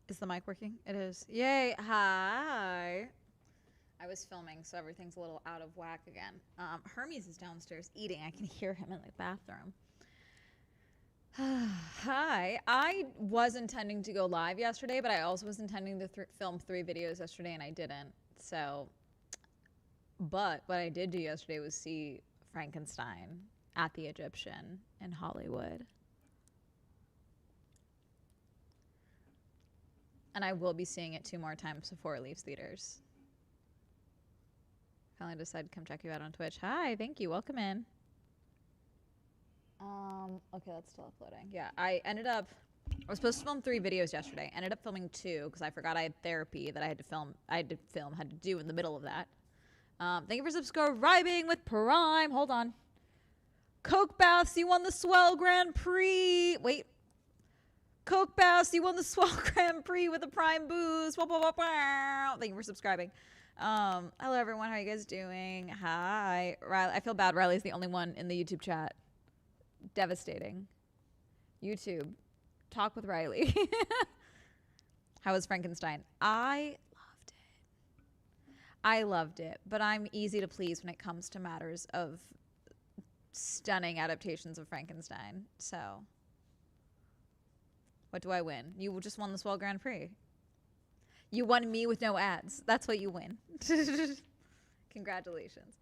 Is the mic working? It is. Yay. Hi. I was filming, so everything's a little out of whack again. Hermes is downstairs eating. I can hear him in the bathroom. Hi. I was intending to go live yesterday, but I also was intending to film 3 videos yesterday, and I didn't. So, but what I did do yesterday was see Frankenstein at the Egyptian in Hollywood. And I will be seeing it 2 more times before it leaves theaters. Finally decided to come check you out on Twitch. Hi, thank you. Welcome in. Okay, that's still uploading. Yeah, I was supposed to film 3 videos yesterday. Ended up filming 2 because I forgot I had therapy that I had to do in the middle of that. Thank you for subscribing with Prime. Hold on. Coke Baths, you won the Swell Grand Prix. Wait. Coke Baths, you won the Swell Grand Prix with a Prime boost. Thank you for subscribing. Hello everyone, how are you guys doing? Hi. Riley, I feel bad. Riley's the only one in the YouTube chat. Devastating. YouTube. Talk with Riley. How was Frankenstein? I loved it, but I'm easy to please when it comes to matters of stunning adaptations of Frankenstein. So, what do I win? You just won the Swell Grand Prix. You won me with no ads. That's what you win. Congratulations.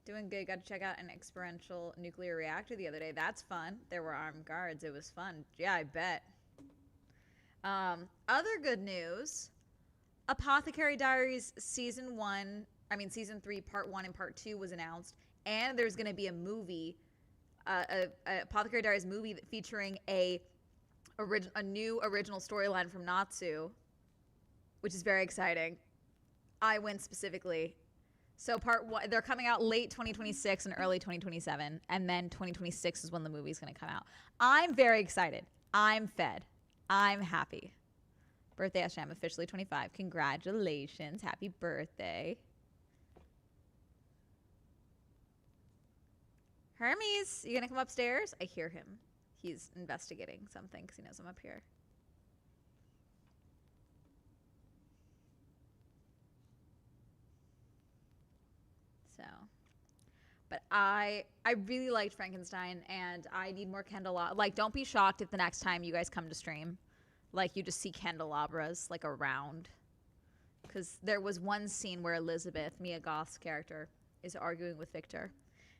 Doing good. Got to check out an experiential nuclear reactor the other day. That's fun. There were armed guards. It was fun. Yeah, I bet. Other good news. Apothecary Diaries season 3 part 1 and part 2 was announced. And there's going to be a movie, a Apothecary Diaries movie featuring a new original storyline from Natsu, which is very exciting. I win specifically. So part 1, they're coming out late 2026 and early 2027, and then 2026 is when the movie's going to come out. I'm very excited. I'm fed. I'm happy. Birthday, Asham, officially 25. Congratulations. Happy birthday. Hermes, you going to come upstairs? I hear him. He's investigating something because he knows I'm up here. So, but I really liked Frankenstein, and I need more candelabra. Like, don't be shocked if the next time you guys come to stream, like, you just see candelabras, like, around. Because there was one scene where Elizabeth, Mia Goth's character, is arguing with Victor,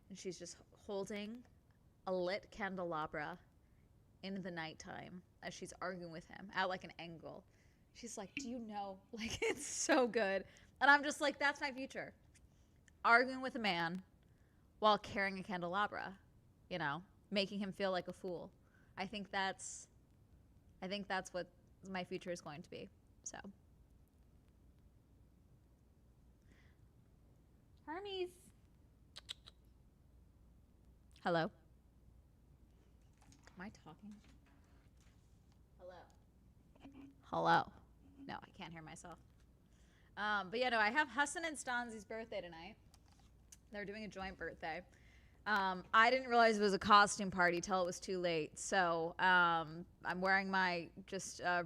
and she's just holding a lit candelabra in the nighttime as she's arguing with him at, like, an angle. She's like, do you know? Like, it's so good. And I'm just like, that's my future. Arguing with a man while carrying a candelabra, you know, making him feel like a fool. I think that's what my future is going to be. So, Hermes. Hello. Am I talking? Hello. No, I can't hear myself. But yeah, no, I have Hassan and Stanzi's birthday tonight. They're doing a joint birthday. I didn't realize it was a costume party till it was too late. So I'm wearing my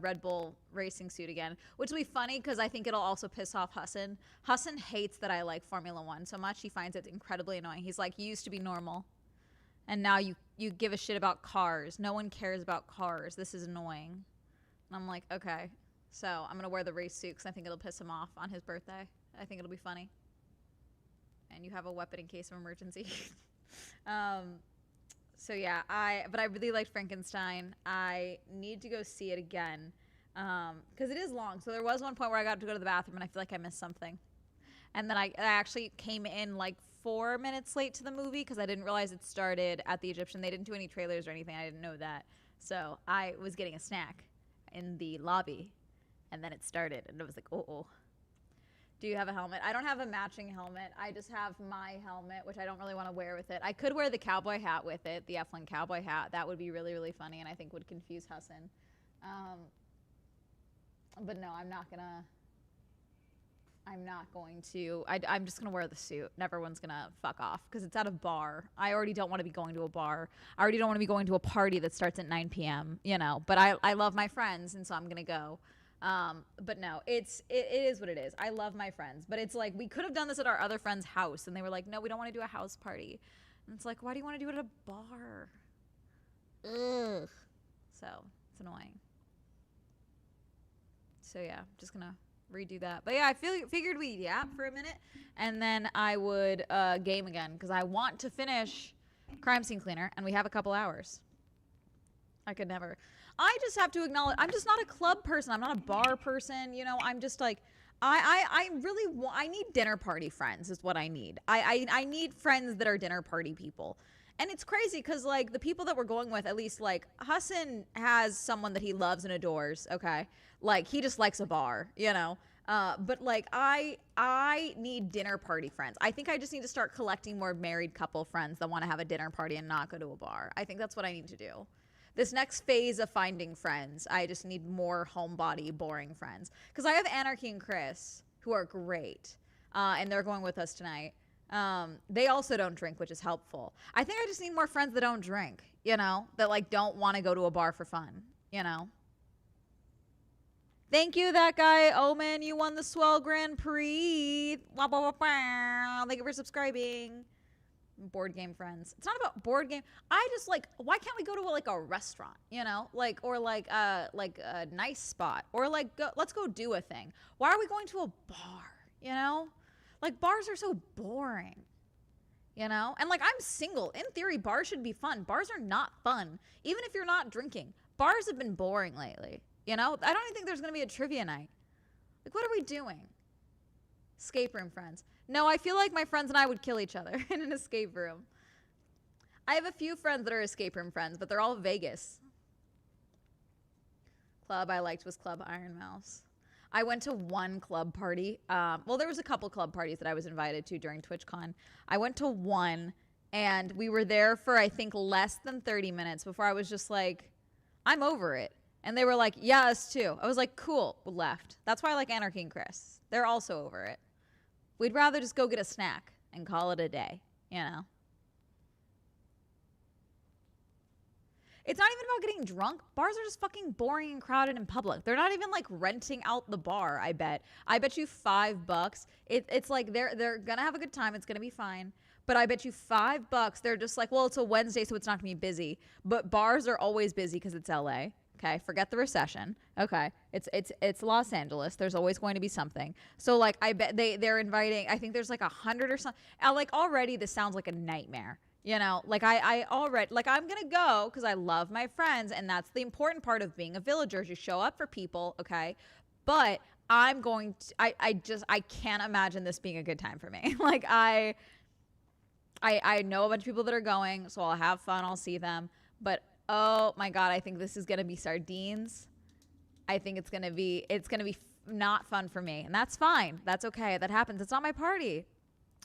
Red Bull racing suit again, which will be funny because I think it'll also piss off Hassan. Hassan hates that I like Formula One so much. He finds it incredibly annoying. He's like, you used to be normal, and now you give a shit about cars. No one cares about cars. This is annoying. And I'm like, okay. So I'm going to wear the race suit because I think it'll piss him off on his birthday. I think it'll be funny. And you have a weapon in case of emergency. So yeah, but I really liked Frankenstein. I need to go see it again because it is long. So there was one point where I got to go to the bathroom and I feel like I missed something. And then I actually came in like 4 minutes late to the movie because I didn't realize it started at the Egyptian. They didn't do any trailers or anything. I didn't know that. So I was getting a snack in the lobby. And then it started, and it was like, oh. Do you have a helmet? I don't have a matching helmet. I just have my helmet, which I don't really want to wear with it. I could wear the cowboy hat with it, the F1 cowboy hat. That would be really, really funny, and I think would confuse Hassan. But no, I'm not going to. I'm just going to wear the suit, and everyone's going to fuck off because it's at a bar. I already don't want to be going to a bar. I already don't want to be going to a party that starts at 9 p.m., you know. But I love my friends, and so I'm going to go. But no, it is what it is. I love my friends, but it's like we could have done this at our other friend's house, and they were like, no, we don't want to do a house party. And it's like, why do you want to do it at a bar? Ugh. So it's annoying. So yeah, just gonna redo that. But yeah, I figured we'd yap for a minute, and then I would game again because I want to finish Crime Scene Cleaner, and we have a couple hours. I could never. I just have to acknowledge I'm just not a club person. I'm not a bar person. You know, I'm just like I really I need dinner party friends is what I need. I need friends that are dinner party people. And it's crazy because like the people that we're going with, at least like Hassan has someone that he loves and adores. Okay, like he just likes a bar, you know. But like I need dinner party friends. I think I just need to start collecting more married couple friends that want to have a dinner party and not go to a bar. I think that's what I need to do. This next phase of finding friends, I just need more homebody, boring friends. Because I have Anarchy and Chris, who are great, and they're going with us tonight. They also don't drink, which is helpful. I think I just need more friends that don't drink, you know, that like don't want to go to a bar for fun, you know. Thank you, that guy. Omen, you won the Swell Grand Prix. Thank you for subscribing. Board game friends. It's not about board game. I just like, why can't we go to like a restaurant, you know, like, or like a nice spot, or like let's go do a thing. Why are we going to a bar, you know? Like bars are so boring, you know? And like I'm single. In theory, bars should be fun. Bars are not fun. Even if you're not drinking. Bars have been boring lately, you know? I don't even think there's going to be a trivia night. Like what are we doing? Escape room friends. No, I feel like my friends and I would kill each other in an escape room. I have a few friends that are escape room friends, but they're all Vegas. Club I liked was Club Iron Mouse. I went to one club party. Well, there was a couple club parties that I was invited to during TwitchCon. I went to one, and we were there for, I think, less than 30 minutes before I was just like, I'm over it. And they were like, yeah, us too. I was like, cool, left. That's why I like Anarchy and Chris. They're also over it. We'd rather just go get a snack and call it a day, you know? It's not even about getting drunk. Bars are just fucking boring and crowded in public. They're not even like renting out the bar, I bet. I bet you $5. It's like they're gonna have a good time. It's gonna be fine. But I bet you $5. They're just like, well, it's a Wednesday, so it's not gonna be busy. But bars are always busy because it's LA. Okay, forget the recession. Okay, it's Los Angeles. There's always going to be something. So like, I bet they're inviting. I think there's like 100 or something. Like already, this sounds like a nightmare. You know, like I already like I'm gonna go because I love my friends, and that's the important part of being a villager. Is you show up for people, okay? But I'm going to. I can't imagine this being a good time for me. Like I know a bunch of people that are going, so I'll have fun. I'll see them, but. Oh my God, I think this is going to be sardines. I think it's going to be not fun for me. And that's fine. That's okay. That happens. It's not my party.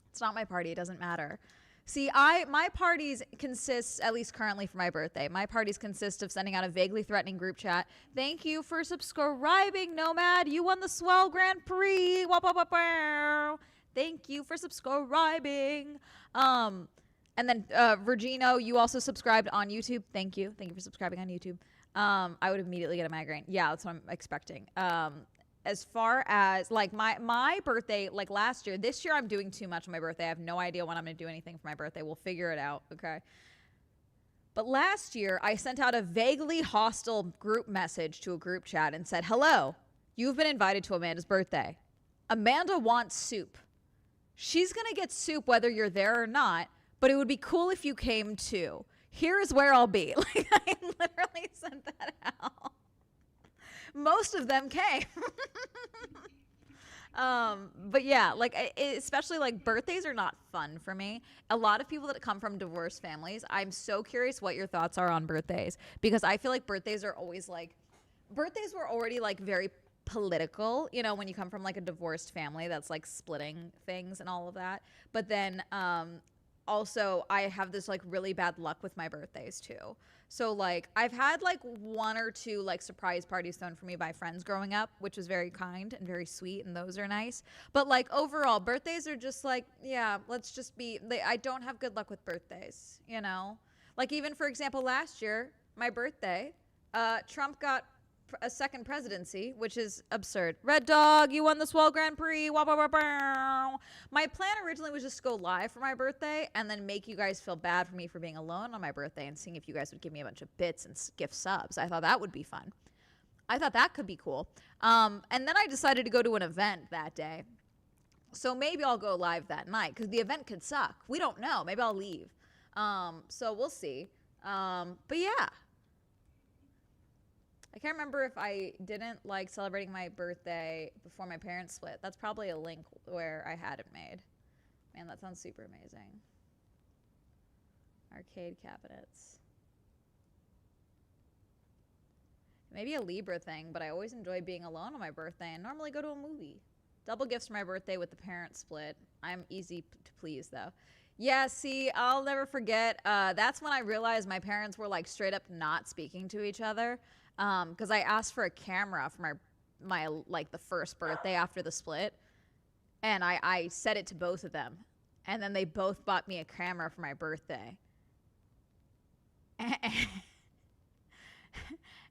It's not my party. It doesn't matter. See, my parties consist, at least currently for my birthday, my parties consist of sending out a vaguely threatening group chat. Thank you for subscribing, Nomad. You won the Swell Grand Prix. Thank you for subscribing. And then, Virgino, you also subscribed on YouTube. Thank you. Thank you for subscribing on YouTube. I would immediately get a migraine. Yeah, that's what I'm expecting. As far as, like, my birthday, like, last year, this year I'm doing too much on my birthday. I have no idea when I'm going to do anything for my birthday. We'll figure it out, okay? But last year, I sent out a vaguely hostile group message to a group chat and said, hello, you've been invited to Amanda's birthday. Amanda wants soup. She's going to get soup whether you're there or not. But it would be cool if you came too. Here is where I'll be. Like, I literally sent that out. Most of them came. But yeah, like, especially like birthdays are not fun for me. A lot of people that come from divorced families, I'm so curious what your thoughts are on birthdays. Because I feel like birthdays are always like, birthdays were already like very political, you know, when you come from like a divorced family that's like splitting things and all of that. But then, also, I have this like really bad luck with my birthdays too. So like I've had like one or two like surprise parties thrown for me by friends growing up, which was very kind and very sweet, and those are nice. But like overall, birthdays are just like, yeah, let's just be, I don't have good luck with birthdays, you know? Like even for example, last year, my birthday, Trump got a second presidency, which is absurd. Red Dog, you won the Swell Grand Prix. Wah, wah, wah, wah. My plan originally was just to go live for my birthday and then make you guys feel bad for me for being alone on my birthday and seeing if you guys would give me a bunch of bits and gift subs. I thought that would be fun. I thought that could be cool. And then I decided to go to an event that day. So maybe I'll go live that night because the event could suck. We don't know. Maybe I'll leave. So we'll see. But yeah. I can't remember if I didn't like celebrating my birthday before my parents split. That's probably a link where I had it made. Man, that sounds super amazing. Arcade cabinets. Maybe a Libra thing, but I always enjoy being alone on my birthday and normally go to a movie. Double gifts for my birthday with the parent split. I'm easy to please, though. Yeah, see, I'll never forget. That's when I realized my parents were like straight up not speaking to each other. Because I asked for a camera for my like the first birthday after the split, and I said it to both of them, and then they both bought me a camera for my birthday.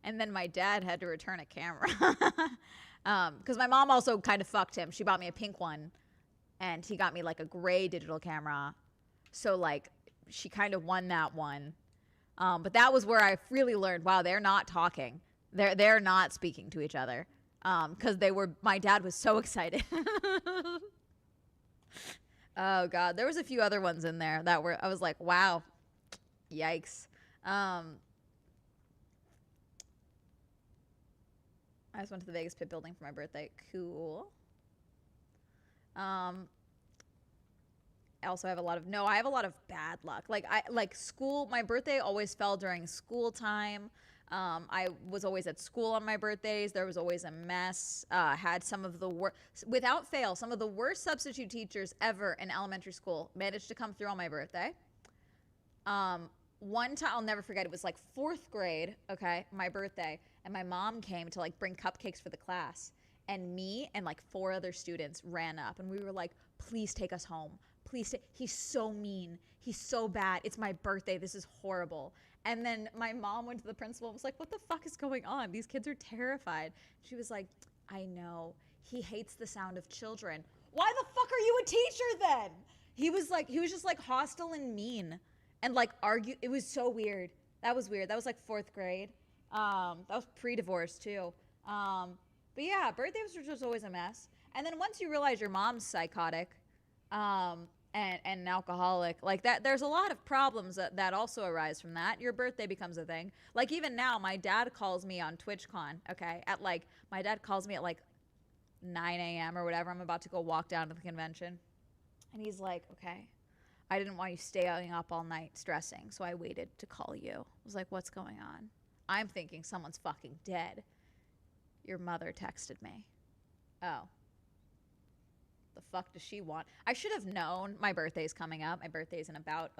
And then my dad had to return a camera because my mom also kind of fucked him. She bought me a pink one, and he got me like a gray digital camera. So like she kind of won that one. But that was where I really learned, wow, they're not talking. They're not speaking to each other. Because my dad was so excited. Oh God, there was a few other ones in there that I was like, wow, yikes. I just went to the Vegas Pit building for my birthday. Cool. I also have I have a lot of bad luck. Like school, my birthday always fell during school time. I was always at school on my birthdays. There was always a mess. Had some of the without fail, some of the worst substitute teachers ever in elementary school managed to come through on my birthday. One time, I'll never forget, it was like 4th grade, okay, my birthday, and my mom came to like bring cupcakes for the class. And me and like 4 other students ran up and we were like, please take us home. Please, he's so mean. He's so bad. It's my birthday. This is horrible. And then my mom went to the principal and was like, what the fuck is going on? These kids are terrified. She was like, I know. He hates the sound of children. Why the fuck are you a teacher then? He was just like hostile and mean and like argue. It was so weird. That was weird. That was like 4th grade. That was pre-divorce too. But yeah, birthdays were just always a mess. And then once you realize your mom's psychotic, and an alcoholic, like that, there's a lot of problems that also arise from that. Your birthday becomes a thing. Like even now, my dad calls me on TwitchCon, okay? My dad calls me at like 9 a.m. or whatever. I'm about to go walk down to the convention. And he's like, okay, I didn't want you staying up all night stressing, so I waited to call you. I was like, what's going on? I'm thinking someone's fucking dead. Your mother texted me. Oh. The fuck does she want? I should have known. My birthday's coming up. My birthday's in about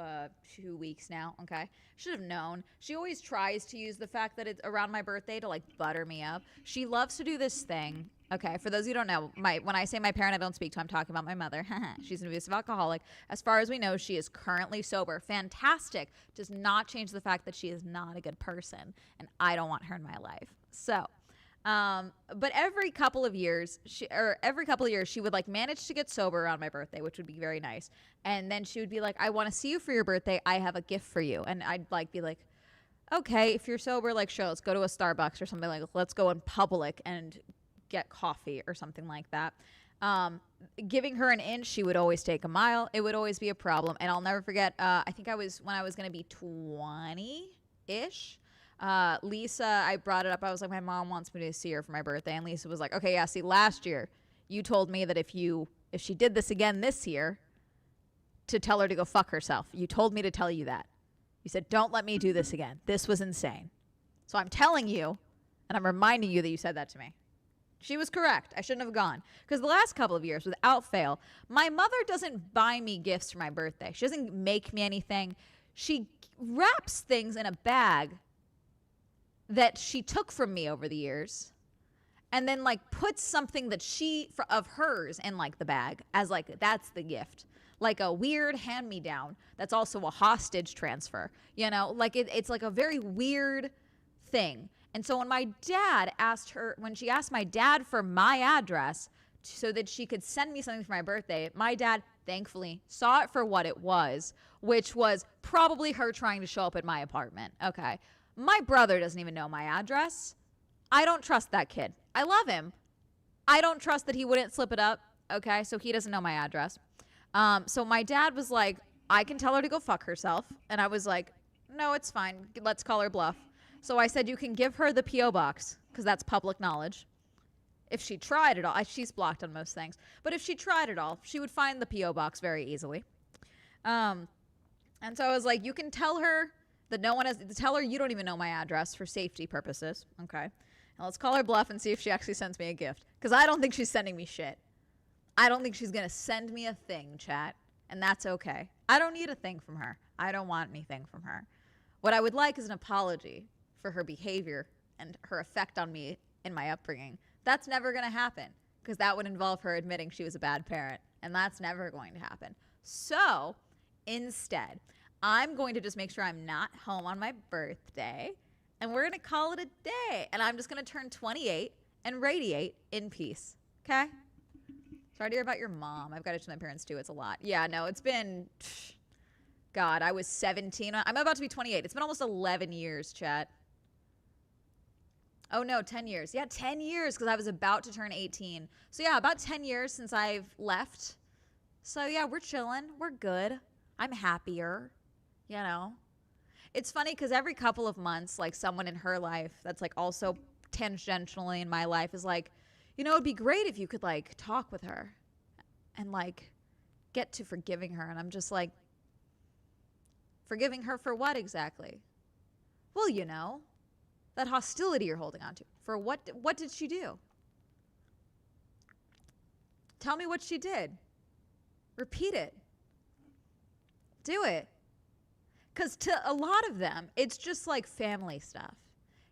2 weeks now, okay? Should have known. She always tries to use the fact that it's around my birthday to like butter me up. She loves to do this thing. Okay, for those of you who don't know, when I say my parent I don't speak to, I'm talking about my mother. She's an abusive alcoholic. As far as we know, she is currently sober. Fantastic. Does not change the fact that she is not a good person, and I don't want her in my life. So, but every couple of years, she would like manage to get sober around my birthday, which would be very nice. And then she would be like, I want to see you for your birthday. I have a gift for you. And I'd like be like, okay, if you're sober, like sure, let's go to a Starbucks or something, like let's go in public and get coffee or something like that. Giving her an inch, she would always take a mile. It would always be a problem. And I'll never forget, I think when I was going to be 20-ish, Lisa, I brought it up. I was like, my mom wants me to see her for my birthday. And Lisa was like, okay, yeah, see, last year you told me that if she did this again this year, to tell her to go fuck herself. You told me to tell you that. You said, don't let me do this again. This was insane. So I'm telling you, and I'm reminding you that you said that to me. She was correct. I shouldn't have gone. Because the last couple of years, without fail, my mother doesn't buy me gifts for my birthday. She doesn't make me anything. She wraps things in a bag that she took from me over the years and then like puts something that of hers in like the bag as like that's the gift, like a weird hand-me-down that's also a hostage transfer, like it's like a very weird thing. And so when my dad asked her, when she asked my dad for my address so that she could send me something for my birthday, my dad thankfully saw it for what it was, which was probably her trying to show up at my apartment. Okay. My brother doesn't even know my address. I don't trust that kid. I love him. I don't trust that he wouldn't slip it up. Okay. So he doesn't know my address. So my dad was like, I can tell her to go fuck herself. And I was like, no, it's fine. Let's call her bluff. So I said, you can give her the P.O. box because that's public knowledge. If she tried it all, she's blocked on most things, but if she tried it all, she would find the P.O. box very easily. And so I was like, you can tell her that no one has, tell her you don't even know my address for safety purposes. Okay. Now let's call her bluff and see if she actually sends me a gift. Because I don't think she's sending me shit. I don't think she's going to send me a thing, chat. And that's okay. I don't need a thing from her. I don't want anything from her. What I would like is an apology for her behavior and her effect on me in my upbringing. That's never going to happen because that would involve her admitting she was a bad parent, and that's never going to happen. So instead, I'm going to just make sure I'm not home on my birthday, and we're going to call it a day, and I'm just going to turn 28 and radiate in peace. Okay? Sorry to hear about your mom. I've got it to my parents too. It's a lot. Yeah, no, it's been, God, I was 17. I'm about to be 28. It's been almost 11 years, chat. Oh, no, 10 years. Yeah, 10 years because I was about to turn 18. So, yeah, about 10 years since I've left. So, yeah, we're chilling. We're good. I'm happier, you know. It's funny because every couple of months, like someone in her life that's like also tangentially in my life is like, you know, it'd be great if you could like talk with her and like get to forgiving her. And I'm just like, forgiving her for what exactly? Well, you know. That hostility you're holding on to. For what did she do? Tell me what she did. Repeat it. Do it. Because to a lot of them, it's just like family stuff.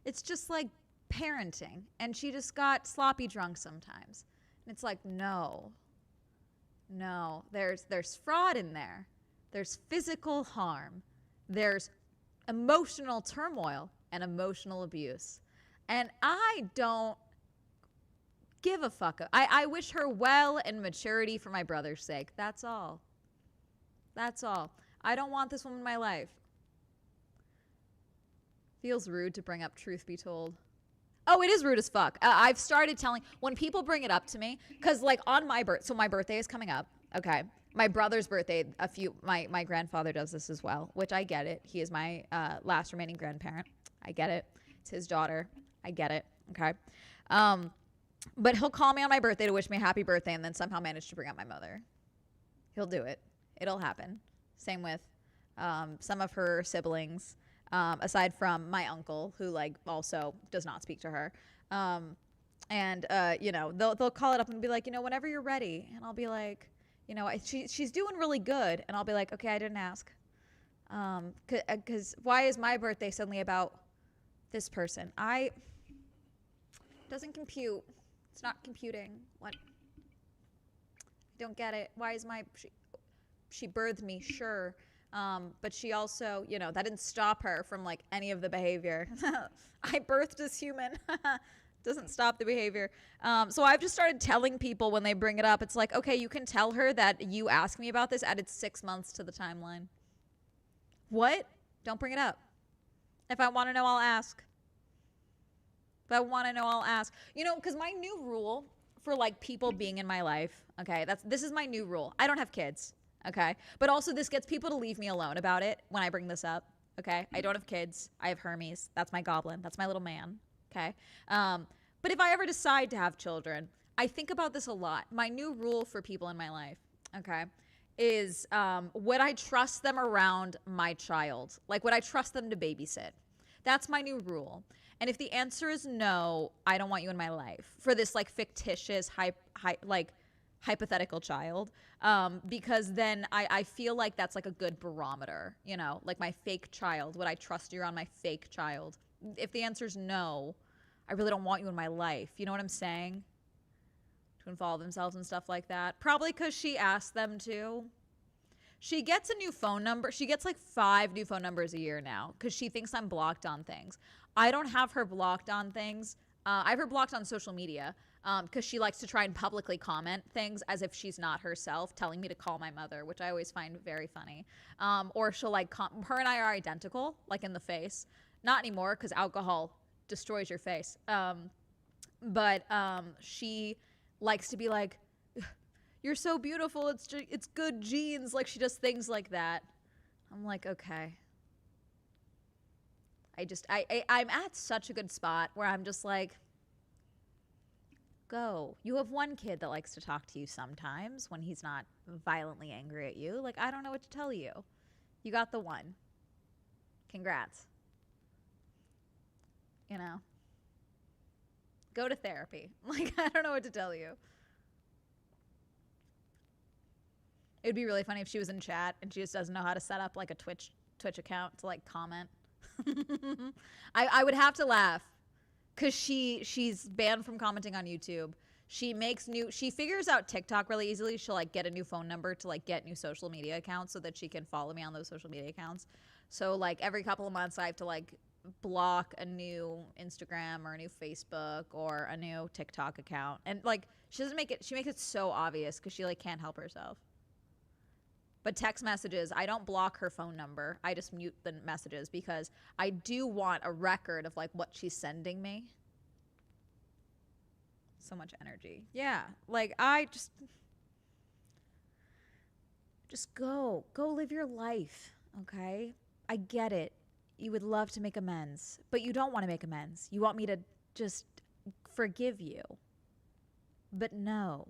It's just like parenting. And she just got sloppy drunk sometimes. And it's like, no. There's fraud in there. There's physical harm. There's emotional turmoil and emotional abuse. And I don't give a fuck. I wish her well and maturity for my brother's sake. That's all. That's all. I don't want this woman in my life. Feels rude to bring up truth be told. Oh, it is rude as fuck. I've started telling, when people bring it up to me, because like on my so my birthday is coming up, okay? My brother's birthday, my grandfather does this as well, which I get it. He is my last remaining grandparent. I get it. It's his daughter. I get it. Okay. But he'll call me on my birthday to wish me a happy birthday and then somehow manage to bring up my mother. He'll do it. It'll happen. Same with some of her siblings, aside from my uncle, who like also does not speak to her. And you know, they'll call it up and be like, you know, whenever you're ready. And I'll be like, you know, she's doing really good. And I'll be like, okay, I didn't ask. Because why is my birthday suddenly about this person? Doesn't compute. It's not computing. What? I don't get it. Why is she birthed me, sure. But she also, you know, that didn't stop her from like any of the behavior. I birthed this human. Doesn't stop the behavior. So I've just started telling people when they bring it up, it's like, okay, you can tell her that you asked me about this, added 6 months to the timeline. What? Don't bring it up. If I want to know, I'll ask. If I want to know, I'll ask. You know, because my new rule for like people being in my life, okay, this is my new rule. I don't have kids, okay? But also this gets people to leave me alone about it when I bring this up, okay? I don't have kids. I have Hermes. That's my goblin. That's my little man, okay? But if I ever decide to have children, I think about this a lot. My new rule for people in my life, okay, is would I trust them around my child? Like, would I trust them to babysit? That's my new rule. And if the answer is no, I don't want you in my life for this like fictitious, hypothetical child. Because then I feel like that's like a good barometer, you know, like my fake child. Would I trust you around my fake child? If the answer is no, I really don't want you in my life. You know what I'm saying? To involve themselves and stuff like that. Probably because she asked them to. She gets a new phone number. She gets like 5 new phone numbers a year now because she thinks I'm blocked on things. I don't have her blocked on things. I have her blocked on social media because she likes to try and publicly comment things as if she's not herself, telling me to call my mother, which I always find very funny. Or she'll like, her and I are identical, like in the face. Not anymore because alcohol destroys your face. But she likes to be like, you're so beautiful. It's good genes. Like she does things like that. I'm like, okay. I'm at such a good spot where I'm just like, go. You have one kid that likes to talk to you sometimes when he's not violently angry at you. Like, I don't know what to tell you. You got the one. Congrats. You know? Go to therapy. Like, I don't know what to tell you. It would be really funny if she was in chat and she just doesn't know how to set up like a Twitch account to like comment. I would have to laugh because she's banned from commenting on YouTube. She figures out TikTok really easily. She'll like get a new phone number to like get new social media accounts so that she can follow me on those social media accounts. So like every couple of months I have to like block a new Instagram or a new Facebook or a new TikTok account. And like she makes it so obvious because she like can't help herself. But text messages, I don't block her phone number. I just mute the messages because I do want a record of like what she's sending me. So much energy. Yeah, like I just go live your life, okay? I get it. You would love to make amends, but you don't want to make amends. You want me to just forgive you. But no.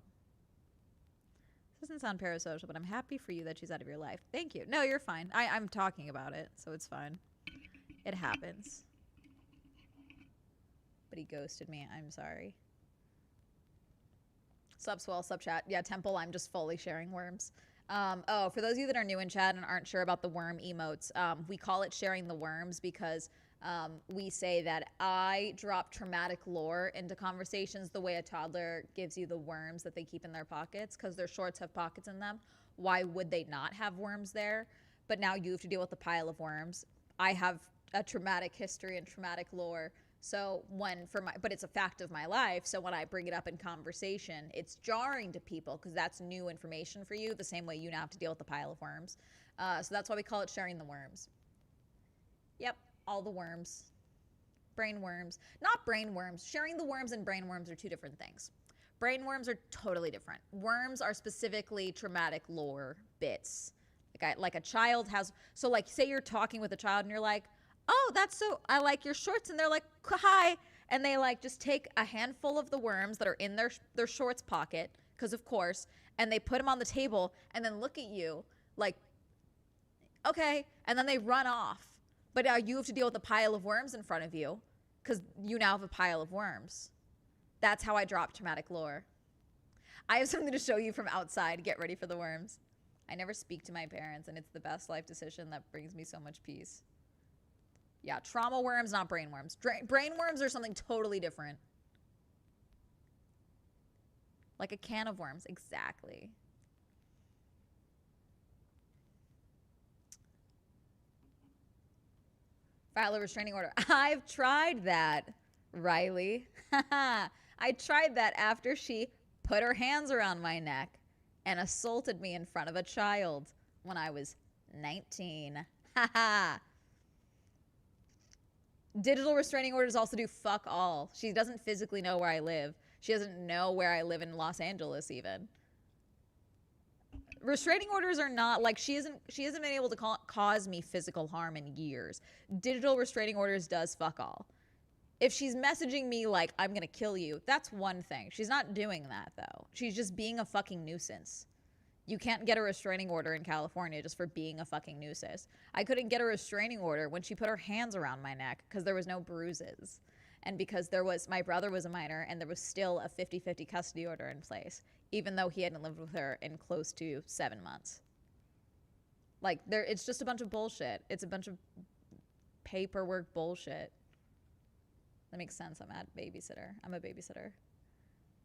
Doesn't sound parasocial, but I'm happy for you that she's out of your life. Thank you. No, you're fine. I'm talking about it, so it's fine. It happens. But he ghosted me. I'm sorry. Sub swell, sub chat. Yeah, Temple, I'm just fully sharing worms. For those of you that are new in chat and aren't sure about the worm emotes, we call it sharing the worms because we say that I drop traumatic lore into conversations the way a toddler gives you the worms that they keep in their pockets because their shorts have pockets in them. Why would they not have worms there? But now you have to deal with the pile of worms. I have a traumatic history and traumatic lore. So but it's a fact of my life. So when I bring it up in conversation, it's jarring to people because that's new information for you, the same way you now have to deal with the pile of worms. So that's why we call it sharing the worms. Yep. All the worms. Brain worms. Not brain worms. Sharing the worms and brain worms are two different things. Brain worms are totally different. Worms are specifically traumatic lore bits. Like a child has, so like say you're talking with a child and you're like, oh, I like your shorts. And they're like, hi. And they like just take a handful of the worms that are in their shorts pocket, because of course, and they put them on the table and then look at you like, okay. And then they run off. But now you have to deal with a pile of worms in front of you because you now have a pile of worms. That's how I drop traumatic lore. I have something to show you from outside. Get ready for the worms. I never speak to my parents, and it's the best life decision that brings me so much peace. Yeah, trauma worms, not brain worms. Brain worms are something totally different. Like a can of worms, exactly. File a restraining order. I've tried that, Riley. I tried that after she put her hands around my neck and assaulted me in front of a child when I was 19. Digital restraining orders also do fuck all. She doesn't physically know where I live. She doesn't know where I live in Los Angeles even. Restraining orders are not like she hasn't been able to cause me physical harm in years. Digital restraining orders does fuck all. If she's messaging me like I'm gonna kill you, that's one thing. She's not doing that though. She's just being a fucking nuisance. You can't get a restraining order in California just for being a fucking nuisance. I couldn't get a restraining order when she put her hands around my neck because there was no bruises. And because my brother was a minor and there was still a 50-50 custody order in place, even though he hadn't lived with her in close to 7 months. Like, it's just a bunch of bullshit. It's a bunch of paperwork bullshit. That makes sense. I'm a babysitter.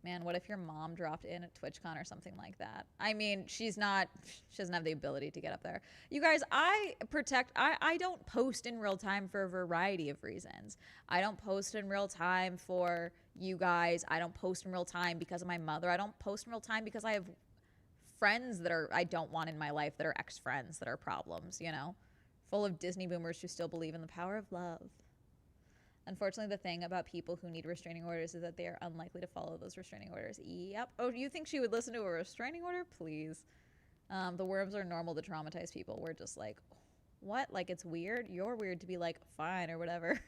Man, what if your mom dropped in at TwitchCon or something like that? I mean, she doesn't have the ability to get up there. You guys, I don't post in real time for a variety of reasons. I don't post in real time for you guys. I don't post in real time because of my mother. I don't post in real time because I have friends I don't want in my life that are ex-friends that are problems, full of Disney boomers who still believe in the power of love. Unfortunately, the thing about people who need restraining orders is that they are unlikely to follow those restraining orders. Yep. Oh, you think she would listen to a restraining order? Please. The worms are normal to traumatize people. We're just like, what? Like, it's weird? You're weird to be like, fine, or whatever.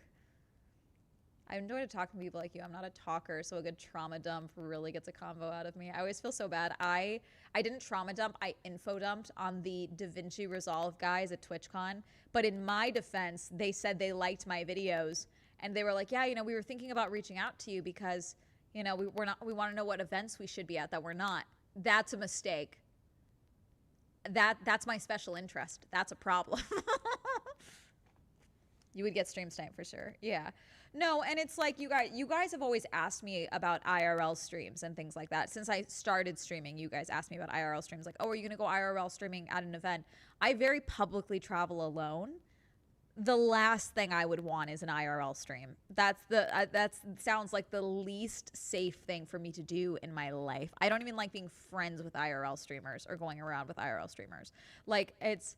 I enjoy talking to people like you. I'm not a talker, so a good trauma dump really gets a combo out of me. I always feel so bad. I didn't trauma dump. I info dumped on the DaVinci Resolve guys at TwitchCon. But in my defense, they said they liked my videos. And they were like, yeah, we were thinking about reaching out to you because, we want to know what events we should be at that we're not. That's a mistake. That's my special interest. That's a problem. You would get stream snipe for sure. Yeah. No, and it's like you guys have always asked me about IRL streams and things like that. Since I started streaming, you guys asked me about IRL streams. Like, oh, are you going to go IRL streaming at an event? I very publicly travel alone. The last thing I would want is an IRL stream. That sounds like the least safe thing for me to do in my life. I don't even like being friends with IRL streamers or going around with IRL streamers. Like, it's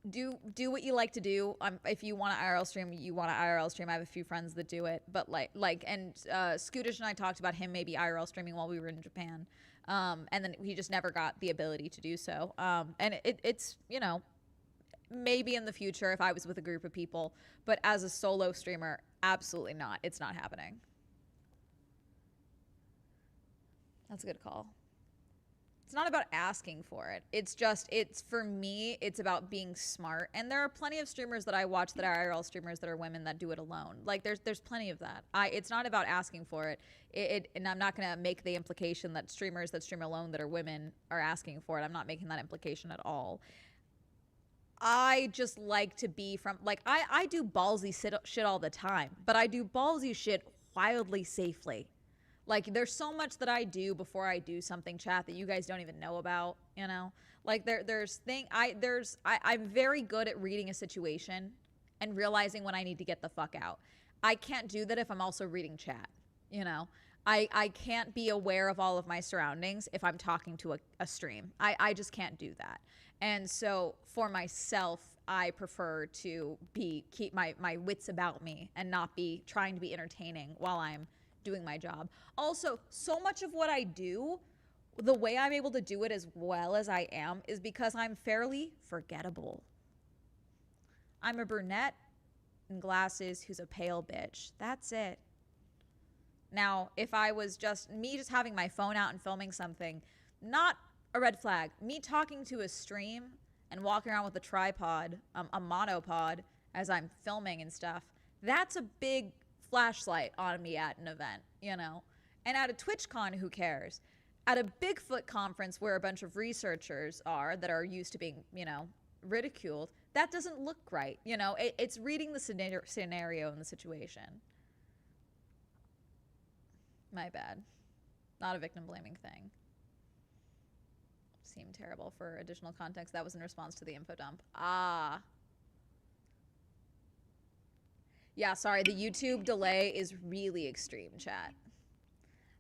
do what you like to do. If you want to IRL stream, you want to IRL stream. I have a few friends that do it, but and Scootish and I talked about him maybe IRL streaming while we were in Japan, and then he just never got the ability to do so. And it's maybe in the future if I was with a group of people, but as a solo streamer, absolutely not. It's not happening. That's a good call. It's not about asking for it. It's for me, it's about being smart. And there are plenty of streamers that I watch that are IRL streamers that are women that do it alone. Like there's plenty of that. It's not about asking for it. And I'm not going to make the implication that streamers that stream alone that are women are asking for it. I'm not making that implication at all. I just like to be I do ballsy shit all the time, but I do ballsy shit wildly safely. Like, there's so much that I do before I do something, chat, that you guys don't even know about, Like, I'm very good at reading a situation and realizing when I need to get the fuck out. I can't do that if I'm also reading chat, I can't be aware of all of my surroundings if I'm talking to a stream. I just can't do that. And so for myself, I prefer to keep my wits about me and not be trying to be entertaining while I'm doing my job. Also, so much of what I do, the way I'm able to do it as well as I am is because I'm fairly forgettable. I'm a brunette in glasses who's a pale bitch. That's it. Now, if I was just having my phone out and filming something, not a red flag. Me talking to a stream and walking around with a tripod, a monopod, as I'm filming and stuff, that's a big flashlight on me at an event, And at a TwitchCon, who cares? At a Bigfoot conference where a bunch of researchers that are used to being, ridiculed, that doesn't look right. It's reading the scenario and the situation. My bad. Not a victim blaming thing. Seemed terrible. For additional context, that was in response to the info dump. Ah. Yeah, sorry, the YouTube delay is really extreme, chat.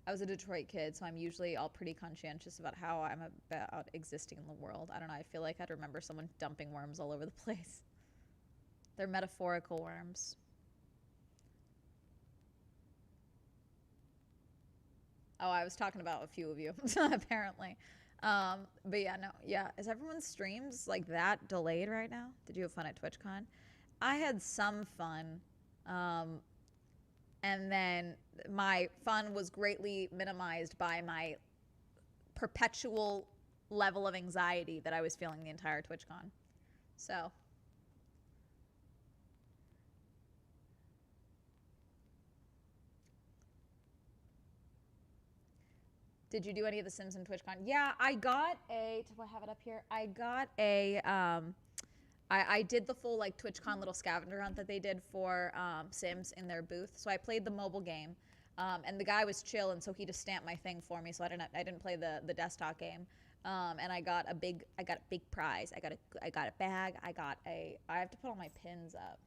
I was a Detroit kid, so I'm usually all pretty conscientious about how I'm about existing in the world. I don't know, I feel like I'd remember someone dumping worms all over the place. They're metaphorical worms. Oh, I was talking about a few of you, apparently. But yeah, no, yeah. Is everyone's streams like that delayed right now? Did you have fun at TwitchCon? I had some fun. And then my fun was greatly minimized by my perpetual level of anxiety that I was feeling the entire TwitchCon. So. Did you do any of the Sims in TwitchCon? Yeah, I got a, do I have it up here? I got a, I did the full like TwitchCon little scavenger hunt that they did for Sims in their booth. So I played the mobile game. And the guy was chill, and so he just stamped my thing for me, so I didn't play the desktop game. And I got a big prize. I got a bag. I have to put all my pins up.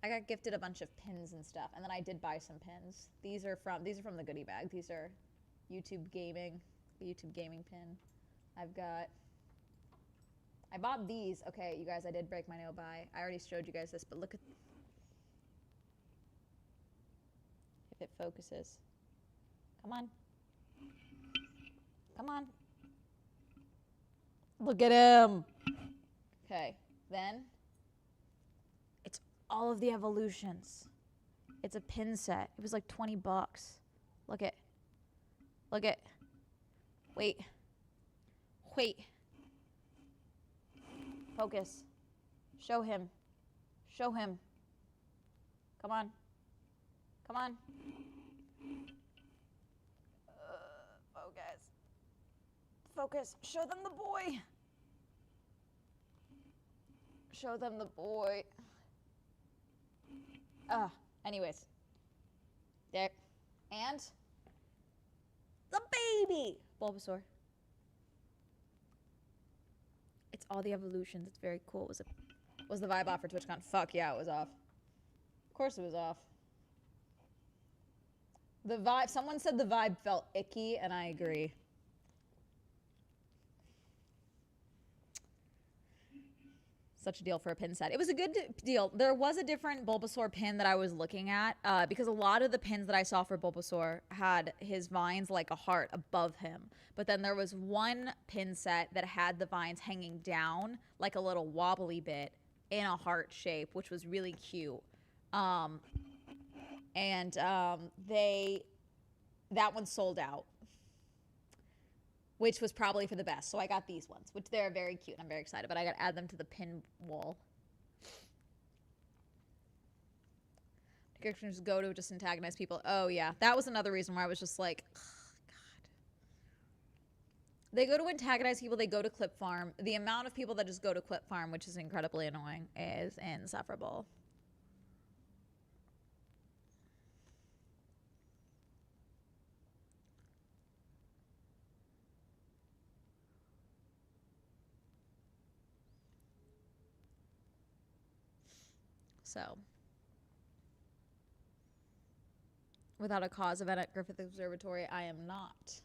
I got gifted a bunch of pins and stuff, and then I did buy some pins. These are from the goodie bag. These are YouTube gaming pin. I bought these. Okay, you guys, I did break my no buy. I already showed you guys this, but look at if it focuses. Come on. Come on. Look at him. Okay, then it's all of the evolutions. It's a pin set. It was like 20 bucks. Look at. Wait. Focus. Show him. Come on. Focus. Show them the boy. Anyways. There. And the baby Bulbasaur. It's all the evolutions. It's very cool. Was the vibe off for TwitchCon? Fuck yeah, it was off. Of course it was off. The vibe, someone said the vibe felt icky, and I agree. Such a deal for a pin set. It was a good deal. There was a different Bulbasaur pin that I was looking at because a lot of the pins that I saw for Bulbasaur had his vines like a heart above him. But then there was one pin set that had the vines hanging down like a little wobbly bit in a heart shape, which was really cute. That one sold out, which was probably for the best. So I got these ones, which they're very cute, and I'm very excited, but I got to add them to the pin wall. Characters go to just antagonize people. Oh, yeah. That was another reason why I was just like, oh, God. They go to antagonize people. They go to clip farm. The amount of people that just go to clip farm, which is incredibly annoying, is insufferable. So, without a cause event at Griffith Observatory, I am not.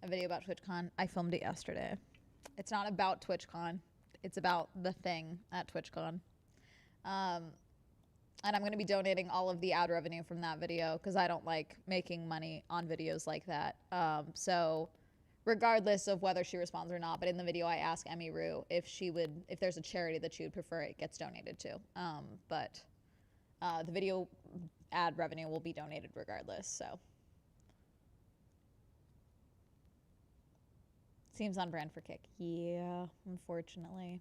A video about TwitchCon. I filmed it yesterday. It's not about TwitchCon. It's about the thing at TwitchCon. And I'm going to be donating all of the ad revenue from that video because I don't like making money on videos like that. So regardless of whether she responds or not, but in the video I ask Emmy Rue if there's a charity that she would prefer it gets donated to. But the video ad revenue will be donated regardless, so. Seems on brand for Kick. Yeah, unfortunately.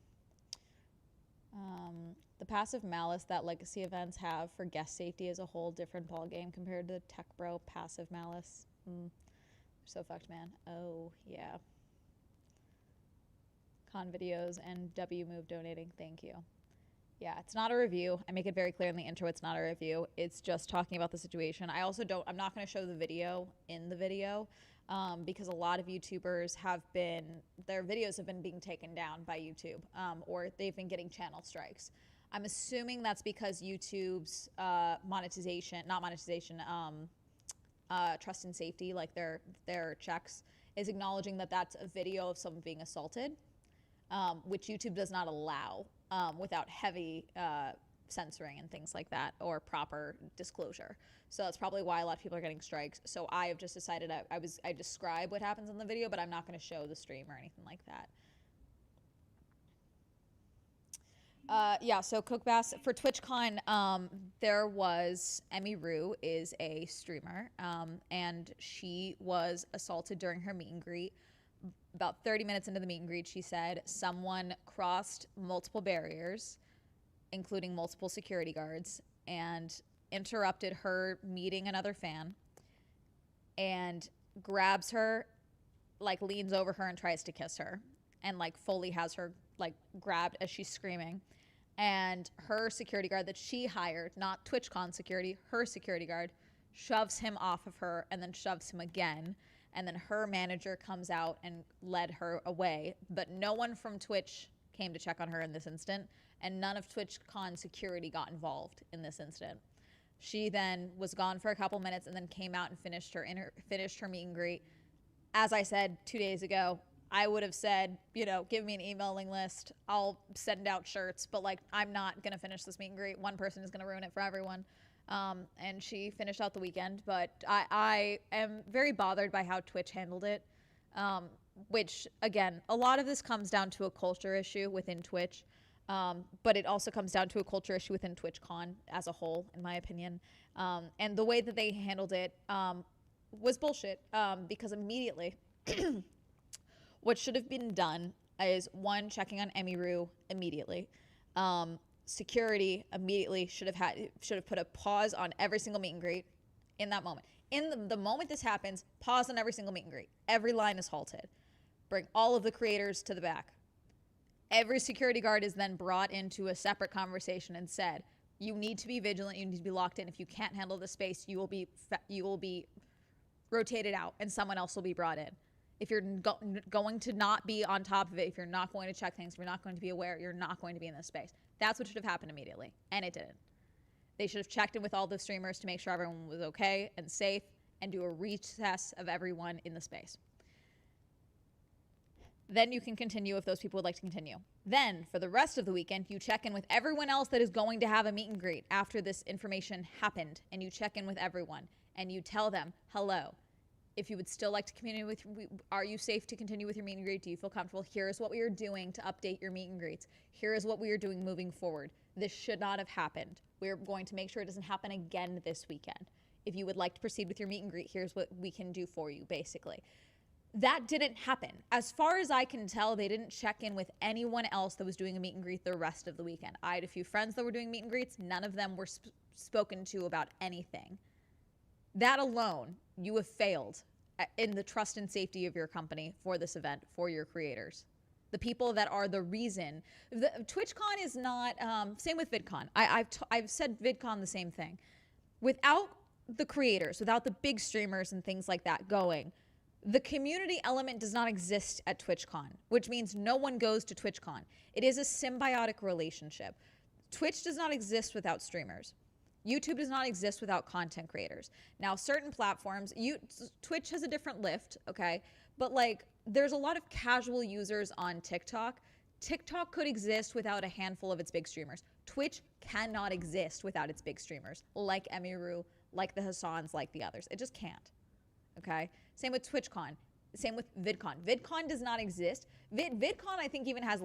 The passive malice that legacy events have for guest safety is a whole different ballgame compared to Tech Bro passive malice. So fucked, man. Oh, yeah. Con videos and W Move donating. Thank you. Yeah, it's not a review. I make it very clear in the intro it's not a review. It's just talking about the situation. I'm not going to show the video in the video because a lot of YouTubers their videos have been being taken down by YouTube or they've been getting channel strikes. I'm assuming that's because YouTube's trust and safety, like their checks, is acknowledging that that's a video of someone being assaulted, which YouTube does not allow without heavy censoring and things like that or proper disclosure. So that's probably why a lot of people are getting strikes. So I have just decided I describe what happens in the video, but I'm not going to show the stream or anything like that. Yeah, so Cook Bass for TwitchCon, there was Emmy Rue is a streamer, and she was assaulted during her meet and greet. About 30 minutes into the meet and greet, she said someone crossed multiple barriers, including multiple security guards, and interrupted her meeting another fan, and grabs her, like leans over her and tries to kiss her, and like fully has her like grabbed as she's screaming. And her security guard that she hired, not TwitchCon security, her security guard, shoves him off of her, and then shoves him again. And then her manager comes out and led her away. But no one from Twitch came to check on her in this instant, and none of TwitchCon security got involved in this instant. She then was gone for a couple minutes and then came out and finished her meet and greet. As I said 2 days ago, I would have said, give me an emailing list. I'll send out shirts, but like, I'm not going to finish this meet and greet. One person is going to ruin it for everyone. And she finished out the weekend, but I am very bothered by how Twitch handled it. Which again, a lot of this comes down to a culture issue within Twitch. But it also comes down to a culture issue within TwitchCon as a whole, in my opinion. And the way that they handled it was bullshit, because immediately what should have been done is, one, checking on Emiru immediately. Security immediately should have put a pause on every single meet and greet in that moment. In the moment this happens, pause on every single meet and greet. Every line is halted. Bring all of the creators to the back. Every security guard is then brought into a separate conversation and said, you need to be vigilant, you need to be locked in. If you can't handle the space, you will be rotated out and someone else will be brought in. If you're going to not be on top of it, if you're not going to check things, if you're not going to be aware, you're not going to be in this space. That's what should have happened immediately, and it didn't. They should have checked in with all the streamers to make sure everyone was okay and safe, and do a retest of everyone in the space. Then you can continue if those people would like to continue. Then, for the rest of the weekend, you check in with everyone else that is going to have a meet and greet after this information happened, and you check in with everyone, and you tell them, hello, if you would still like to communicate with, are you safe to continue with your meet and greet? Do you feel comfortable? Here is what we are doing to update your meet and greets. Here is what we are doing moving forward. This should not have happened. We're going to make sure it doesn't happen again this weekend. If you would like to proceed with your meet and greet, here's what we can do for you, basically. That didn't happen. As far as I can tell, they didn't check in with anyone else that was doing a meet and greet the rest of the weekend. I had a few friends that were doing meet and greets. None of them were spoken to about anything. That alone, you have failed in the trust and safety of your company for this event, for your creators. The people that are the reason. TwitchCon is not, same with VidCon. I've said VidCon the same thing. Without the creators, without the big streamers and things like that going, the community element does not exist at TwitchCon, which means no one goes to TwitchCon. It is a symbiotic relationship. Twitch does not exist without streamers. YouTube does not exist without content creators. Now, certain platforms, Twitch has a different lift, okay? But like, there's a lot of casual users on TikTok. TikTok could exist without a handful of its big streamers. Twitch cannot exist without its big streamers, like Emiru, like the Hassans, like the others. It just can't, okay? Same with TwitchCon. Same with VidCon. VidCon does not exist. VidCon, I think, even has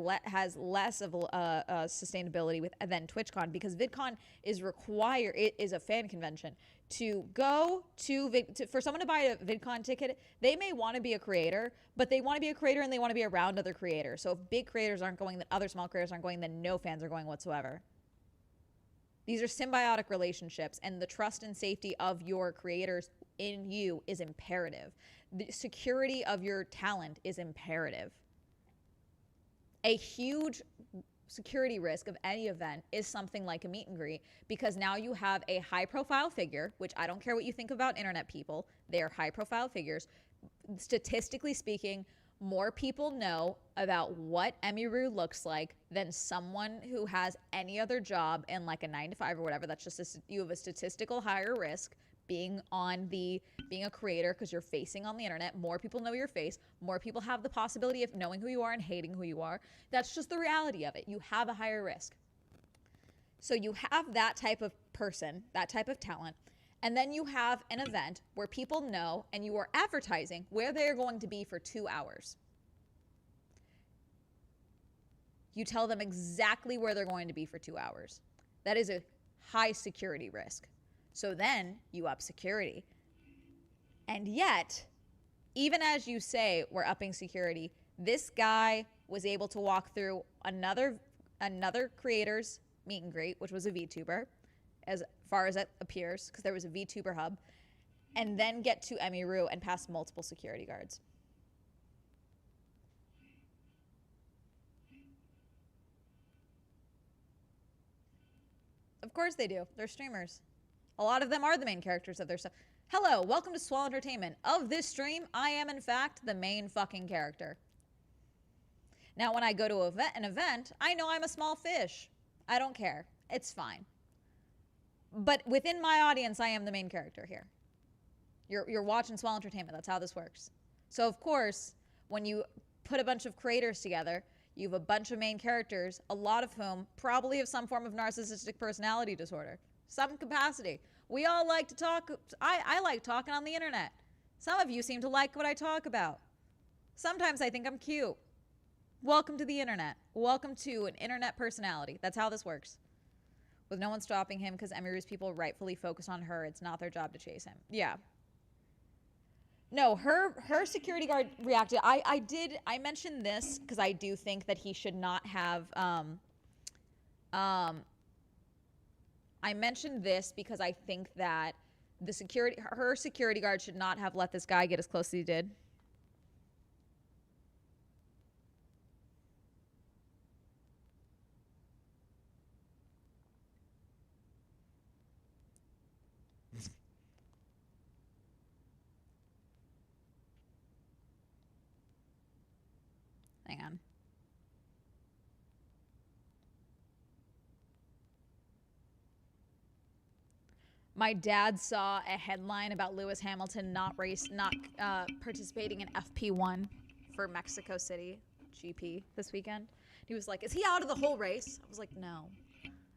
less of sustainability than TwitchCon, because VidCon is required. It is a fan convention. To go to for someone to buy a VidCon ticket, they may want to be a creator, but they want to be a creator and they want to be around other creators. So if big creators aren't going, then other small creators aren't going, then no fans are going whatsoever. These are symbiotic relationships, and the trust and safety of your creators in you is imperative. The security of your talent is imperative. A huge security risk of any event is something like a meet and greet, because now you have a high profile figure, which I don't care what you think about internet people, they're high profile figures. Statistically speaking, more people know about what Emiru looks like than someone who has any other job in like a 9-to-5 or whatever. That's just you have a statistical higher risk being a creator, because you're facing on the internet. More people know your face. More people have the possibility of knowing who you are and hating who you are. That's just the reality of it. You have a higher risk. So you have that type of person, that type of talent, and then you have an event where people know, and you are advertising where they're going to be for 2 hours. You tell them exactly where they're going to be for 2 hours. That is a high security risk. So then you up security. And yet, even as you say we're upping security, this guy was able to walk through another creator's meet and greet, which was a VTuber, as far as it appears, because there was a VTuber hub, and then get to Emiru and pass multiple security guards. Of course they do. They're streamers. A lot of them are the main characters of their stuff. Hello, welcome to Swell Entertainment. Of this stream, I am in fact the main fucking character. Now, when I go to an event, I know I'm a small fish. I don't care. It's fine. But within my audience, I am the main character here. You're watching Swell Entertainment. That's how this works. So, of course, when you put a bunch of creators together, you have a bunch of main characters, a lot of whom probably have some form of narcissistic personality disorder, some capacity. We all like to talk. I like talking on the internet. Some of you seem to like what I talk about. Sometimes I think I'm cute. Welcome to the internet. Welcome to an internet personality. That's how this works. With no one stopping him because Emiru's people rightfully focus on her. It's not their job to chase him. Yeah. No, her security guard reacted. I mentioned this because I do think that he should not have, I mentioned this because I think that her security guard should not have let this guy get as close as he did. Hang on. My dad saw a headline about Lewis Hamilton not participating in FP1 for Mexico City GP this weekend. He was like, "Is he out of the whole race?" I was like, "No.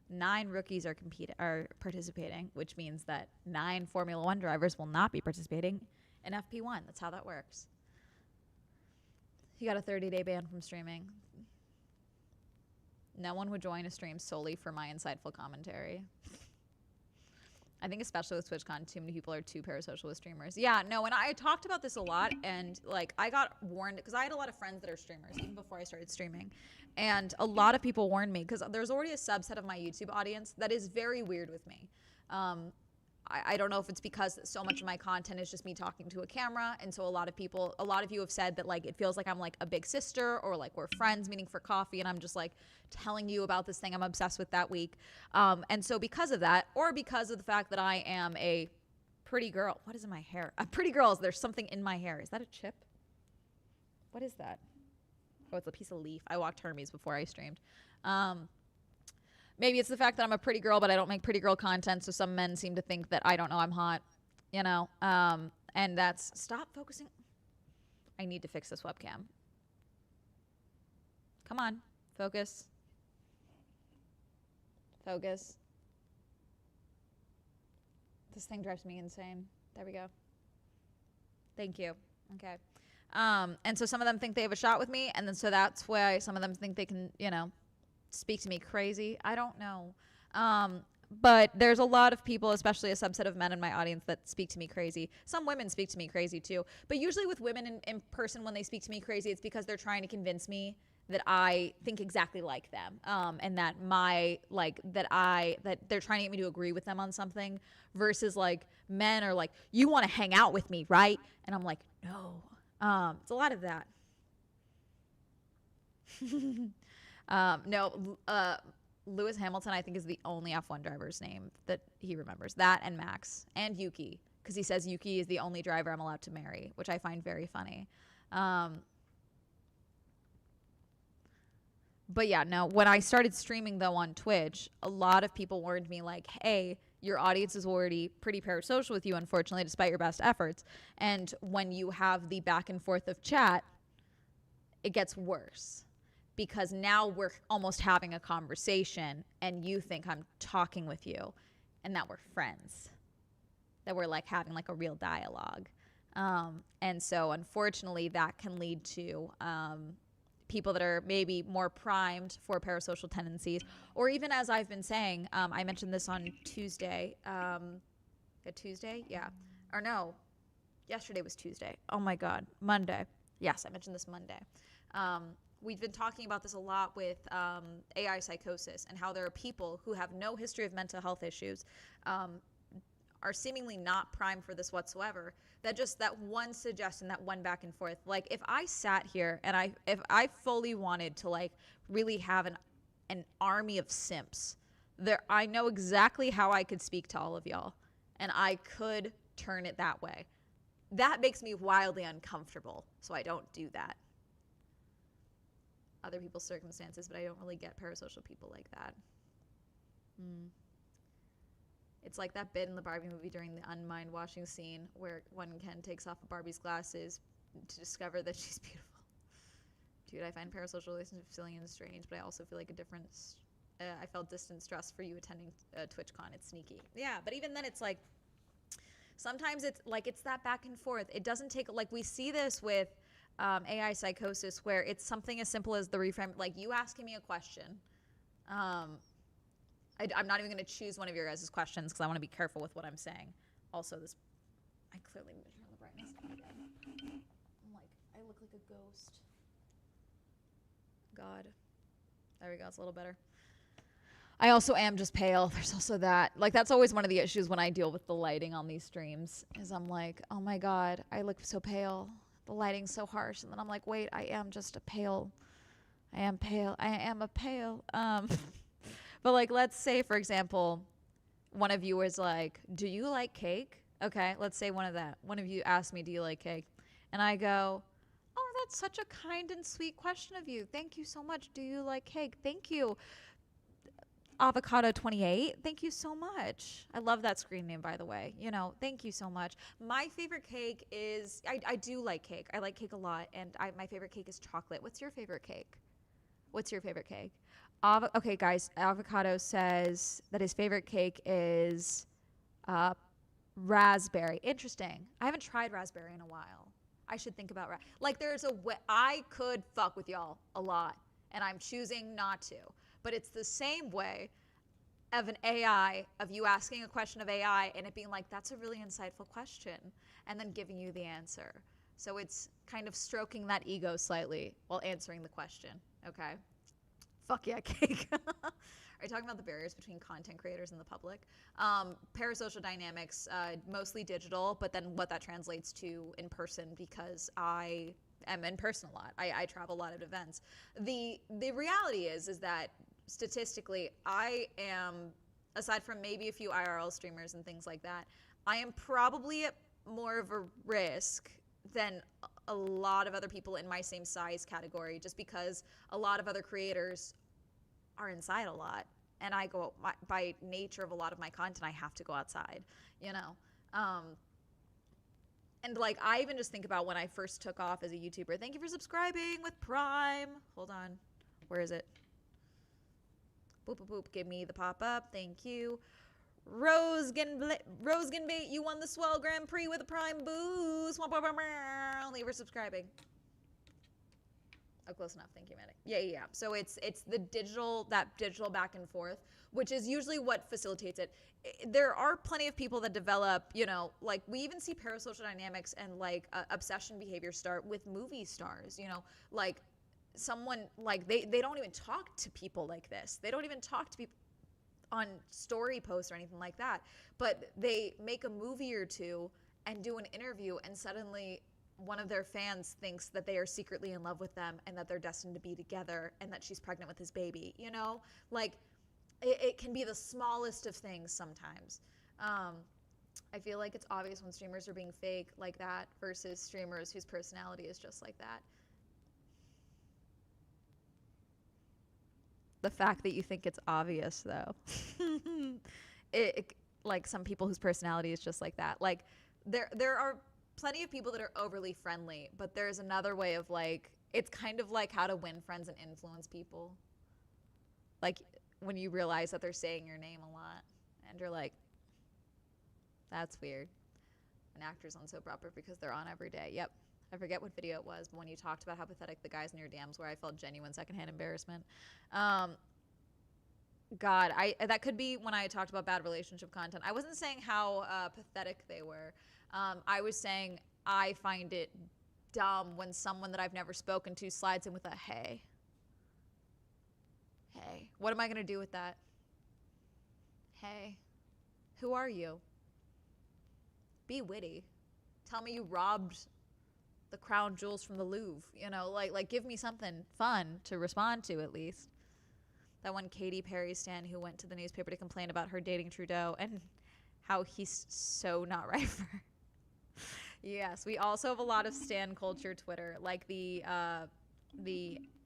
9 rookies are participating, which means that 9 Formula 1 drivers will not be participating in FP1. That's how that works." He got a 30-day ban from streaming. No one would join a stream solely for my insightful commentary. I think especially with TwitchCon, too many people are too parasocial with streamers. Yeah, no, and I talked about this a lot, and like I got warned because I had a lot of friends that are streamers even before I started streaming, and a lot of people warned me because there's already a subset of my YouTube audience that is very weird with me. I don't know if it's because so much of my content is just me talking to a camera, and so a lot of you have said that like it feels like I'm like a big sister or like we're friends meeting for coffee, and I'm just like telling you about this thing I'm obsessed with that week. And so because of that, or because of the fact that I am a pretty girl, what is in my hair? A pretty girl, there's something in my hair. Is that a chip? What is that? Oh, it's a piece of leaf. I walked Hermes before I streamed. Maybe it's the fact that I'm a pretty girl, but I don't make pretty girl content, so some men seem to think that I don't know I'm hot, you know? And that's... Stop focusing. I need to fix this webcam. Come on. Focus. Focus. This thing drives me insane. There we go. Thank you. Okay. And so some of them think they have a shot with me, and then so that's why some of them think they can, you know, speak to me crazy. I don't know. But there's a lot of people, especially a subset of men in my audience, that speak to me crazy. Some women speak to me crazy too. But usually with women in person, when they speak to me crazy, it's because they're trying to convince me that I think exactly like them. And that that they're trying to get me to agree with them on something, versus like men are like, "You want to hang out with me, right?" And I'm like, "No." It's a lot of that. Lewis Hamilton, I think, is the only F1 driver's name that he remembers. That and Max and Yuki, because he says Yuki is the only driver I'm allowed to marry, which I find very funny. But yeah, no, when I started streaming, though, on Twitch, a lot of people warned me like, hey, your audience is already pretty parasocial with you, unfortunately, despite your best efforts. And when you have the back and forth of chat, it gets worse. Because now we're almost having a conversation and you think I'm talking with you and that we're friends, that we're like having like a real dialogue. And so unfortunately that can lead to people that are maybe more primed for parasocial tendencies, or even, as I've been saying, I mentioned this on Tuesday. Tuesday? Yeah. Or no, yesterday was Tuesday. Oh my God. Monday. Yes, I mentioned this Monday. We've been talking about this a lot with AI psychosis, and how there are people who have no history of mental health issues, are seemingly not primed for this whatsoever. That just that one suggestion, that one back and forth. Like if I sat here and if I fully wanted to like really have an army of simps, I know exactly how I could speak to all of y'all. and I could turn it that way. That makes me wildly uncomfortable, so I don't do that. Other people's circumstances, but I don't really get parasocial people like that. It's like that bit in the Barbie movie during the unmind washing scene where when Ken takes off Barbie's glasses to discover that she's beautiful. Dude, I find parasocial relationships silly and strange, but I also feel like a difference. I felt distant stress for you attending TwitchCon. It's sneaky. Yeah, but even then, it's like sometimes it's like it's that back and forth. It doesn't take like we see this with AI psychosis where it's something as simple as the reframe. Like you asking me a question. I'm not even going to choose one of your guys' questions because I want to be careful with what I'm saying. Also, I clearly need to turn the brightness up again. I look like a ghost. God. There we go. It's a little better. I also am just pale. There's also that. Like, that's always one of the issues when I deal with the lighting on these streams is I'm like, oh my God, I look so pale. The lighting's so harsh. And then I'm like, wait, I am just a pale. I am pale. I am a pale. But like, let's say, for example, one of you was like, do you like cake? Okay, let's say one of you asked me, do you like cake? And I go, oh, that's such a kind and sweet question of you. Thank you so much. Do you like cake? Thank you. Avocado 28. Thank you so much. I love that screen name, by the way. Thank you so much. My favorite cake is, I do like cake. I like cake a lot. And my favorite cake is chocolate. What's your favorite cake? What's your favorite cake? Okay, guys, Avocado says that his favorite cake is raspberry. Interesting. I haven't tried raspberry in a while. I should think about like there's a way I could fuck with y'all a lot, and I'm choosing not to. But it's the same way of an AI, of you asking a question of AI and it being like, that's a really insightful question, and then giving you the answer. So it's kind of stroking that ego slightly while answering the question. Okay. Fuck yeah, cake. Are you talking about the barriers between content creators and the public? Parasocial dynamics, mostly digital, but then what that translates to in person because I am in person a lot. I travel a lot at events. The reality is that statistically, I am, aside from maybe a few IRL streamers and things like that, I am probably at more of a risk than a lot of other people in my same size category, just because a lot of other creators are inside a lot, and I go by nature of a lot of my content, I have to go outside, and like I even just think about when I first took off as a YouTuber. Thank you for subscribing with Prime. Hold on, where is it? Boop boop boop. Give me the pop up. Thank you. Roseganbait, you won the Swell Grand Prix with a Prime boost. Thank you for subscribing. Oh, close enough. Thank you, Medic. Yeah. So it's that digital back and forth, which is usually what facilitates it. There are plenty of people that develop, like we even see parasocial dynamics and like obsession behavior start with movie stars, like someone like they don't even talk to people like this. They don't even talk to people on story posts or anything like that, but they make a movie or two and do an interview, and suddenly one of their fans thinks that they are secretly in love with them and that they're destined to be together and that she's pregnant with his baby, like it can be the smallest of things sometimes. I feel like it's obvious when streamers are being fake like that versus streamers whose personality is just like that. The fact that you think it's obvious, though. Like some people whose personality is just like that. Like there are plenty of people that are overly friendly, but there's another way of like, it's kind of like how to win friends and influence people. Like when you realize that they're saying your name a lot and you're like, that's weird. An actor's on soap opera because they're on every day. Yep. I forget what video it was, but when you talked about how pathetic the guys in your DMs were, I felt genuine secondhand embarrassment. God, that could be when I talked about bad relationship content. I wasn't saying how pathetic they were. I was saying I find it dumb when someone that I've never spoken to slides in with a hey. Hey, what am I going to do with that? Hey, who are you? Be witty. Tell me you robbed the crown jewels from the Louvre, like give me something fun to respond to at least. That one Katy Perry stan who went to the newspaper to complain about her dating Trudeau, and how he's so not right for her. Yes, we also have a lot of stan culture Twitter, like the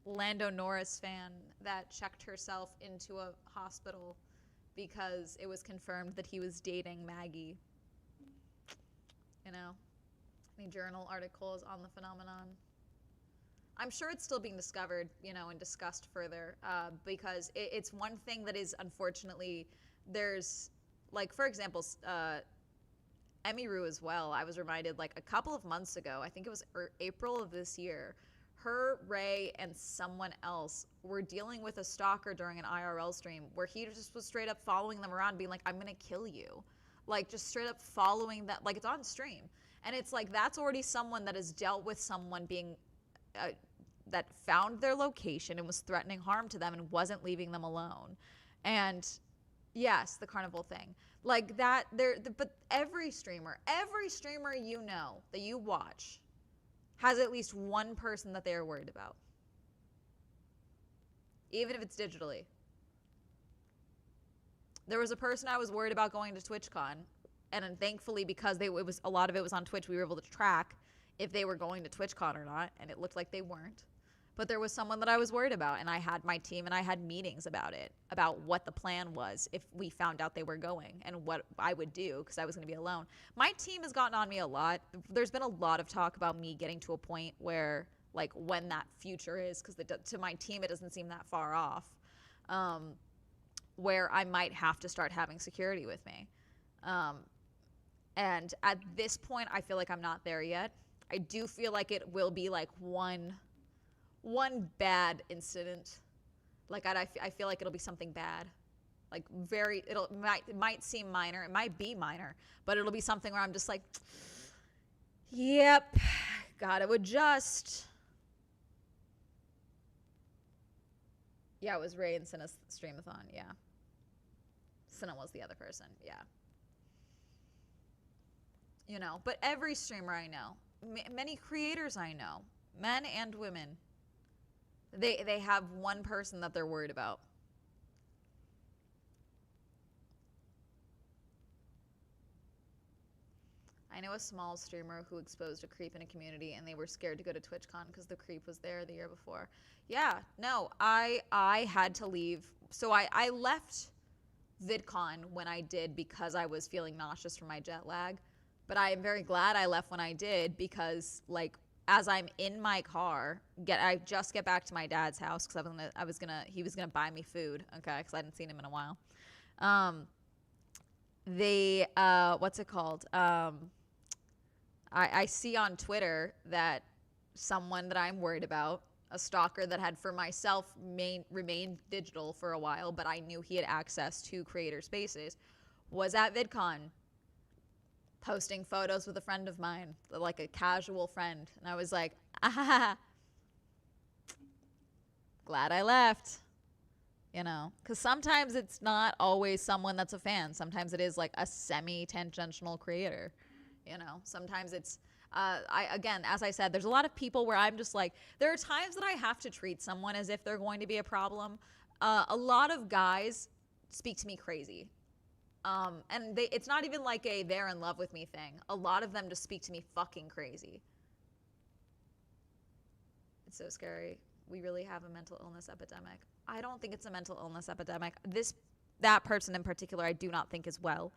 Lando Norris fan that checked herself into a hospital because it was confirmed that he was dating Maggie. You know, any journal articles on the phenomenon. I'm sure it's still being discovered, and discussed further, because it's one thing that is unfortunately there's, like, for example, Emmy Rue as well. I was reminded, like, a couple of months ago, I think it was April of this year, her, Ray, and someone else were dealing with a stalker during an IRL stream where he just was straight up following them around, being like, I'm gonna kill you. Like, just straight up following that, like, it's on stream. And it's like, that's already someone that has dealt with someone being that found their location and was threatening harm to them and wasn't leaving them alone. And yes, the carnival thing, like that, but every streamer that you watch has at least one person that they are worried about, even if it's digitally. There was a person I was worried about going to TwitchCon, and then thankfully, because it was a lot of it was on Twitch, we were able to track if they were going to TwitchCon or not, and it looked like they weren't. But there was someone that I was worried about, and I had my team and I had meetings about it, about what the plan was if we found out they were going and what I would do, because I was going to be alone. My team has gotten on me a lot. There's been a lot of talk about me getting to a point where, like, when that future is, because to my team it doesn't seem that far off, where I might have to start having security with me. And at this point, I feel like I'm not there yet. I do feel like it will be like one bad incident. Like, I feel like it'll be something bad. Like, it might seem minor. It might be minor, but it'll be something where I'm just like, yep, gotta adjust. Yeah, it was Ray and Cinna's streamathon. Yeah. Cinna was the other person. Yeah. But every streamer I know, many creators I know, men and women, they have one person that they're worried about. I know a small streamer who exposed a creep in a community, and they were scared to go to TwitchCon because the creep was there the year before. Yeah, no, I had to leave. So I left VidCon when I did because I was feeling nauseous from my jet lag. But I am very glad I left when I did, because, like, as I'm in my car, I just get back to my dad's house because he was gonna buy me food, okay, because I hadn't seen him in a while. What's it called? I see on Twitter that someone that I'm worried about, a stalker that had for myself remained digital for a while, but I knew he had access to creator spaces, was at VidCon, posting photos with a friend of mine, like a casual friend. And I was like, glad I left, because sometimes it's not always someone that's a fan. Sometimes it is like a semi-tangential creator, sometimes it's, again, as I said, there's a lot of people where I'm just like, there are times that I have to treat someone as if they're going to be a problem. A lot of guys speak to me crazy. And it's not even like they're in love with me thing. A lot of them just speak to me fucking crazy. It's so scary. We really have a mental illness epidemic. I don't think it's a mental illness epidemic. That person in particular, I do not think is well.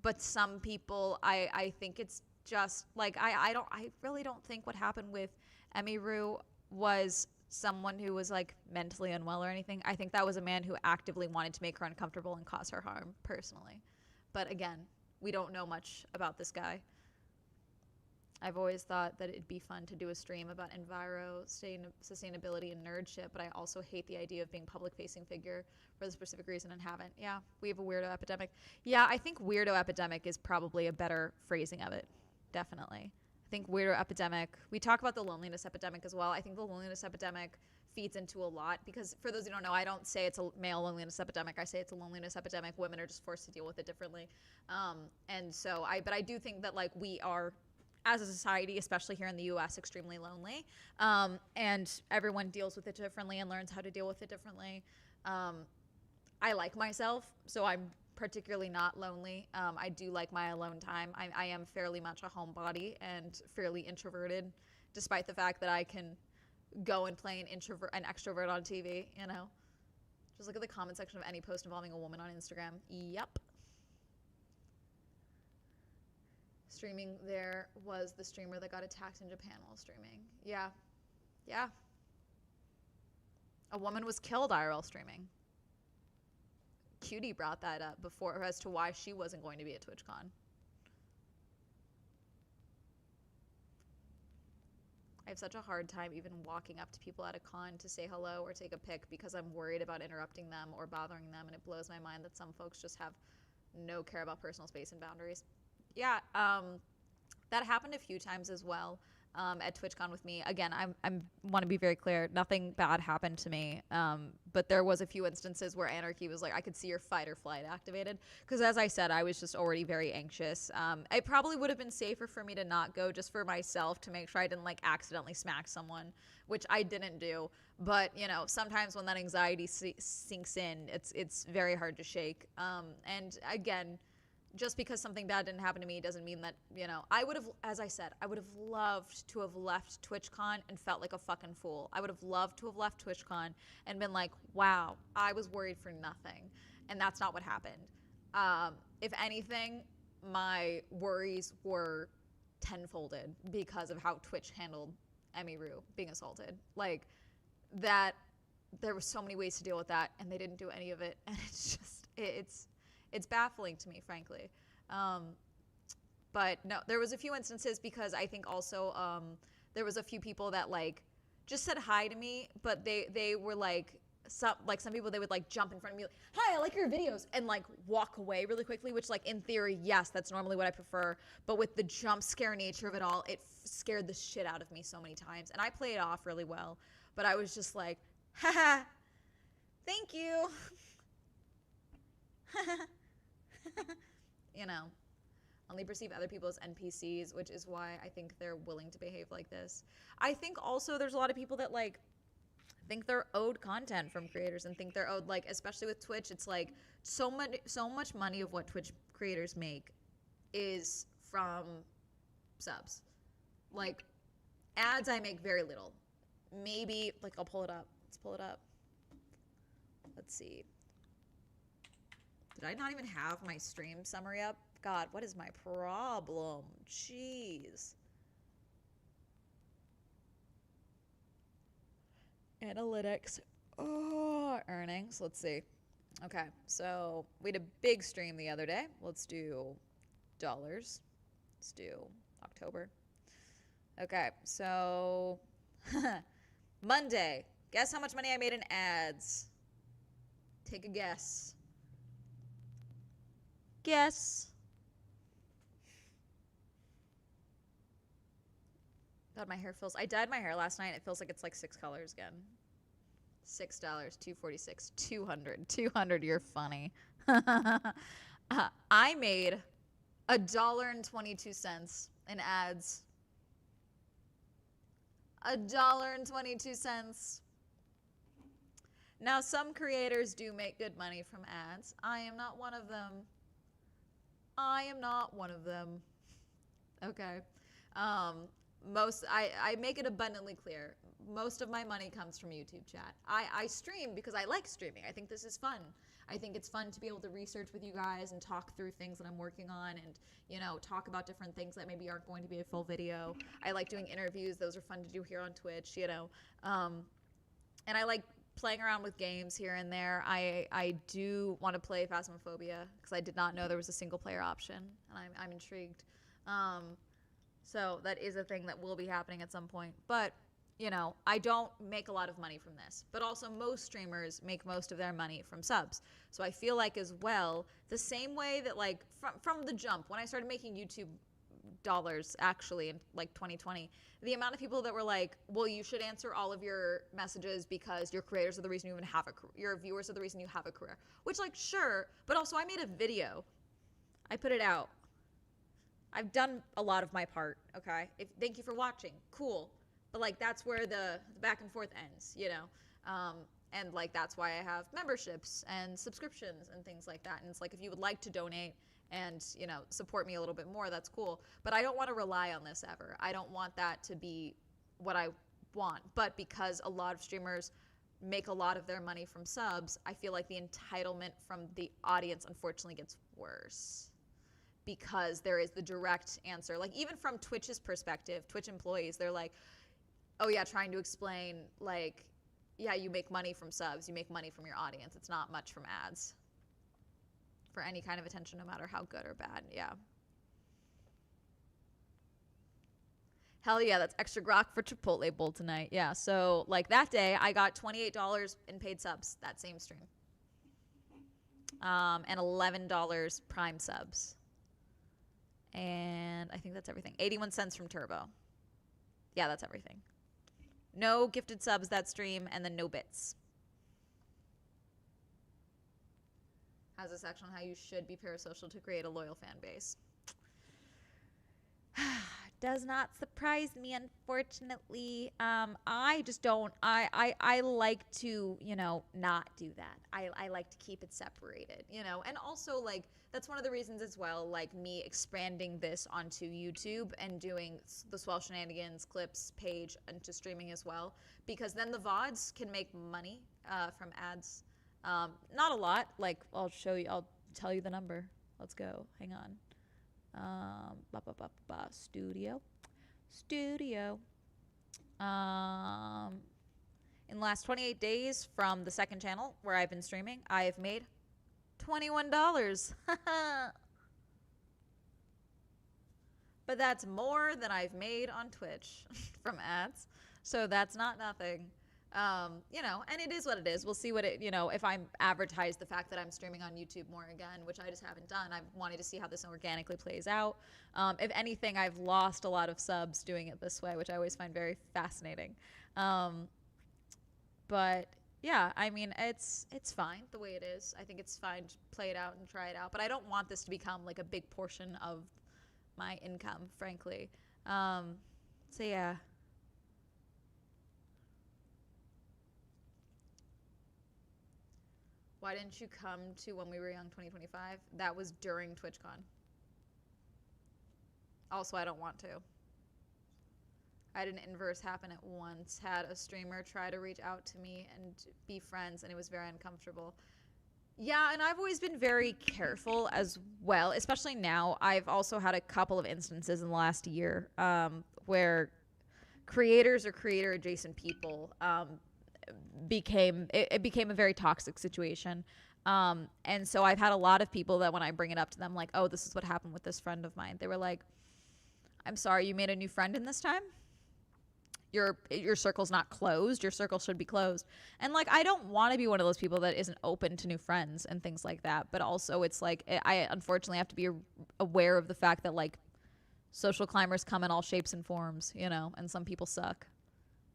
But some people, I think it's just like, I really don't think what happened with Emmy Rue was someone who was, like, mentally unwell or anything. I think that was a man who actively wanted to make her uncomfortable and cause her harm personally. But again, we don't know much about this guy. I've always thought that it'd be fun to do a stream about sustainability and nerdship, but I also hate the idea of being a public-facing figure for the specific reason and haven't. Yeah, we have a weirdo epidemic. Yeah, I think weirdo epidemic is probably a better phrasing of it. Definitely. I think weirdo epidemic, we talk about the loneliness epidemic as well. I think the loneliness epidemic feeds into a lot, because for those who don't know, I don't say it's a male loneliness epidemic. I say it's a loneliness epidemic. Women are just forced to deal with it differently. But I do think that, like, we are, as a society, especially here in the US, extremely lonely. And everyone deals with it differently and learns how to deal with it differently. I like myself, so I'm particularly not lonely. I do like my alone time. I am fairly much a homebody and fairly introverted, despite the fact that I can go and play an extrovert on TV, you know? Just look at the comment section of any post involving a woman on Instagram. Yep. Streaming, there was the streamer that got attacked in Japan while streaming. Yeah. Yeah. A woman was killed IRL streaming. Cutie brought that up before as to why she wasn't going to be at TwitchCon. I have such a hard time even walking up to people at a con to say hello or take a pic because I'm worried about interrupting them or bothering them, and it blows my mind that some folks just have no care about personal space and boundaries. Yeah, that happened a few times as well. At TwitchCon with me. Again, I want to be very clear. Nothing bad happened to me. But there was a few instances where Anarchy was like, I could see your fight or flight activated. Because as I said, I was just already very anxious. It probably would have been safer for me to not go just for myself to make sure I didn't like accidentally smack someone, which I didn't do. But, you know, sometimes when that anxiety sinks in, it's very hard to shake. And again, just because something bad didn't happen to me doesn't mean that, you know, I would have, as I said, I would have loved to have left TwitchCon and felt like a fucking fool. I would have loved to have left TwitchCon and been like, wow, I was worried for nothing. And that's not what happened. If anything, my worries were tenfolded because of how Twitch handled Emiru being assaulted. Like, that, there were so many ways to deal with that, and they didn't do any of it. And it's just, it's baffling to me, frankly. But no, there was a few instances because I think also there was a few people that like just said hi to me, but they were like some people, they would like jump in front of me like, hi, I like your videos, and like walk away really quickly, which like in theory, yes, that's normally what I prefer. But with the jump scare nature of it all, it scared the shit out of me so many times. And I play it off really well, but I was just like, haha, thank you. You know, only perceive other people as NPCs, which is why I think they're willing to behave like this. I think also there's a lot of people that like think they're owed content from creators and think they're owed, like, especially with Twitch, it's like so much money of what Twitch creators make is from subs. Like, ads, I make very little. Maybe, like, I'll pull it up. Let's pull it up. Let's see. Did I not even have my stream summary up? God, what is my problem? Jeez. Analytics. Oh, earnings. Let's see. Okay, so we had a big stream the other day. Let's do dollars. Let's do October. Okay, so Monday. Guess how much money I made in ads? Take a guess. Guess. God, my hair feels... I dyed my hair last night. It feels like it's like 6 colors again. $6, $2.46, $200. $200, you're funny. I made $1.22 in ads. $1.22. Now, some creators do make good money from ads. I am not one of them. I am not one of them. Okay. I make it abundantly clear. Most of my money comes from YouTube chat. I stream because I like streaming. I think this is fun. I think it's fun to be able to research with you guys and talk through things that I'm working on and, you know, talk about different things that maybe aren't going to be a full video. I like doing interviews. Those are fun to do here on Twitch, you know. And I like playing around with games here and there. I do want to play Phasmophobia because I did not know there was a single player option, and I'm intrigued. So that is a thing that will be happening at some point. But, you know, I don't make a lot of money from this. But also most streamers make most of their money from subs. So I feel like as well, the same way that like from the jump, when I started making YouTube dollars actually in like 2020, the amount of people that were like, well, you should answer all of your messages because your creators are the reason you even have a career. Your viewers are the reason you have a career. Which, like, sure, but also I made a video. I put it out. I've done a lot of my part, okay? Thank you for watching. Cool. But, like, that's where the back and forth ends, you know? And like that's why I have memberships and subscriptions and things like that. And it's like if you would like to donate and, you know, support me a little bit more, that's cool. But I don't want to rely on this ever. I don't want that to be what I want. But because a lot of streamers make a lot of their money from subs, I feel like the entitlement from the audience unfortunately gets worse. Because there is the direct answer. Like even from Twitch's perspective, Twitch employees, they're like, oh yeah, trying to explain like, yeah, you make money from subs, you make money from your audience. It's not much from ads for any kind of attention, no matter how good or bad. Yeah. Hell yeah, that's extra grok for Chipotle Bowl tonight. Yeah, so like that day, I got $28 in paid subs that same stream, and $11 Prime subs, and I think that's everything. 81 cents from Turbo. Yeah, that's everything. No gifted subs that stream, and then no bits. Has a section on how you should be parasocial to create a loyal fan base. Does not surprise me, unfortunately. I just don't. I like to, you know, not do that. I like to keep it separated, you know. And also, like, that's one of the reasons as well, like, me expanding this onto YouTube and doing the Swell Shenanigans clips page into streaming as well. Because then the VODs can make money from ads. Not a lot. Like, I'll show you. I'll tell you the number. Let's go. Hang on. Studio. In the last 28 days from the second channel where I've been streaming, I have made $21. But that's more than I've made on Twitch from ads. So that's not nothing. You know, and it is what it is. We'll see what it, you know, if I advertise the fact that I'm streaming on YouTube more again, which I just haven't done. I'm wanting to see how this organically plays out. If anything, I've lost a lot of subs doing it this way, which I always find very fascinating. But yeah, I mean, it's fine the way it is. I think it's fine to play it out and try it out. But I don't want this to become like a big portion of my income, frankly. So yeah. Why didn't you come to When We Were Young 2025? That was during TwitchCon. Also, I don't want to. I had an inverse happen at once. Had a streamer try to reach out to me and be friends, and it was very uncomfortable. Yeah, and I've always been very careful as well, especially now. I've also had a couple of instances in the last year where creators or creator-adjacent people became a very toxic situation. And so I've had a lot of people that when I bring it up to them, like, oh, this is what happened with this friend of mine. They were like, I'm sorry, you made a new friend in this time? Your circle's not closed. Your circle should be closed. And like, I don't want to be one of those people that isn't open to new friends and things like that. But also it's like, I unfortunately have to be aware of the fact that like social climbers come in all shapes and forms, you know, and some people suck.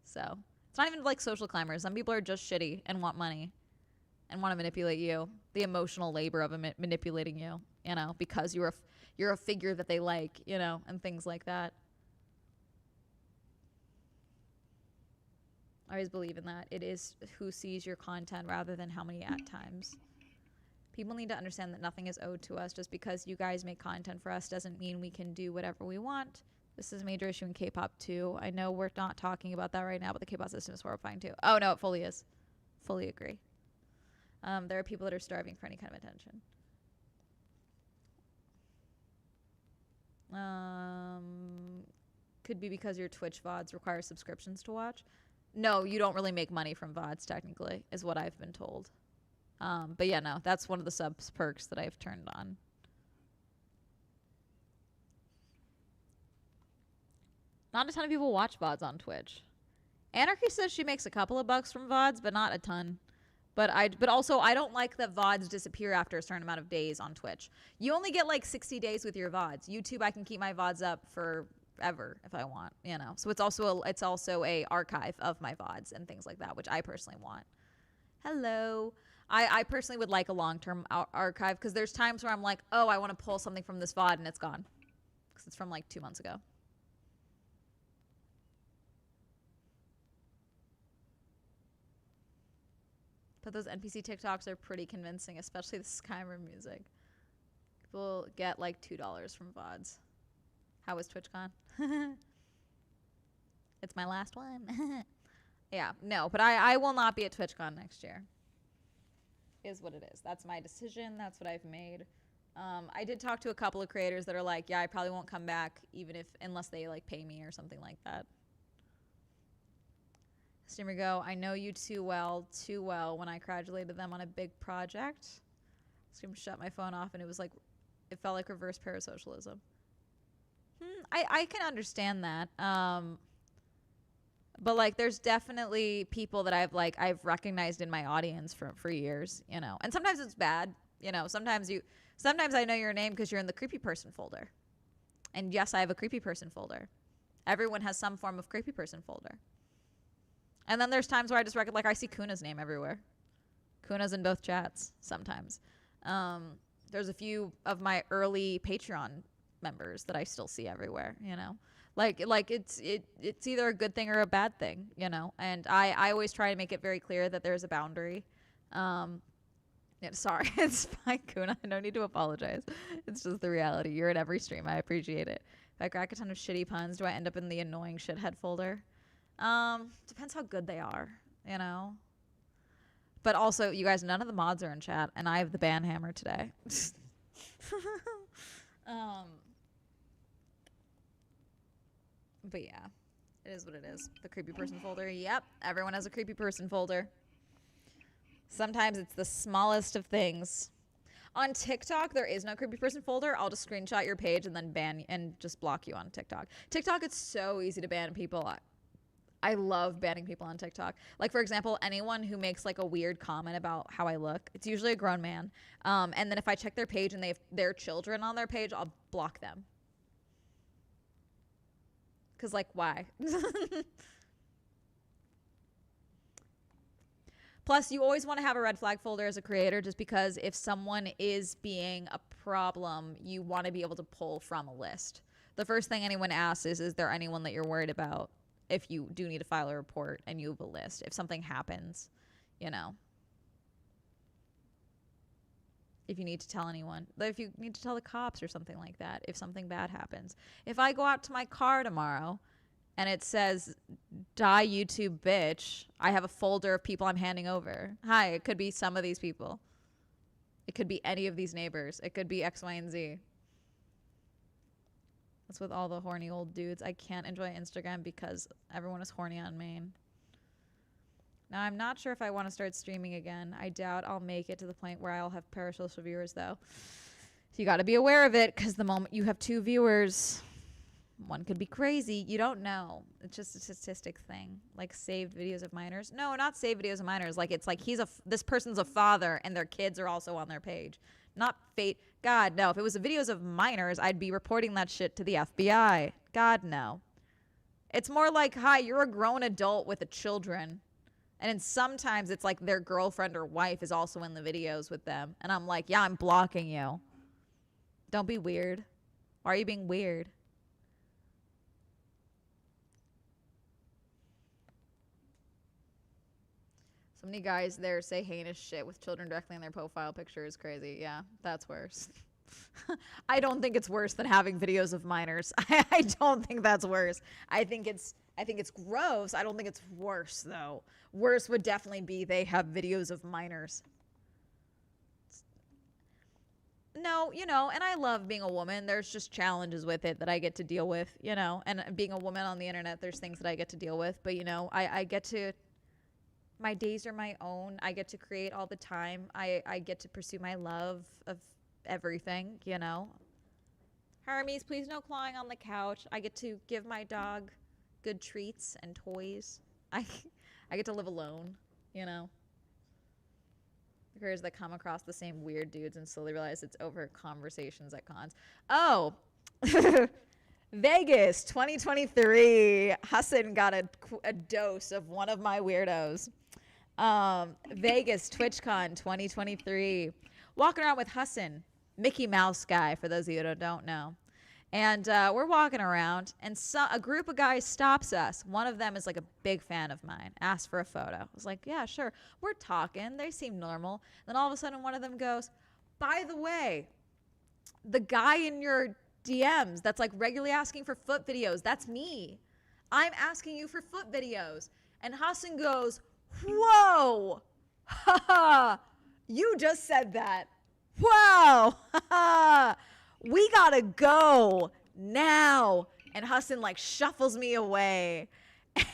So it's not even like social climbers. Some people are just shitty and want money and want to manipulate you. The emotional labor of manipulating you, you know, because you're a figure that they like, you know, and things like that. I always believe in that. It is who sees your content rather than how many at times. People need to understand that nothing is owed to us. Just because you guys make content for us doesn't mean we can do whatever we want. This is a major issue in K-pop too. I know we're not talking about that right now, but the K-pop system is horrifying too. Oh no, it fully is. Fully agree. There are people that are starving for any kind of attention. Could be because your Twitch VODs require subscriptions to watch. No, you don't really make money from VODs technically, is what I've been told. But yeah, no, that's one of the subs perks that I've turned on. Not a ton of people watch VODs on Twitch. Anarchy says she makes a couple of bucks from VODs, but not a ton. But also I don't like that VODs disappear after a certain amount of days on Twitch. You only get like 60 days with your VODs. YouTube, I can keep my VODs up forever if I want, you know. So it's also a archive of my VODs and things like that, which I personally want. Hello. I personally would like a long-term archive because there's times where I'm like, oh, I want to pull something from this VOD and it's gone because it's from like 2 months ago. But those NPC TikToks are pretty convincing, especially the Skyrim music. People get like $2 from VODs. How was TwitchCon? It's my last one. Yeah, no, but I will not be at TwitchCon next year. Is what it is. That's my decision. That's what I've made. I did talk to a couple of creators that are like, yeah, I probably won't come back unless they like pay me or something like that. Streamer go, I know you too well when I congratulated them on a big project. Streamer shut my phone off and it felt like reverse parasocialism. I can understand that. But like there's definitely people that I've recognized in my audience for years, you know. And sometimes it's bad, you know. Sometimes I know your name because you're in the creepy person folder. And yes, I have a creepy person folder. Everyone has some form of creepy person folder. And then there's times where I just like I see Kuna's name everywhere. Kuna's in both chats sometimes. There's a few of my early Patreon members that I still see everywhere, you know. Like it's either a good thing or a bad thing, you know. And I always try to make it very clear that there's a boundary. Yeah, sorry, it's fine, Kuna. I don't need to apologize. It's just the reality. You're in every stream. I appreciate it. If I crack a ton of shitty puns, do I end up in the annoying shithead folder? Depends how good they are, you know. But also, you guys, none of the mods are in chat, and I have the ban hammer today. But yeah, it is what it is. The creepy person folder. Yep, everyone has a creepy person folder. Sometimes it's the smallest of things. On TikTok, there is no creepy person folder. I'll just screenshot your page and then ban and just block you on TikTok. TikTok, it's so easy to ban people. I love banning people on TikTok. Like, for example, anyone who makes like a weird comment about how I look, it's usually a grown man. And then if I check their page and they have their children on their page, I'll block them. Because, like, why? Plus, you always want to have a red flag folder as a creator just because if someone is being a problem, you want to be able to pull from a list. The first thing anyone asks is there anyone that you're worried about if you do need to file a report and you have a list? If something happens, you know. If you need to tell anyone. If you need to tell the cops or something like that, if something bad happens. If I go out to my car tomorrow and it says, die YouTube bitch, I have a folder of people I'm handing over. Hi, it could be some of these people. It could be any of these neighbors. It could be X, Y, and Z. That's with all the horny old dudes. I can't enjoy Instagram because everyone is horny on main. Now, I'm not sure if I want to start streaming again. I doubt I'll make it to the point where I'll have parasocial viewers, though. You got to be aware of it, because the moment you have 2 viewers, one could be crazy. You don't know. It's just a statistic thing. Like saved videos of minors. No, not saved videos of minors. Like it's like this person's a father and their kids are also on their page. Not fate. God, no. If it was videos of minors, I'd be reporting that shit to the FBI. God, no. It's more like, hi, you're a grown adult with children. And then sometimes it's like their girlfriend or wife is also in the videos with them. And I'm like, yeah, I'm blocking you. Don't be weird. Why are you being weird? So many guys there say heinous shit with children directly in their profile picture is crazy. Yeah, that's worse. I don't think it's worse than having videos of minors. I don't think that's worse. I think it's gross. I don't think it's worse, though. Worse would definitely be they have videos of minors. No, you know, and I love being a woman. There's just challenges with it that I get to deal with, you know. And being a woman on the internet, there's things that I get to deal with. But, you know, I get to... My days are my own. I get to create all the time. I get to pursue my love of everything, you know. Hermes, please no clawing on the couch. I get to give my dog good treats and toys. I get to live alone, you know. The creators that come across the same weird dudes and slowly realize it's over conversations at cons. Oh, Vegas 2023. Hassan got a dose of one of my weirdos. Vegas TwitchCon 2023. Walking around with Hassan, Mickey Mouse guy, for those of you that don't know. And we're walking around, and a group of guys stops us. One of them is like a big fan of mine, asked for a photo. I was like, yeah, sure. We're talking. They seem normal. Then all of a sudden, one of them goes, by the way, the guy in your DMs that's like regularly asking for foot videos, that's me. I'm asking you for foot videos. And Hassan goes, whoa, you just said that. Whoa, we gotta go now. And Hassan like shuffles me away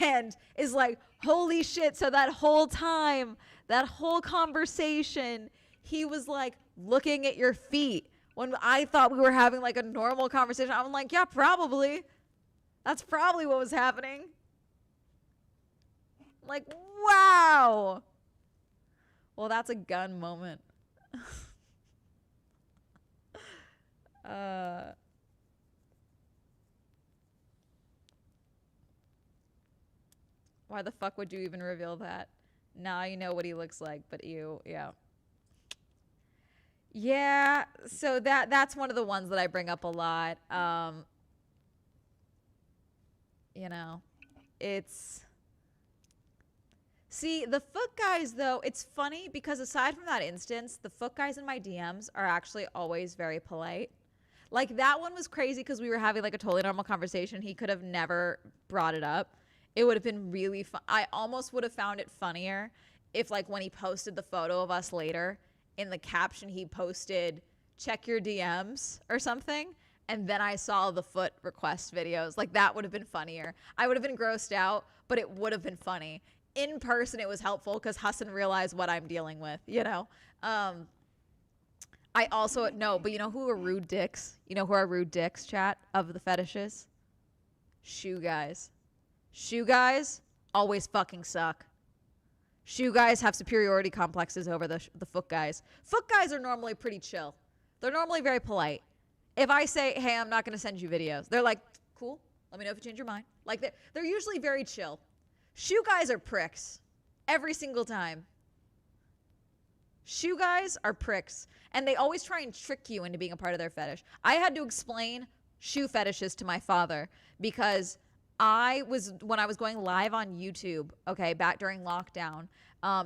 and is like, holy shit. So that whole time, that whole conversation, he was like looking at your feet. When I thought we were having like a normal conversation, I'm like, yeah, probably. That's probably what was happening. Like, wow. Well, that's a gun moment. Why the fuck would you even reveal that? Now you know what he looks like, but ew, yeah. Yeah, so that's one of the ones that I bring up a lot. You know, it's... See, the foot guys, though, it's funny because aside from that instance, the foot guys in my DMs are actually always very polite. Like, that one was crazy because we were having, like, a totally normal conversation. He could have never brought it up. It would have been really fun. I almost would have found it funnier if, like, when he posted the photo of us later, in the caption he posted, check your DMs or something. And then I saw the foot request videos. Like, that would have been funnier. I would have been grossed out, but it would have been funny. In person, it was helpful because Hassan realized what I'm dealing with, you know? I also, no, but you know who are rude dicks? You know who are rude dicks, chat, of the fetishes? Shoe guys. Shoe guys always fucking suck. Shoe guys have superiority complexes over the foot guys. Foot guys are normally pretty chill. They're normally very polite. If I say, hey, I'm not going to send you videos, they're like, cool, let me know if you change your mind. Like, they're usually very chill. Shoe guys are pricks. Every single time. Shoe guys are pricks. And they always try and trick you into being a part of their fetish. I had to explain shoe fetishes to my father because when I was going live on YouTube, okay, back during lockdown,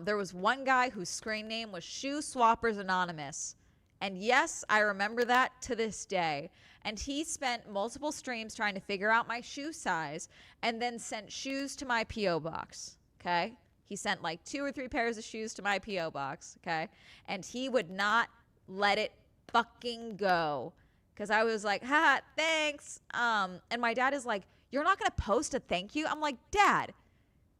there was one guy whose screen name was Shoe Swappers Anonymous. And yes, I remember that to this day. And he spent multiple streams trying to figure out my shoe size and then sent shoes to my P.O. box, okay? He sent like 2 or 3 pairs of shoes to my P.O. box, okay? And he would not let it fucking go because I was like, ha, thanks. And my dad is like, you're not going to post a thank you? I'm like, Dad,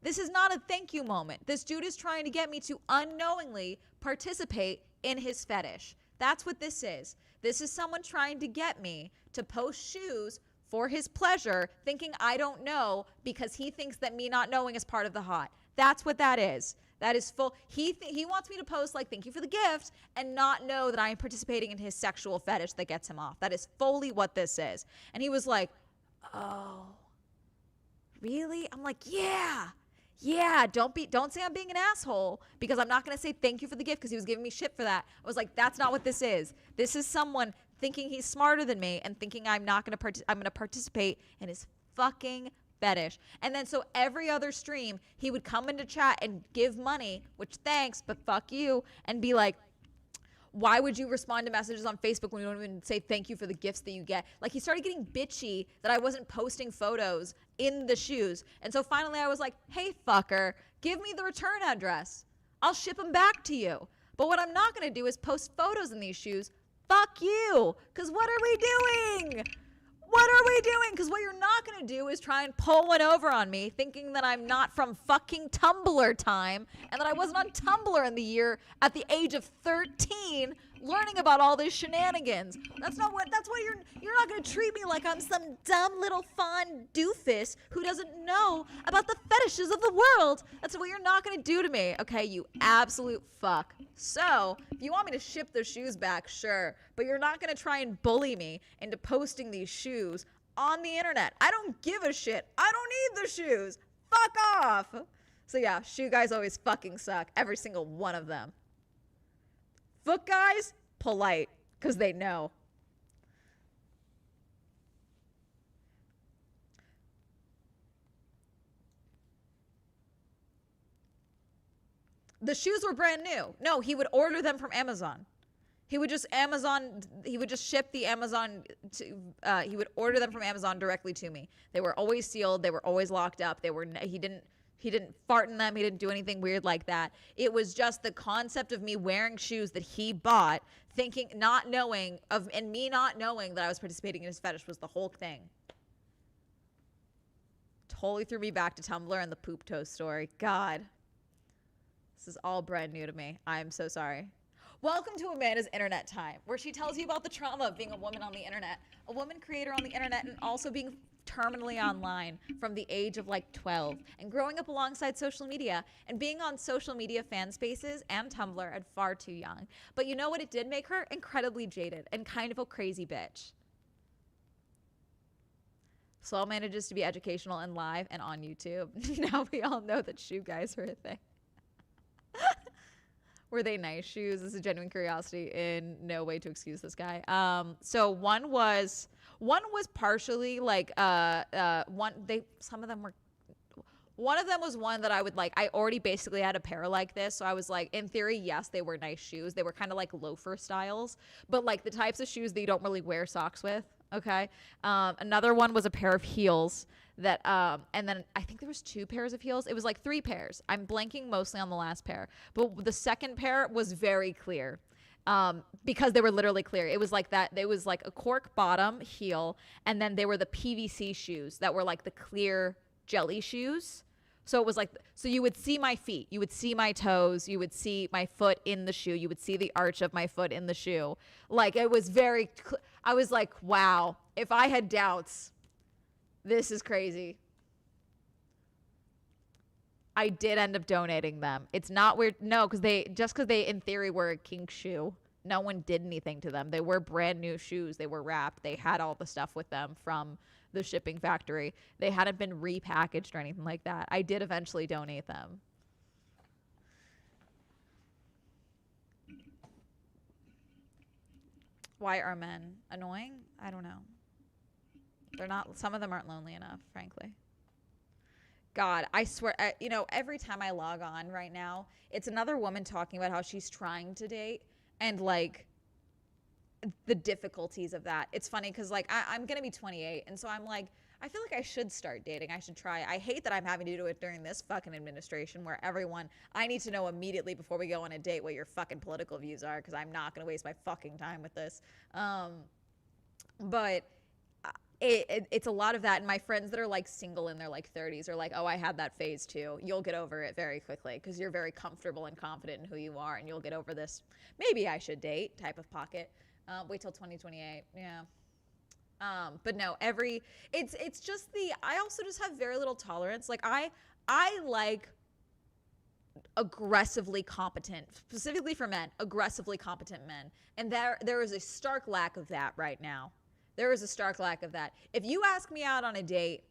this is not a thank you moment. This dude is trying to get me to unknowingly participate in his fetish. That's what this is. This is someone trying to get me to post shoes for his pleasure, thinking I don't know because he thinks that me not knowing is part of the hot. That's what that is. That is full. He wants me to post like, thank you for the gift, and not know that I am participating in his sexual fetish that gets him off. That is fully what this is. And he was like, oh, really? I'm like, yeah. Yeah, don't say I'm being an asshole because I'm not going to say thank you for the gift because he was giving me shit for that. I was like, that's not what this is. This is someone thinking he's smarter than me and thinking I'm not going to I'm going to participate in his fucking fetish. And then so every other stream, he would come into chat and give money, which thanks, but fuck you, and be like, why would you respond to messages on Facebook when you don't even say thank you for the gifts that you get? Like, he started getting bitchy that I wasn't posting photos in the shoes. And so finally I was like, hey, fucker, give me the return address. I'll ship them back to you. But what I'm not going to do is post photos in these shoes. Fuck you. Because what are we doing? What are we doing? Because what you're not going to do is try and pull one over on me thinking that I'm not from fucking Tumblr time and that I wasn't on Tumblr in the year at the age of 13 learning about all this shenanigans. That's why you're not going to treat me like I'm some dumb little fond doofus who doesn't know about the fetishes of the world. That's what you're not going to do to me. Okay, you absolute fuck. So, if you want me to ship the shoes back, sure. But you're not going to try and bully me into posting these shoes on the internet. I don't give a shit. I don't need the shoes. Fuck off. So yeah, shoe guys always fucking suck. Every single one of them. Foot guys, polite, because they know. The shoes were brand new. No, he would order them from Amazon. He would just ship the Amazon to, he would order them from Amazon directly to me. They were always sealed. They were always locked up. He didn't fart in them. He didn't do anything weird like that. It was just the concept of me wearing shoes that he bought, thinking, not knowing that I was participating in his fetish was the whole thing. Totally threw me back to Tumblr and the poop toast story. God. This is all brand new to me. I'm so sorry. Welcome to Amanda's Internet Time, where she tells you about the trauma of being a woman on the internet, a woman creator on the internet, and also being terminally online from the age of like 12 and growing up alongside social media and being on social media fan spaces and Tumblr at far too young. But you know what it did make her? Incredibly jaded and kind of a crazy bitch. Slow manages to be educational and live and on YouTube. Now we all know that shoe guys are a thing. Were they nice shoes? This is a genuine curiosity, in no way to excuse this guy. So one was partially like one of them was one that I would like. I already basically had a pair like this, so I was like, in theory, yes, they were nice shoes. They were kind of like loafer styles, but like the types of shoes that you don't really wear socks with. Okay. Another one was a pair of heels that, and then I think there was 2 pairs of heels. It was like 3 pairs. I'm blanking mostly on the last pair, but the second pair was very clear, because they were literally clear. It was like that. It was like a cork bottom heel. And then they were the PVC shoes that were like the clear jelly shoes. So it was like, so you would see my feet, you would see my toes, you would see my foot in the shoe, you would see the arch of my foot in the shoe. Like it was I was like, wow, if I had doubts, this is crazy. I did end up donating them. It's not weird. No, because they in theory were a kink shoe, no one did anything to them. They were brand new shoes. They were wrapped. They had all the stuff with them from the shipping factory. They hadn't been repackaged or anything like that. I did eventually donate them. Why are men annoying? I don't know. They're not, some of them aren't lonely enough, frankly. God, I swear, every time I log on right now, it's another woman talking about how she's trying to date and like the difficulties of that. It's funny because like I'm gonna be 28, and so I'm like, I feel like I should start dating. I should try. I hate that I'm having to do it during this fucking administration where I need to know immediately before we go on a date what your fucking political views are, because I'm not gonna waste my fucking time with this. But it's a lot of that, and my friends that are like single in their like 30s are like, oh, I had that phase too. You'll get over it very quickly because you're very comfortable and confident in who you are, and you'll get over this maybe I should date type of pocket. Wait till 2028. Yeah. But no, it's just I also just have very little tolerance. Like I like aggressively competent, specifically for men, aggressively competent men. And there is a stark lack of that right now. There is a stark lack of that. If you ask me out on a date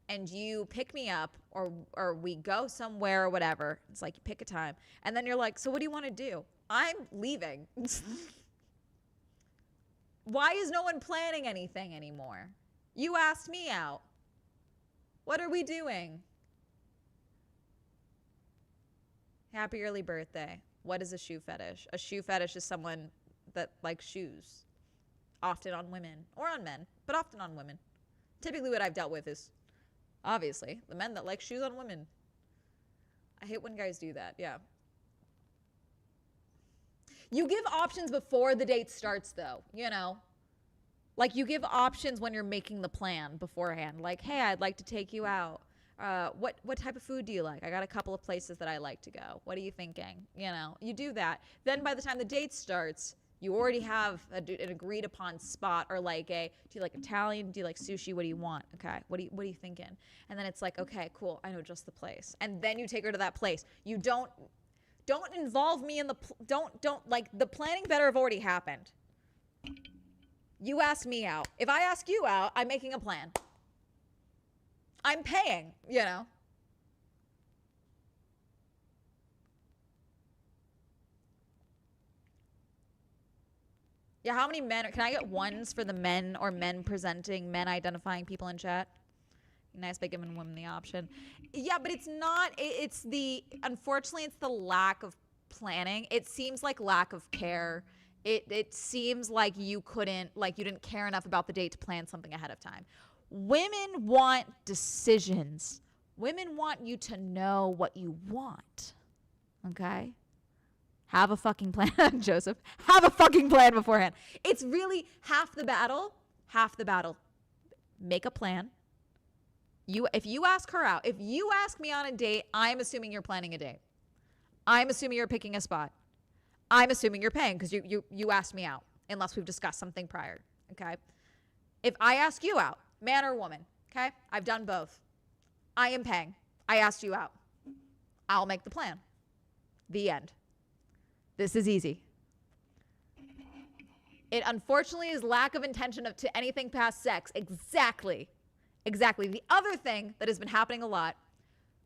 and you pick me up or we go somewhere or whatever, it's like you pick a time and then you're like, so what do you want to do? I'm leaving. Why is no one planning anything anymore? You asked me out. What are we doing? Happy early birthday. What is a shoe fetish? A shoe fetish is someone that likes shoes. Often on women or on men, but often on women. Typically what I've dealt with is, obviously, the men that like shoes on women. I hate when guys do that, yeah. You give options before the date starts, though, you know? Like, you give options when you're making the plan beforehand. Like, hey, I'd like to take you out. What type of food do you like? I got a couple of places that I like to go. What are you thinking? You know, you do that. Then by the time the date starts, you already have an agreed upon spot, or like do you like Italian? Do you like sushi? What do you want? Okay. What are you thinking? And then it's like, okay, cool. I know just the place. And then you take her to that place. You don't involve me in don't like, the planning better have already happened. You ask me out. If I ask you out, I'm making a plan. I'm paying, you know. Yeah, how many men? Can I get ones for the men or men presenting, men identifying people in chat? nice by giving women the option. Yeah, but it's not. Unfortunately, it's the lack of planning. It seems like lack of care. It seems like you didn't care enough about the date to plan something ahead of time. Women want decisions. Women want you to know what you want. Okay? Have a fucking plan, Joseph. Have a fucking plan beforehand. It's really half the battle. Half the battle. Make a plan. If you ask her out, if you ask me on a date, I'm assuming you're planning a date. I'm assuming you're picking a spot. I'm assuming you're paying because you asked me out, unless we've discussed something prior. Okay? If I ask you out, man or woman, okay? I've done both. I am paying. I asked you out. I'll make the plan. The end. This is easy. It unfortunately is lack of intention to anything past sex. Exactly. The other thing that has been happening a lot,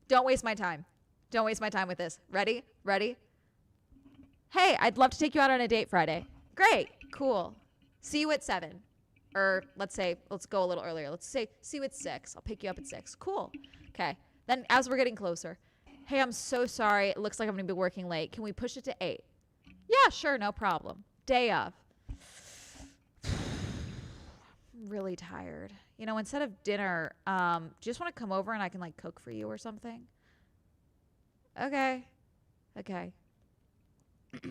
don't waste my time. Don't waste my time with this. Ready? Hey, I'd love to take you out on a date Friday. Great. Cool. See you at 7. Or let's go a little earlier. Let's say, see you at 6. I'll pick you up at 6. Cool. Okay. Then as we're getting closer, hey, I'm so sorry. It looks like I'm going to be working late. Can we push it to 8? Yeah, sure. No problem. Day of. I'm really tired. Instead of dinner, do you just want to come over and I can cook for you or something? Okay. It's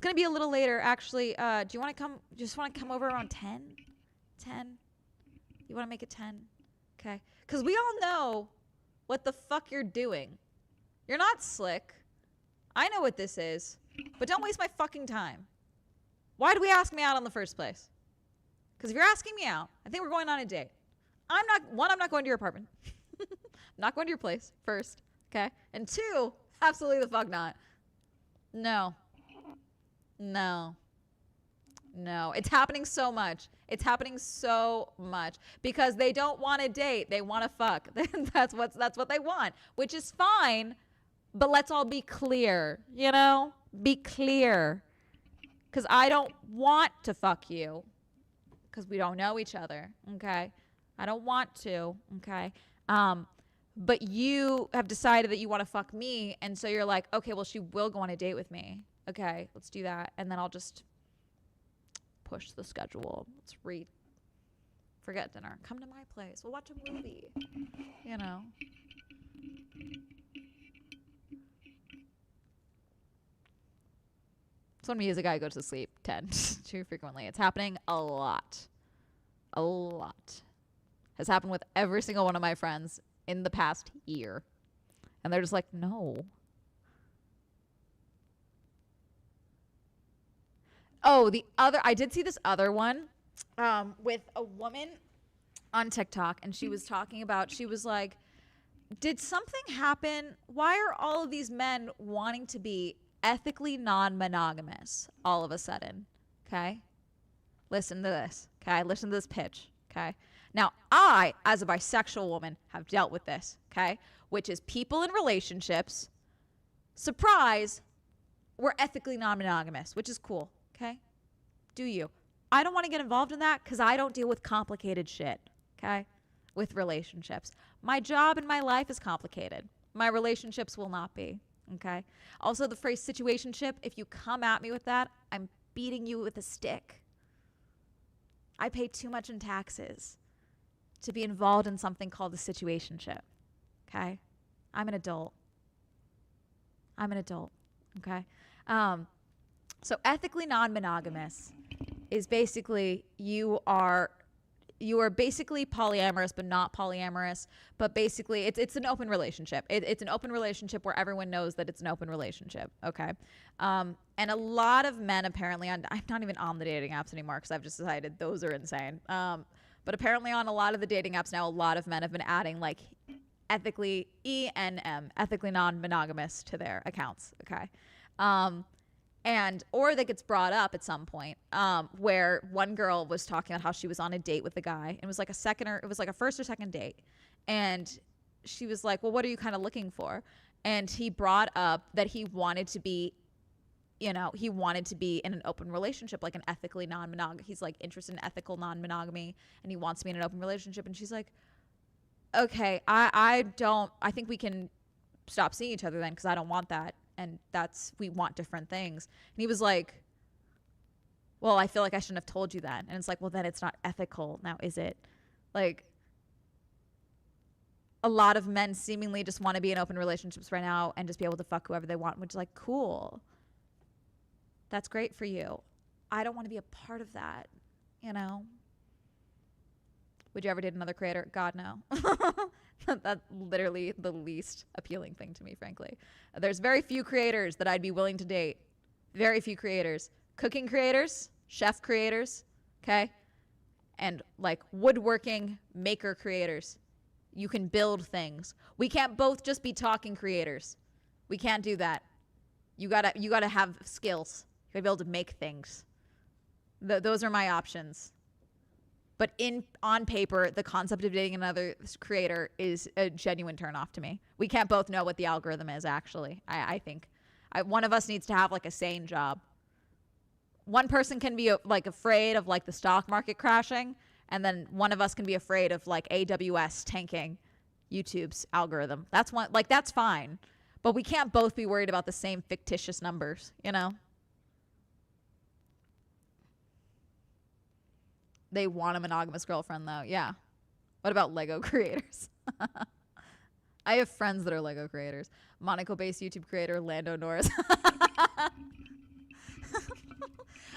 going to be a little later, actually. Do you want to come? Just want to come over around 10? 10? You want to make it 10? Okay. Because we all know what the fuck you're doing. You're not slick. I know what this is. But don't waste my fucking time. Why do we ask me out in the first place? Because if you're asking me out, I think we're going on a date. I'm not going to your apartment. I'm not going to your place, first. Okay? And 2, absolutely the fuck not. No. It's happening so much. Because they don't want to date. They want to fuck. That's what they want, which is fine. But let's all be clear, Be clear. Because I don't want to fuck you. Because we don't know each other, okay? I don't want to, okay? But you have decided that you want to fuck me, and so you're like, okay, well, she will go on a date with me. Okay, let's do that. And then I'll just push the schedule. Forget dinner. Come to my place. We'll watch a movie, So when me as a guy goes to sleep 10 too frequently. It's happening a lot. Has happened with every single one of my friends in the past year. And they're just like, no. Oh, I did see this other one with a woman on TikTok. And she was like, did something happen? Why are all of these men wanting to be ethically non-monogamous all of a sudden? Okay? Listen to this. Okay? Listen to this pitch. Okay? Now, I, as a bisexual woman, have dealt with this. Okay? Which is people in relationships, surprise, we're ethically non-monogamous, which is cool. Okay? Do you? I don't want to get involved in that because I don't deal with complicated shit. Okay? With relationships. My job and my life is complicated. My relationships will not be. Okay. Also, the phrase situationship, if you come at me with that, I'm beating you with a stick. I pay too much in taxes to be involved in something called a situationship. Okay. I'm an adult. Okay. So ethically non-monogamous is basically you are basically polyamorous, but not polyamorous. But basically, it's an open relationship. It's an open relationship where everyone knows that it's an open relationship. Okay. And a lot of men apparently I'm not even on the dating apps anymore because I've just decided those are insane. But apparently on a lot of the dating apps now, a lot of men have been adding ethically ENM, ethically non-monogamous to their accounts. Okay. Or that gets brought up at some point, where one girl was talking about how she was on a date with a guy. It was like a first or second date. And she was like, well, what are you kind of looking for? And he brought up that he wanted to be in an open relationship, like an ethically non-monogamy. He's interested in ethical non-monogamy and he wants to be in an open relationship. And she's like, okay, I think we can stop seeing each other then, because I don't want that. And we want different things. And he was like, well, I feel like I shouldn't have told you that. And it's like, well, then it's not ethical now, is it? Like, a lot of men seemingly just want to be in open relationships right now and just be able to fuck whoever they want, which is like, cool. That's great for you. I don't want to be a part of that, you know? Would you ever date another creator? God, no. That's literally the least appealing thing to me, frankly. There's very few creators that I'd be willing to date. Very few creators. Cooking creators, chef creators, okay? And like woodworking maker creators. You can build things. We can't both just be talking creators. We can't do that. You gotta have skills. You gotta be able to make things. Those are my options. But on paper, the concept of dating another creator is a genuine turnoff to me. We can't both know what the algorithm is, actually. I think one of us needs to have like a sane job. One person can be like afraid of like the stock market crashing, and then one of us can be afraid of like AWS tanking YouTube's algorithm. That's fine. But we can't both be worried about the same fictitious numbers, you know? They want a monogamous girlfriend, though. Yeah. What about Lego creators? I have friends that are Lego creators. Monaco-based YouTube creator Lando Norris.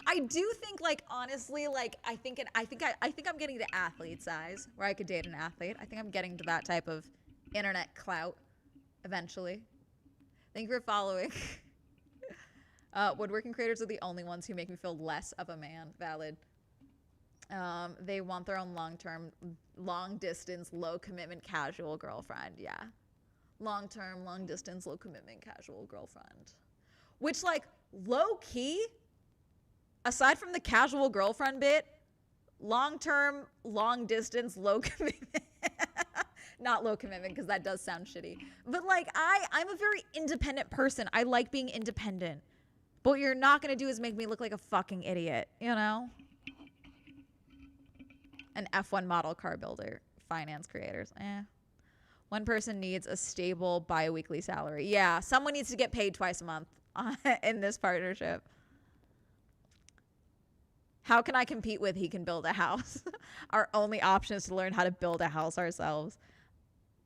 I do think, like, honestly, like, I think I'm getting to athlete size where I could date an athlete. I think I'm getting to that type of internet clout eventually. Thank you for following. Woodworking creators are the only ones who make me feel less of a man. Valid. They want their own long-term, long-distance, low-commitment, casual girlfriend. Yeah. Long-term, long-distance, low-commitment, casual girlfriend. Which, like, low-key, aside from the casual girlfriend bit, long-term, long-distance, low-commitment. Not low-commitment, because that does sound shitty. But, like, I'm a very independent person. I like being independent. But what you're not going to do is make me look like a fucking idiot, you know? An F1 model car builder, finance creators. One person needs a stable bi-weekly salary. Yeah, someone needs to get paid twice a month in this partnership. How can I compete with he can build a house? Our only option is to learn how to build a house ourselves.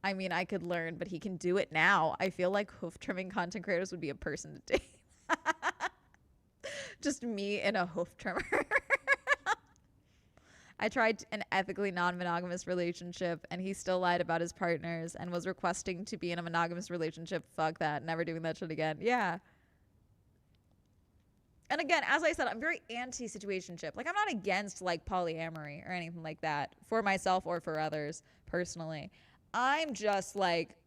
I mean, I could learn, but he can do it now. I feel like hoof trimming content creators would be a person to date. Just me in a hoof trimmer. I tried an ethically non-monogamous relationship, and he still lied about his partners and was requesting to be in a monogamous relationship. Fuck that. Never doing that shit again. Yeah. And again, as I said, I'm very anti-situationship. Like, I'm not against, like, polyamory or anything like that for myself or for others, personally. I'm just, like,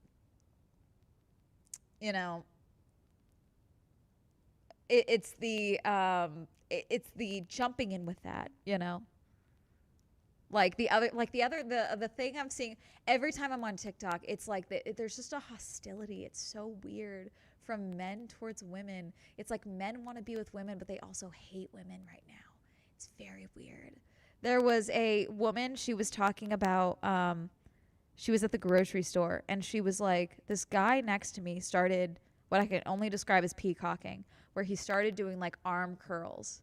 you know, it's the jumping in with that, you know? The thing I'm seeing every time I'm on TikTok, it's like there's just a hostility. It's so weird from men towards women. It's like men want to be with women, but they also hate women right now. It's very weird. There was a woman, she was talking about, she was at the grocery store, and she was like, this guy next to me started what I can only describe as peacocking, where he started doing like arm curls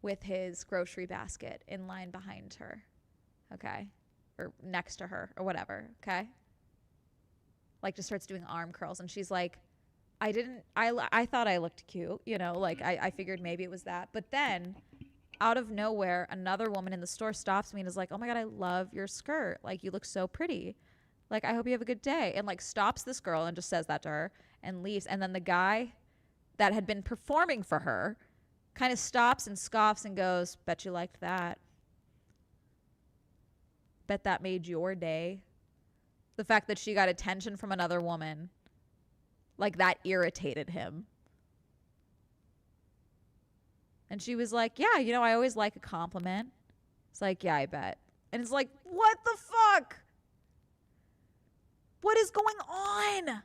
with his grocery basket in line behind her. Okay, or next to her or whatever. Okay, like just starts doing arm curls, and she's like, I thought I looked cute, you know, like I figured maybe it was that. But then out of nowhere, another woman in the store stops me and is like, oh my God, I love your skirt. Like, you look so pretty. Like, I hope you have a good day. And like stops this girl and just says that to her and leaves. And then the guy that had been performing for her kind of stops and scoffs and goes, bet you liked that. Bet that made your day. The fact that she got attention from another woman, like, that irritated him. And she was like, yeah, you know, I always like a compliment. It's like, yeah, I bet. And it's like, what the fuck? What is going on?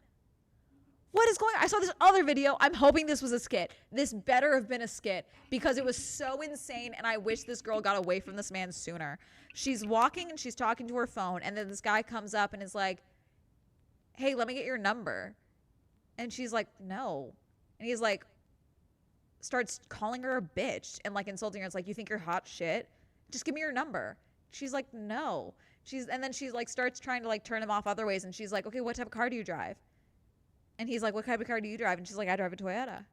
What is going on? I saw this other video. I'm hoping this was a skit. This better have been a skit because it was so insane, and I wish this girl got away from this man sooner. She's walking and she's talking to her phone, and then this guy comes up and is like, hey, let me get your number. And she's like, no. And he's like, starts calling her a bitch and like insulting her. It's like, you think you're hot shit? Just give me your number. She's like, no. And then she's like, starts trying to like turn him off other ways. And she's like, okay, what type of car do you drive? And he's like, what type of car do you drive? And she's like, I drive a Toyota.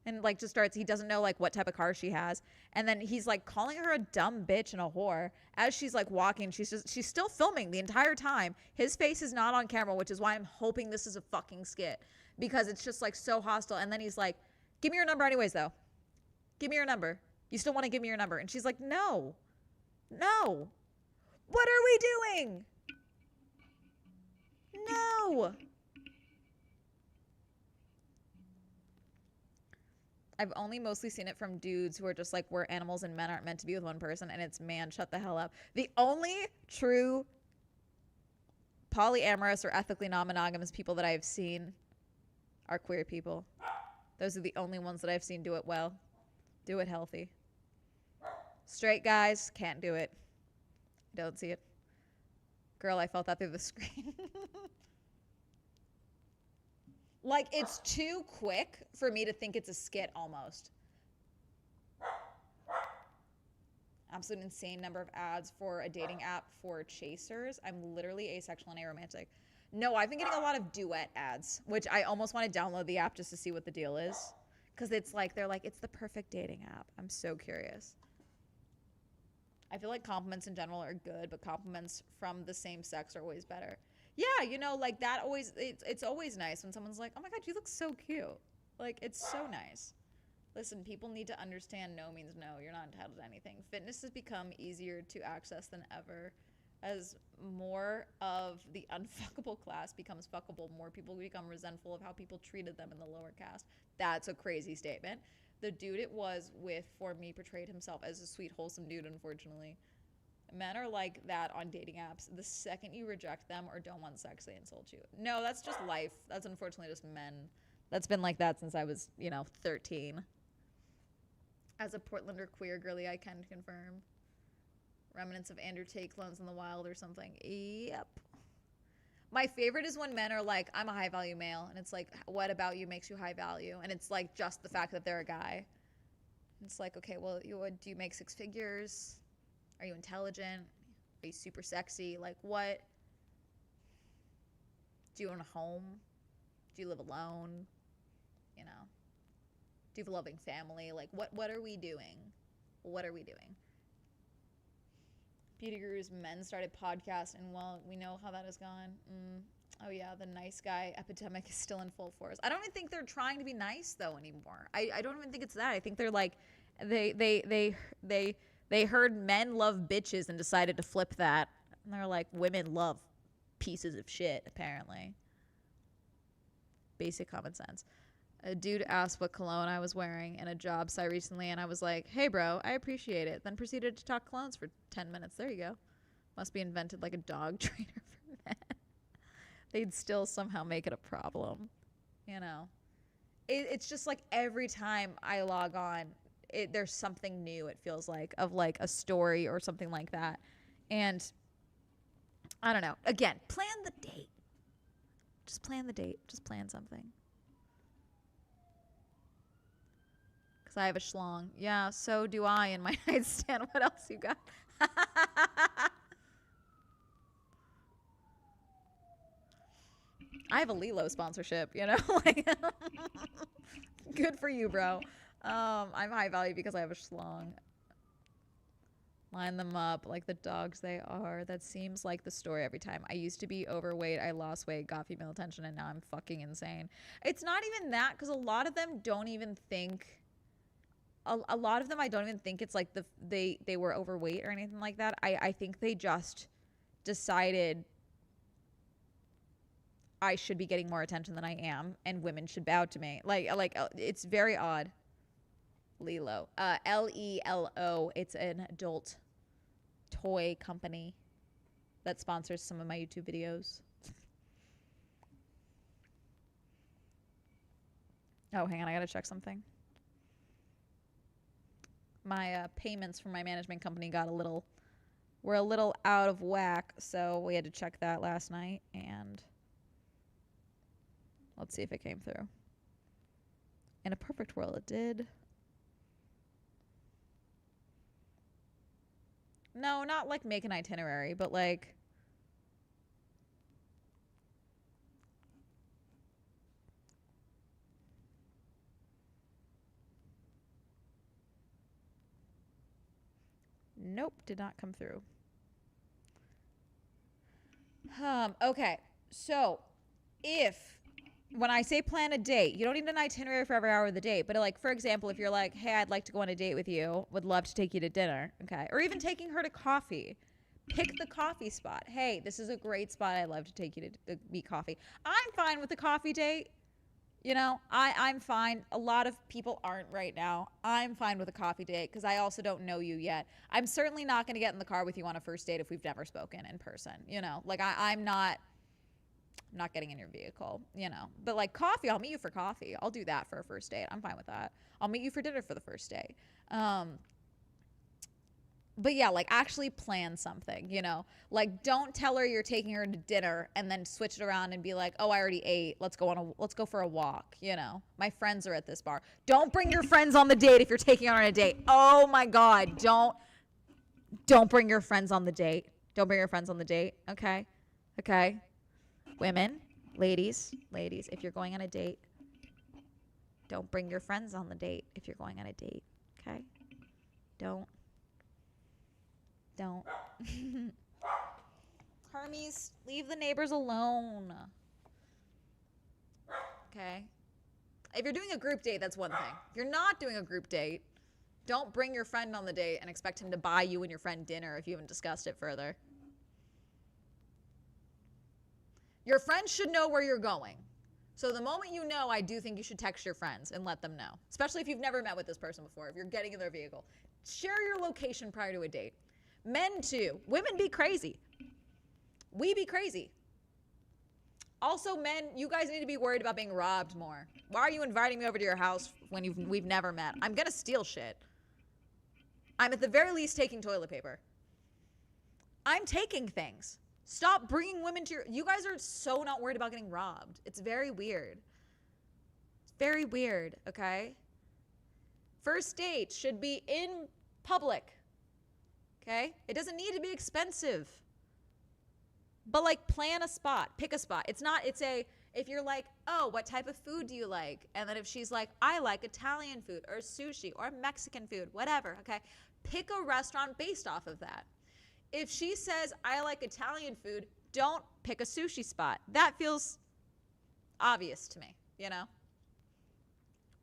And like just starts, he doesn't know like what type of car she has. And then he's like calling her a dumb bitch and a whore as she's like walking. She's still filming the entire time. His face is not on camera, which is why I'm hoping this is a fucking skit because it's just like so hostile. And then he's like, give me your number anyways though. Give me your number. You still want to give me your number? And she's like, no. What are we doing? No. I've only mostly seen it from dudes who are just like, we're animals and men aren't meant to be with one person. And it's, man, shut the hell up. The only true polyamorous or ethically non-monogamous people that I've seen are queer people. Those are the only ones that I've seen do it well. Do it healthy. Straight guys can't do it. Don't see it. Girl, I felt that through the screen. Like, it's too quick for me to think it's a skit almost. Absolute insane number of ads for a dating app for chasers. I'm literally asexual and aromantic. No, I've been getting a lot of duet ads, which I almost want to download the app just to see what the deal is. Because it's like, they're like, it's the perfect dating app. I'm so curious. I feel like compliments in general are good, but compliments from the same sex are always better. Yeah, you know, like that always, it's always nice when someone's like, oh my God, you look so cute. Like, it's so nice. Listen, people need to understand no means no. You're not entitled to anything. Fitness has become easier to access than ever. As more of the unfuckable class becomes fuckable, more people become resentful of how people treated them in the lower caste. That's a crazy statement. The dude it was with for me portrayed himself as a sweet, wholesome dude, unfortunately. Men are like that on dating apps. The second you reject them or don't want sex, they insult you. No, that's just life. That's unfortunately just men. That's been like that since I was, 13. As a Portlander queer girly, I can confirm. Remnants of Andrew Tate clones in the wild or something. Yep. My favorite is when men are like, I'm a high value male. And it's like, what about you makes you high value? And it's like just the fact that they're a guy. It's like, okay, well, do you make six figures? Are you intelligent? Are you super sexy? Like, what? Do you own a home? Do you live alone? Do you have a loving family? Like, what are we doing? What are we doing? Beauty Guru's men started podcast, and well, we know how that has gone. Oh yeah, the nice guy epidemic is still in full force. I don't even think they're trying to be nice though anymore. I don't even think it's that. I think they're like, they heard men love bitches and decided to flip that. And they're like, women love pieces of shit, apparently. Basic common sense. A dude asked what cologne I was wearing in a job site recently, and I was like, hey, bro, I appreciate it. Then proceeded to talk colognes for 10 minutes. There you go. Must be invented like a dog trainer for men. They'd still somehow make it a problem. It's just like every time I log on, there's something new, it feels like, of like a story or something like that. And I don't know. Again, plan the date. Just plan the date. Just plan something. Because I have a schlong. Yeah, so do I in my nightstand. What else you got? I have a Lilo sponsorship, like, good for you, bro. I'm high value because I have a schlong. Line them up like the dogs they are. That seems like the story every time. I used to be overweight, I lost weight, got female attention, and now I'm fucking insane. It's not even that, because a lot of them don't even think, a lot of them I don't even think it's like they were overweight or anything like that. I think they just decided I should be getting more attention than I am, and women should bow to me. Like it's very odd. Lelo. Lelo. It's an adult toy company that sponsors some of my YouTube videos. Oh, hang on. I got to check something. My payments from my management company were a little out of whack. So we had to check that last night. And let's see if it came through. In a perfect world, it did. No, not like make an itinerary, but like... Nope, did not come through. Okay, so when I say plan a date, you don't need an itinerary for every hour of the date, but like, for example, if you're like, hey, I'd like to go on a date with you, would love to take you to dinner, okay? Or even taking her to coffee. Pick the coffee spot. Hey, this is a great spot. I'd love to take you to meet coffee. I'm fine with the coffee date. You know, I'm fine. A lot of people aren't right now. I'm fine with a coffee date because I also don't know you yet. I'm certainly not going to get in the car with you on a first date if we've never spoken in person. You know, like I'm not getting in your vehicle, you know. But like coffee, I'll meet you for coffee. I'll do that for a first date. I'm fine with that. I'll meet you for dinner for the first date. But yeah, like actually plan something, you know, like don't tell her you're taking her to dinner and then switch it around and be like, oh, I already ate. Let's go for a walk. You know, my friends are at this bar. Don't bring your friends on the date if you're taking her on a date. Oh my God. Don't bring your friends on the date. Don't bring your friends on the date. Okay. Okay. Women, ladies, if you're going on a date, don't bring your friends on the date if you're going on a date. Okay. Don't. Hermes, leave the neighbors alone. Okay? If you're doing a group date, that's one thing. If you're not doing a group date, don't bring your friend on the date and expect him to buy you and your friend dinner if you haven't discussed it further. Your friends should know where you're going. So the moment you know, I do think you should text your friends and let them know. Especially if you've never met with this person before, if you're getting in their vehicle. Share your location prior to a date. Men too. Women be crazy. We be crazy. Also, men, you guys need to be worried about being robbed more. Why are you inviting me over to your house when we've never met? I'm gonna steal shit. I'm at the very least taking toilet paper. I'm taking things. Stop bringing women to you guys are so not worried about getting robbed. It's very weird. It's very weird, okay? First date should be in public. Okay? It doesn't need to be expensive. But like plan a spot, pick a spot. If you're like, oh, what type of food do you like? And then if she's like, I like Italian food or sushi or Mexican food, whatever, okay? Pick a restaurant based off of that. If she says, I like Italian food, don't pick a sushi spot. That feels obvious to me, you know?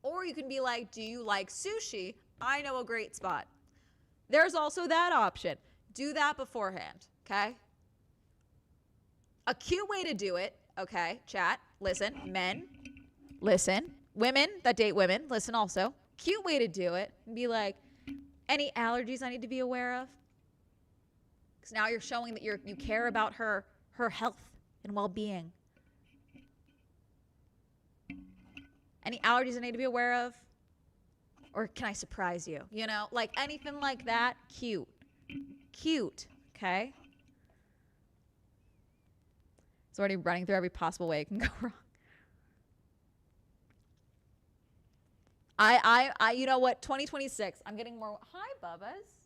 Or you can be like, do you like sushi? I know a great spot. There's also that option. Do that beforehand, okay? A cute way to do it, okay, chat, listen, men, listen, women that date women, listen also. Cute way to do it, be like, any allergies I need to be aware of? Because now you're showing that you care about her health and well-being. Any allergies I need to be aware of? Or can I surprise you? You know, like anything like that, cute. Cute, okay? It's already running through every possible way it can go wrong. You know what? 2026, I'm getting more. Hi, Bubba's.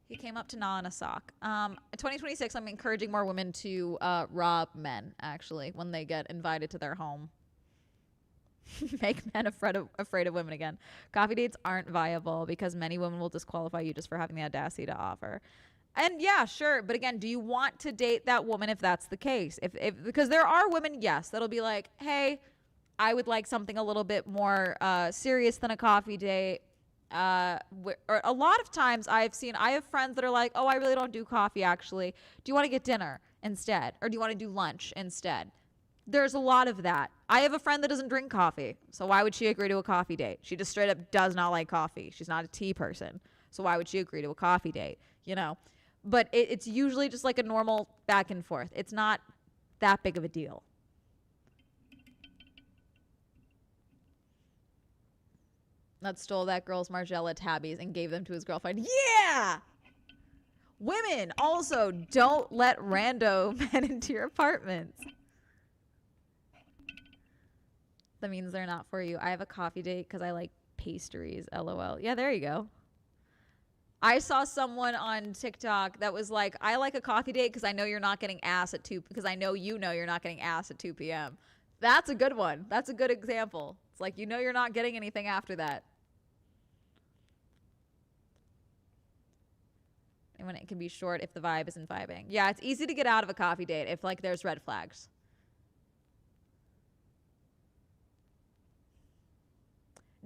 He came up to gnaw on a sock. 2026, I'm encouraging more women to rob men, actually, when they get invited to their home. Make men afraid of women again. Coffee dates aren't viable because many women will disqualify you just for having the audacity to offer. And yeah, sure. But again, do you want to date that woman if that's the case? Because there are women, yes, that'll be like, hey, I would like something a little bit more serious than a coffee date. Or a lot of times I have friends that are like, oh, I really don't do coffee actually. Do you want to get dinner instead? Or do you want to do lunch instead? There's a lot of that. I have a friend that doesn't drink coffee. So why would she agree to a coffee date? She just straight up does not like coffee. She's not a tea person. So why would she agree to a coffee date? You know? But it's usually just like a normal back and forth. It's not that big of a deal. that stole that girl's Margiela tabbies and gave them to his girlfriend. Yeah! Women, also, don't let rando men into your apartments. That means they're not for you. I have a coffee date because I like pastries, LOL. Yeah, there you go. I saw someone on TikTok that was like, I like a coffee date because I know you're not getting ass at 2, because I know you're not getting ass at 2 p.m. That's a good one. That's a good example. It's like, you're not getting anything after that. And when it can be short if the vibe isn't vibing. Yeah, it's easy to get out of a coffee date if like there's red flags.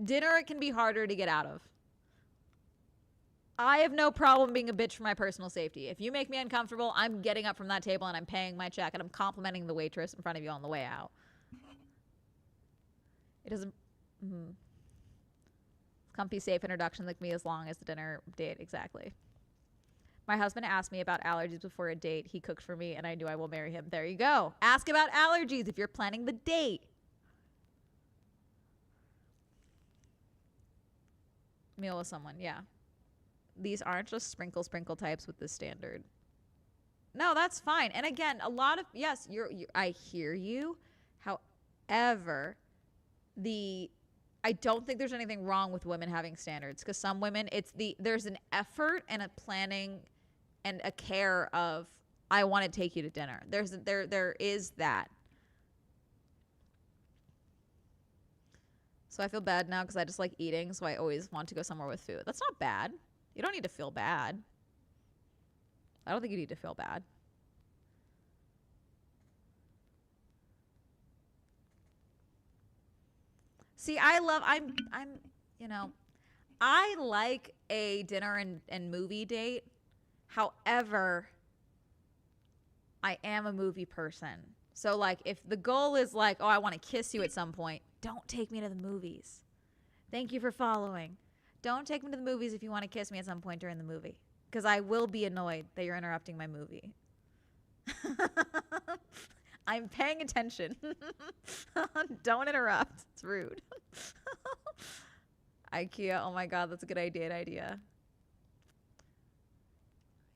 Dinner, it can be harder to get out of. I have no problem being a bitch for my personal safety. If you make me uncomfortable, I'm getting up from that table and I'm paying my check and I'm complimenting the waitress in front of you on the way out. It doesn't... Comfy, safe introduction like me as long as the dinner date. Exactly. My husband asked me about allergies before a date. He cooked for me and I knew I will marry him. There you go. Ask about allergies if you're planning the date. Meal with someone, yeah. These aren't just sprinkle types with this standard. No, that's fine. And again, a lot of, yes, I hear you. However, I don't think there's anything wrong with women having standards, because some women, there's an effort and a planning and a care of, I want to take you to dinner. There is that. So I feel bad now because I just like eating, so I always want to go somewhere with food. That's not bad. You don't need to feel bad. I don't think you need to feel bad. See, I like a dinner and movie date. However, I am a movie person. So like if the goal is like, oh, I want to kiss you at some point, don't take me to the movies. Thank you for following. Don't take me to the movies if you want to kiss me at some point during the movie, because I will be annoyed that you're interrupting my movie. I'm paying attention. Don't interrupt. It's rude. IKEA. Oh my God, that's a good idea.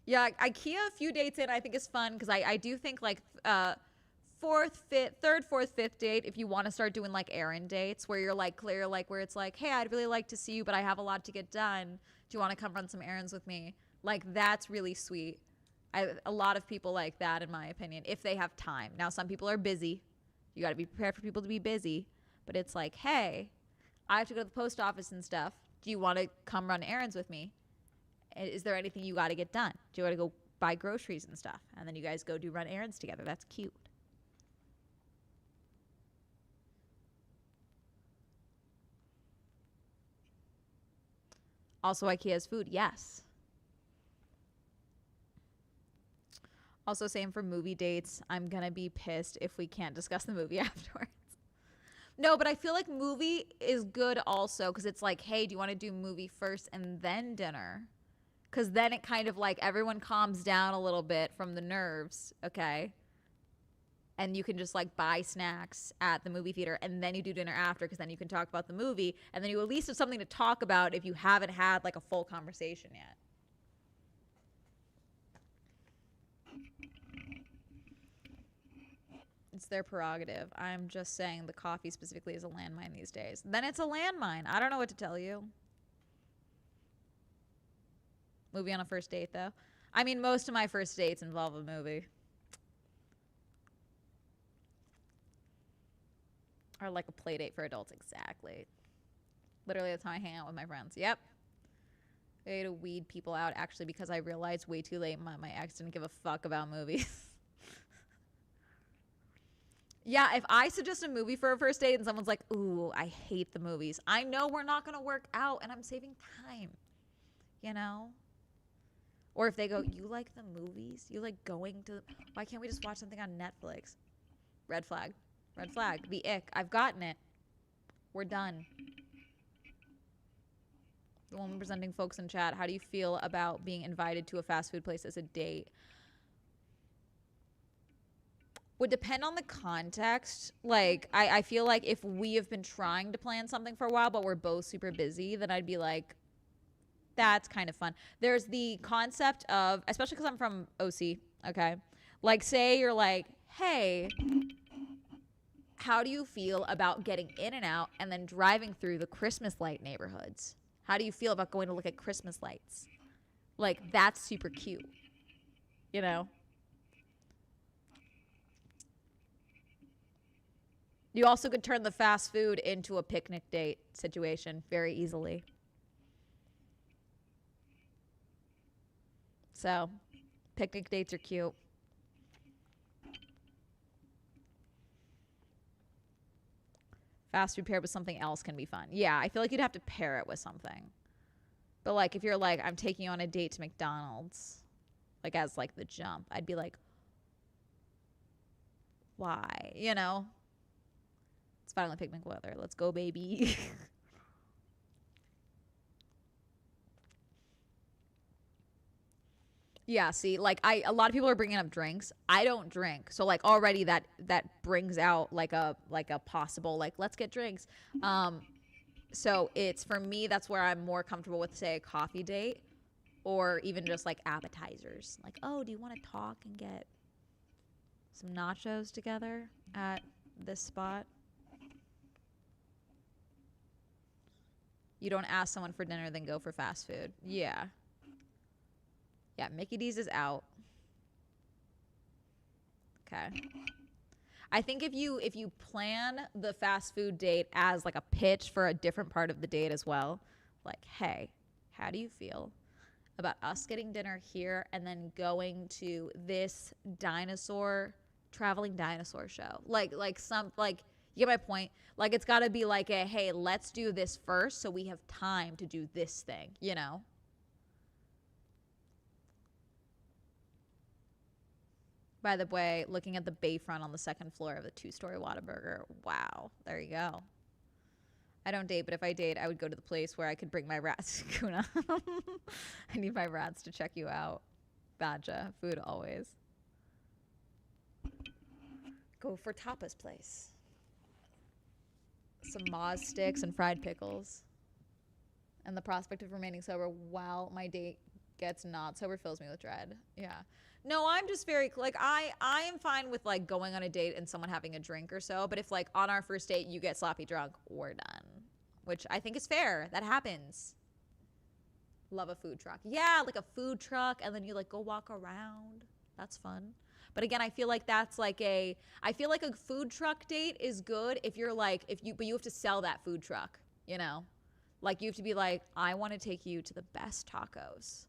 Yeah, IKEA a few dates in I think is fun, because I do think like third, fourth, fifth date, if you want to start doing like errand dates where you're like clear, like where it's like, hey, I'd really like to see you, but I have a lot to get done. Do you want to come run some errands with me? Like, that's really sweet. A lot of people like that, in my opinion, if they have time. Now, some people are busy. You got to be prepared for people to be busy. But it's like, hey, I have to go to the post office and stuff. Do you want to come run errands with me? Is there anything you got to get done? Do you want to go buy groceries and stuff? And then you guys go run errands together. That's cute. Also, IKEA's food, yes. Also, same for movie dates. I'm going to be pissed if we can't discuss the movie afterwards. No, but I feel like movie is good also, because it's like, hey, do you want to do movie first and then dinner? Because then it kind of like everyone calms down a little bit from the nerves, okay? And you can just like buy snacks at the movie theater and then you do dinner after, because then you can talk about the movie and then you at least have something to talk about if you haven't had like a full conversation yet. It's their prerogative. I'm just saying the coffee specifically is a landmine these days. Then it's a landmine. I don't know what to tell you. Movie on a first date, though. I mean, most of my first dates involve a movie. Or like a play date for adults. Exactly. Literally, that's how I hang out with my friends. Yep. Way to weed people out, actually, because I realized way too late my ex didn't give a fuck about movies. Yeah, if I suggest a movie for a first date and someone's like, ooh, I hate the movies, I know we're not going to work out and I'm saving time, you know? Or if they go, you like the movies? You like going to, why can't we just watch something on Netflix? Red flag. Red flag. The ick. I've gotten it. We're done. The woman presenting folks in chat, how do you feel about being invited to a fast food place as a date? would depend on the context. Like, I feel like if we have been trying to plan something for a while, but we're both super busy, then I'd be like, that's kind of fun. There's the concept of, especially because I'm from OC, okay? Like, say you're like, hey, how do you feel about getting in and out and then driving through the Christmas light neighborhoods? How do you feel about going to look at Christmas lights? Like, that's super cute, you know? You also could turn the fast food into a picnic date situation very easily. So, picnic dates are cute. Fast food paired with something else can be fun. Yeah, I feel like you'd have to pair it with something. But like if you're like, I'm taking you on a date to McDonald's, like as like the jump, I'd be like, why? You know? It's finally picnic weather. Let's go, baby. Yeah, see, like a lot of people are bringing up drinks. I don't drink. So like already that brings out like a possible like let's get drinks. Um so it's for me that's where I'm more comfortable with say a coffee date or even just like appetizers. Like, "Oh, do you want to talk and get some nachos together at this spot?" You don't ask someone for dinner then go for fast food. Yeah. Yeah, Mickey D's is out. Okay. I think if you plan the fast food date as like a pitch for a different part of the date as well, like, hey, how do you feel about us getting dinner here and then going to this dinosaur traveling dinosaur show? Like some like you get my point. Like it's got to be like a hey, let's do this first so we have time to do this thing, you know? By the way, looking at the bayfront on the second floor of the two-story Whataburger. Wow, there you go. I don't date, but if I date, I would go to the place where I could bring my rats. Kuna. I need my rats to check you out. Badja, food always. Go for tapas place. Some Moz sticks and fried pickles. And the prospect of remaining sober while my date gets not sober fills me with dread. Yeah. No, I'm just very like I am fine with like going on a date and someone having a drink or so, but if like on our first date you get sloppy drunk, we're done. Which I think is fair. That happens. Love a food truck. Yeah, like a food truck and then you like go walk around. That's fun. But again, I feel like that's like I feel like a food truck date is good if you're like but you have to sell that food truck, you know? Like you have to be like, I want to take you to the best tacos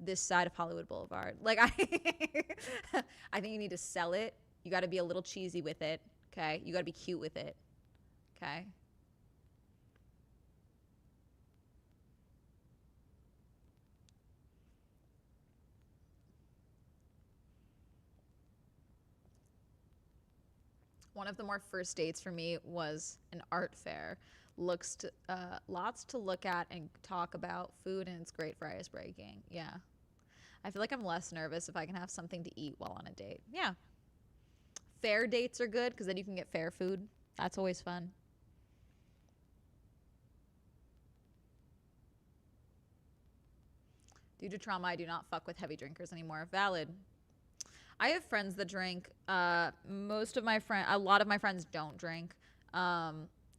this side of Hollywood Boulevard. Like I think you need to sell it. You got to be a little cheesy with it. Okay. You got to be cute with it. Okay. One of the more first dates for me was an art fair. Looks to lots to look at and talk about food, and it's great for ice breaking. Yeah, I feel like I'm less nervous if I can have something to eat while on a date. Yeah, fair dates are good because then you can get fair food. That's always fun. Due to trauma, I do not fuck with heavy drinkers anymore. Valid. I have friends that drink. A lot of my friends don't drink.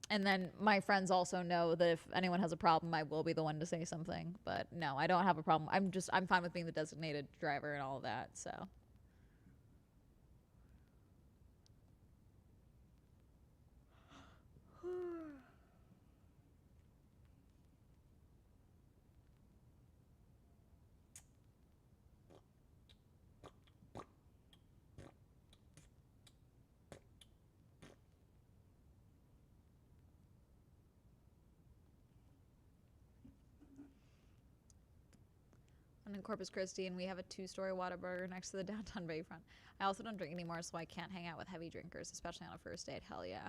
And then my friends also know that if anyone has a problem, I will be the one to say something. But no, I don't have a problem. I'm fine with being the designated driver and all of that. So. I'm in Corpus Christi, and we have a two-story Whataburger next to the downtown Bayfront. I also don't drink anymore, so I can't hang out with heavy drinkers, especially on a first date. Hell yeah.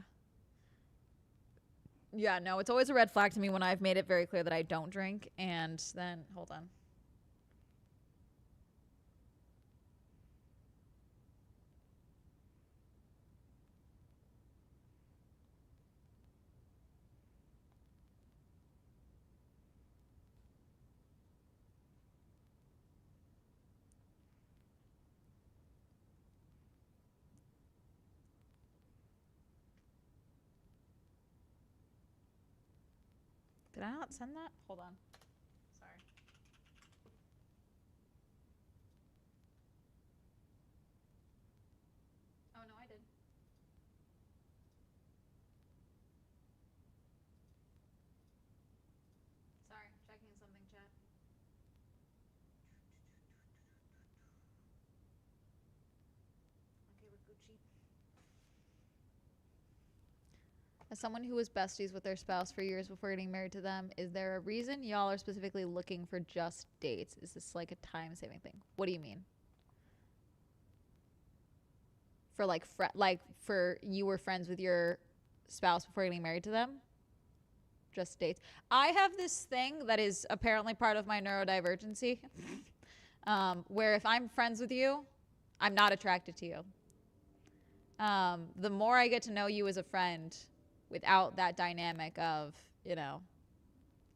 Yeah, no, it's always a red flag to me when I've made it very clear that I don't drink, and then hold on. Did I not send that? Hold on. Sorry. Oh, no, I did. Sorry, checking something, chat. Okay, we're Gucci. As someone who was besties with their spouse for years before getting married to them, is there a reason y'all are specifically looking for just dates? Is this like a time saving thing? What do you mean? For like for you were friends with your spouse before getting married to them? Just dates. I have this thing that is apparently part of my neurodivergency, where if I'm friends with you, I'm not attracted to you. The more I get to know you as a friend, without that dynamic of, you know,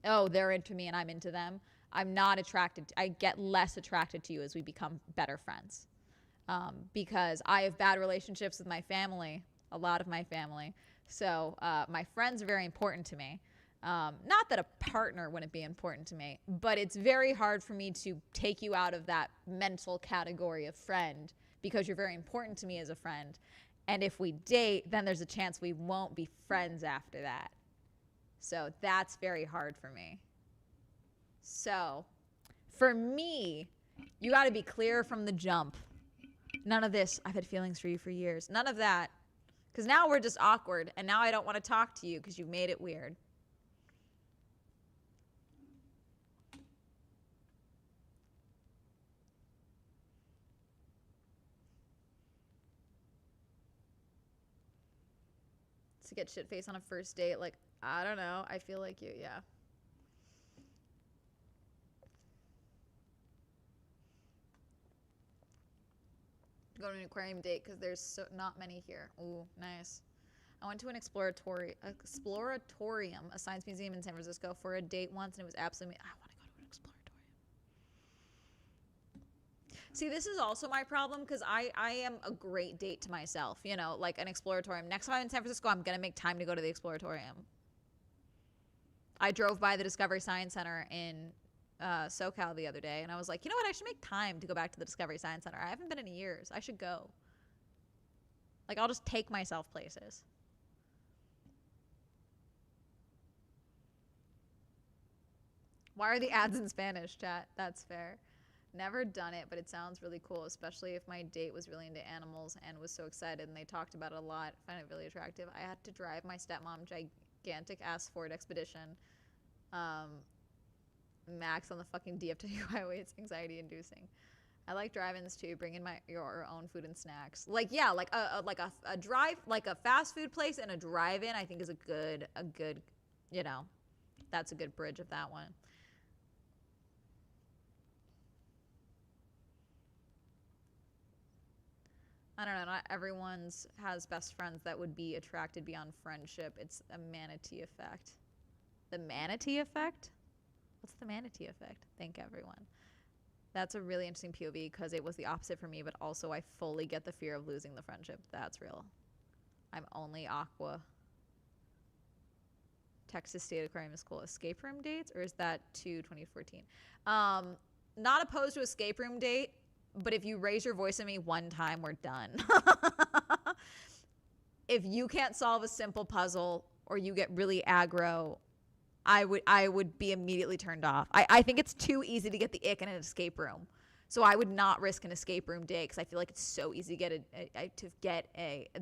oh, they're into me and I'm into them, I'm not attracted. I get less attracted to you as we become better friends. Because I have bad relationships with my family, a lot of my family. So my friends are very important to me. Not that a partner wouldn't be important to me, but it's very hard for me to take you out of that mental category of friend because you're very important to me as a friend. And if we date, then there's a chance we won't be friends after that. So that's very hard for me. So for me, you got to be clear from the jump. None of this, I've had feelings for you for years. None of that. Because now we're just awkward, and now I don't want to talk to you because you've made it weird. To get shit faced on a first date, like, I don't know. I feel like you, yeah. Go to an aquarium date because there's not many here. Ooh, nice. I went to an exploratorium, a science museum in San Francisco for a date once, and it was absolutely. I want to go to an exploratorium. See, this is also my problem because I am a great date to myself. You know, like an exploratorium. Next time I'm in San Francisco, I'm gonna make time to go to the exploratorium. I drove by the Discovery Science Center in SoCal the other day, and I was like, you know what? I should make time to go back to the Discovery Science Center. I haven't been in years. I should go. Like, I'll just take myself places. Why are the ads in Spanish, chat? That's fair. Never done it, but it sounds really cool, especially if my date was really into animals and was so excited and they talked about it a lot. I find it really attractive. I had to drive my stepmom gigantic ass Ford Expedition max on the fucking DFW highway. It's anxiety inducing. I like drive-ins too. Bring in your own food and snacks. Like, yeah, like a drive, like a fast food place and a drive-in. I think is a good, you know, that's a good bridge of that one. I don't know. Not everyone's has best friends that would be attracted beyond friendship. It's a manatee effect. The manatee effect? What's the manatee effect? Thank everyone. That's a really interesting POV because it was the opposite for me, but also I fully get the fear of losing the friendship. That's real. I'm only aqua. Texas State Aquarium is cool. Escape room dates, or is that to 2014? Not opposed to escape room date, but if you raise your voice at me one time, we're done. If you can't solve a simple puzzle or you get really aggro, I would be immediately turned off. I think it's too easy to get the ick in an escape room. So I would not risk an escape room day because I feel like it's so easy to get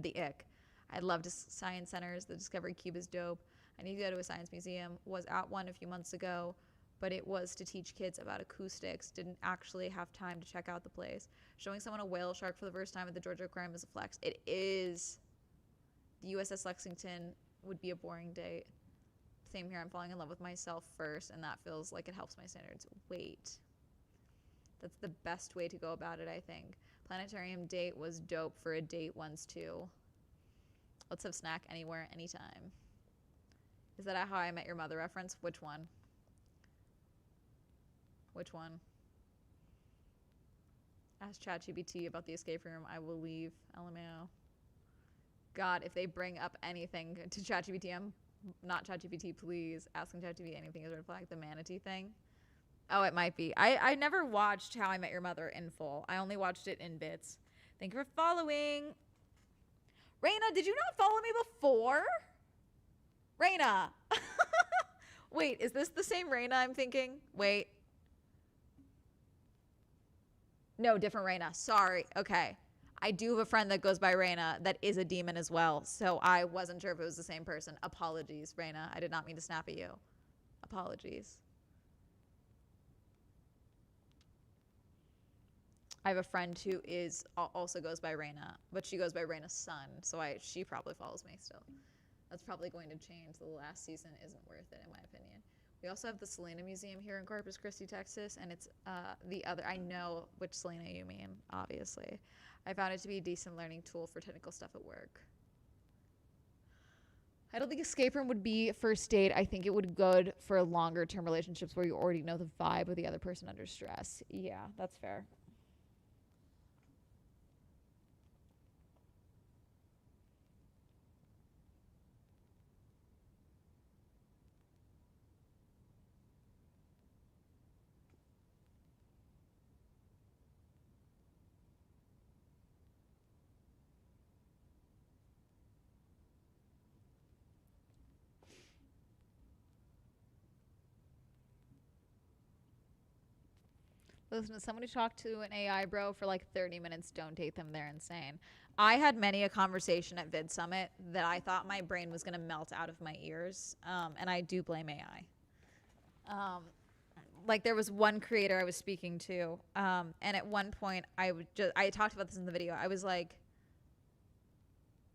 the ick. I love science centers. The Discovery Cube is dope. I need to go to a science museum. Was at one a few months ago, but it was to teach kids about acoustics. Didn't actually have time to check out the place. Showing someone a whale shark for the first time at the Georgia Aquarium is a flex. It is. The USS Lexington would be a boring date. Same here. I'm falling in love with myself first, and that feels like it helps my standards. Wait. That's the best way to go about it, I think. Planetarium date was dope for a date once, too. Let's have snack anywhere, anytime. Is that a How I Met Your Mother reference? Which one? Which one? Ask ChatGPT about the escape room. I will leave. LMAO. God, if they bring up anything to ChatGPT, I'm Not ChatGPT, please. Asking ChatGPT anything is a red flag. The manatee thing. Oh, it might be. I never watched How I Met Your Mother in full. I only watched it in bits. Thank you for following. Raina, did you not follow me before? Raina. Wait, is this the same Raina I'm thinking? Wait. No, different Raina. Sorry. Okay. I do have a friend that goes by Raina that is a demon as well. So I wasn't sure if it was the same person. Apologies, Raina. I did not mean to snap at you. Apologies. I have a friend who is also goes by Raina, but she goes by Raina's son. So she probably follows me still. That's probably going to change. The last season isn't worth it, in my opinion. We also have the Selena Museum here in Corpus Christi, Texas, and it's the other. I know which Selena you mean, obviously. I found it to be a decent learning tool for technical stuff at work. I don't think escape room would be first date. I think it would be good for longer term relationships where you already know the vibe of the other person under stress. Yeah, that's fair. Listen, if somebody talk to an AI bro for like 30 minutes, don't date them. They're insane. I had many a conversation at Vid Summit that I thought my brain was going to melt out of my ears. And I do blame AI. Like there was one creator I was speaking to. And at one point I talked about this in the video. I was like,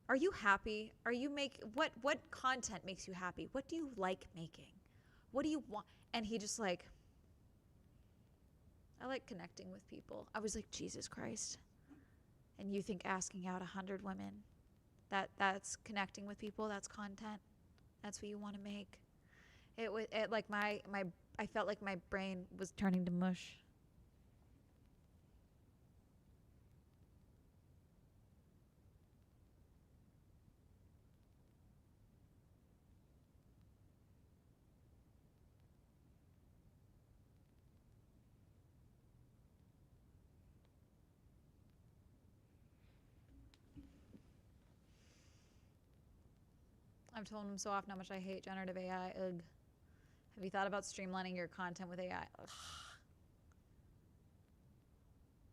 are you happy? What content makes you happy? What do you like making? What do you want? And he just like, I like connecting with people. I was like, Jesus Christ. And you think asking out 100 women, that's connecting with people, that's content, that's what you want to make. It like I felt like my brain was turning to mush. I've told him so often how much I hate generative AI. Ugh. Have you thought about streamlining your content with AI? Ugh.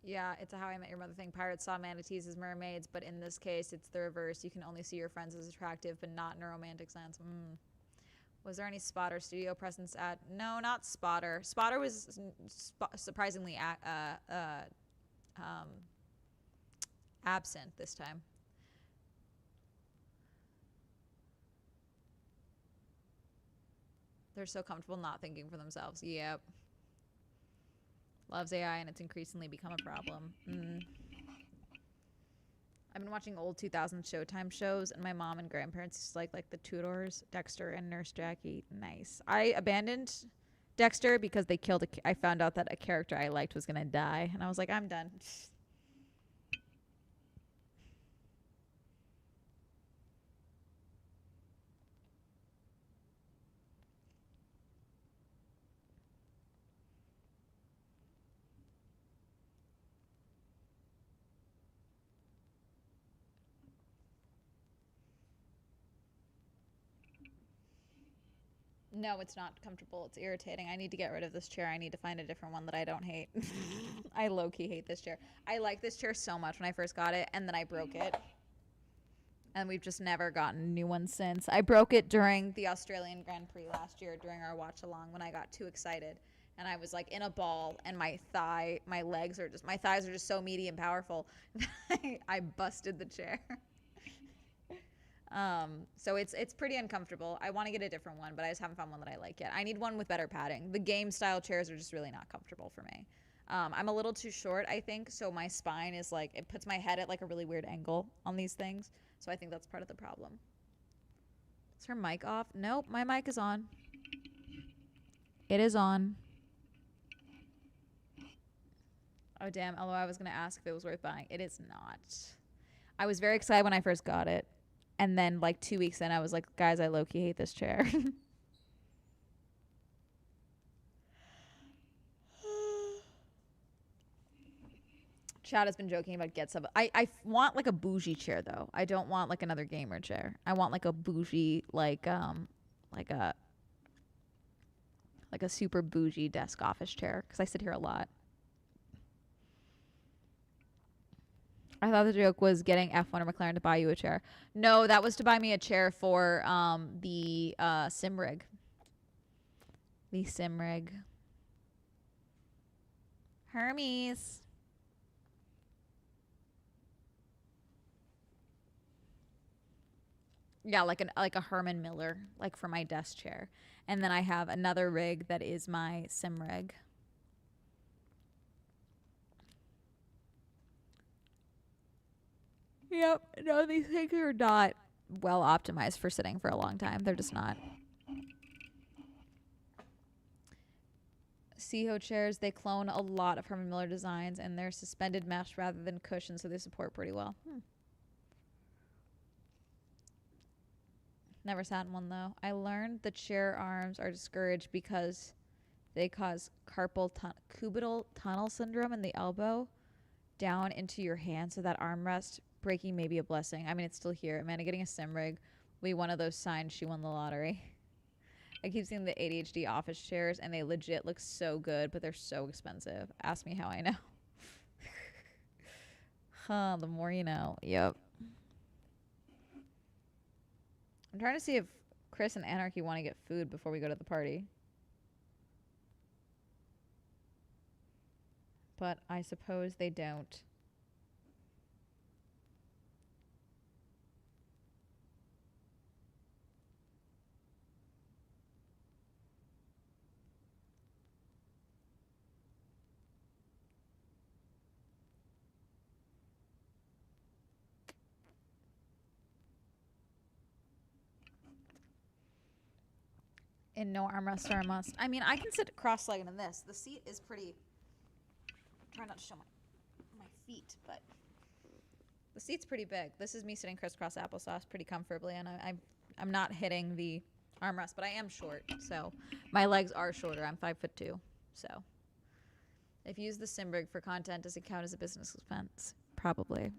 Yeah, it's a How I Met Your Mother thing. Pirates saw manatees as mermaids, but in this case, it's the reverse. You can only see your friends as attractive, but not in a romantic sense. Was there any Spotter studio presence at? No, not Spotter. Spotter was surprisingly absent this time. They're so comfortable not thinking for themselves. Yep. Loves AI and it's increasingly become a problem. I've been watching old 2000s Showtime shows, and my mom and grandparents used to like the Tudors, Dexter, and Nurse Jackie. Nice. I abandoned Dexter because they killed I found out that a character I liked was going to die, and I was like, I'm done. No, it's not comfortable. It's irritating. I need to get rid of this chair. I need to find a different one that I don't hate. I low-key hate this chair. I liked this chair so much when I first got it, and then I broke it. And we've just never gotten a new one since. I broke it during the Australian Grand Prix last year during our watch along when I got too excited. And I was like in a ball, and my thighs are just so meaty and powerful. I busted the chair. So it's pretty uncomfortable. I want to get a different one, but I just haven't found one that I like yet. I need one with better padding. The game style chairs are just really not comfortable for me. I'm a little too short, I think, so my spine is like, it puts my head at like a really weird angle on these things. So I think that's part of the problem. Is her mic off? Nope, my mic is on. It is on. Oh, damn. Although I was going to ask if it was worth buying. It is not. I was very excited when I first got it. And then like 2 weeks in, I was like, guys, I low-key hate this chair. Chad has been joking about get sub. I want like a bougie chair though. I don't want like another gamer chair. I want like a bougie like a super bougie desk office chair because I sit here a lot. I thought the joke was getting F1 or McLaren to buy you a chair. No, that was to buy me a chair for the sim rig. The sim rig. Hermes. Yeah, like a Herman Miller, like for my desk chair. And then I have another rig that is my sim rig. Yep. No, these things are not well optimized for sitting for a long time. They're just not. Seho chairs, they clone a lot of Herman Miller designs, and they're suspended mesh rather than cushions, so they support pretty well. Never sat in one, though. I learned the chair arms are discouraged because they cause cubital tunnel syndrome in the elbow down into your hand, so that armrest breaking may be a blessing. I mean, it's still here. Amanda getting a sim rig will be one of those signs she won the lottery. I keep seeing the ADHD office chairs, and they legit look so good, but they're so expensive. Ask me how I know. The more you know. Yep. I'm trying to see if Chris and Anarchy want to get food before we go to the party. But I suppose they don't. And no armrest are a must. I mean, I can sit cross-legged in this. The seat is pretty... Try not to show my feet, but... The seat's pretty big. This is me sitting crisscross applesauce pretty comfortably, and I'm not hitting the armrest, but I am short, so... My legs are shorter. I'm 5'2", so... If you use the sim rig for content, does it count as a business expense? Probably.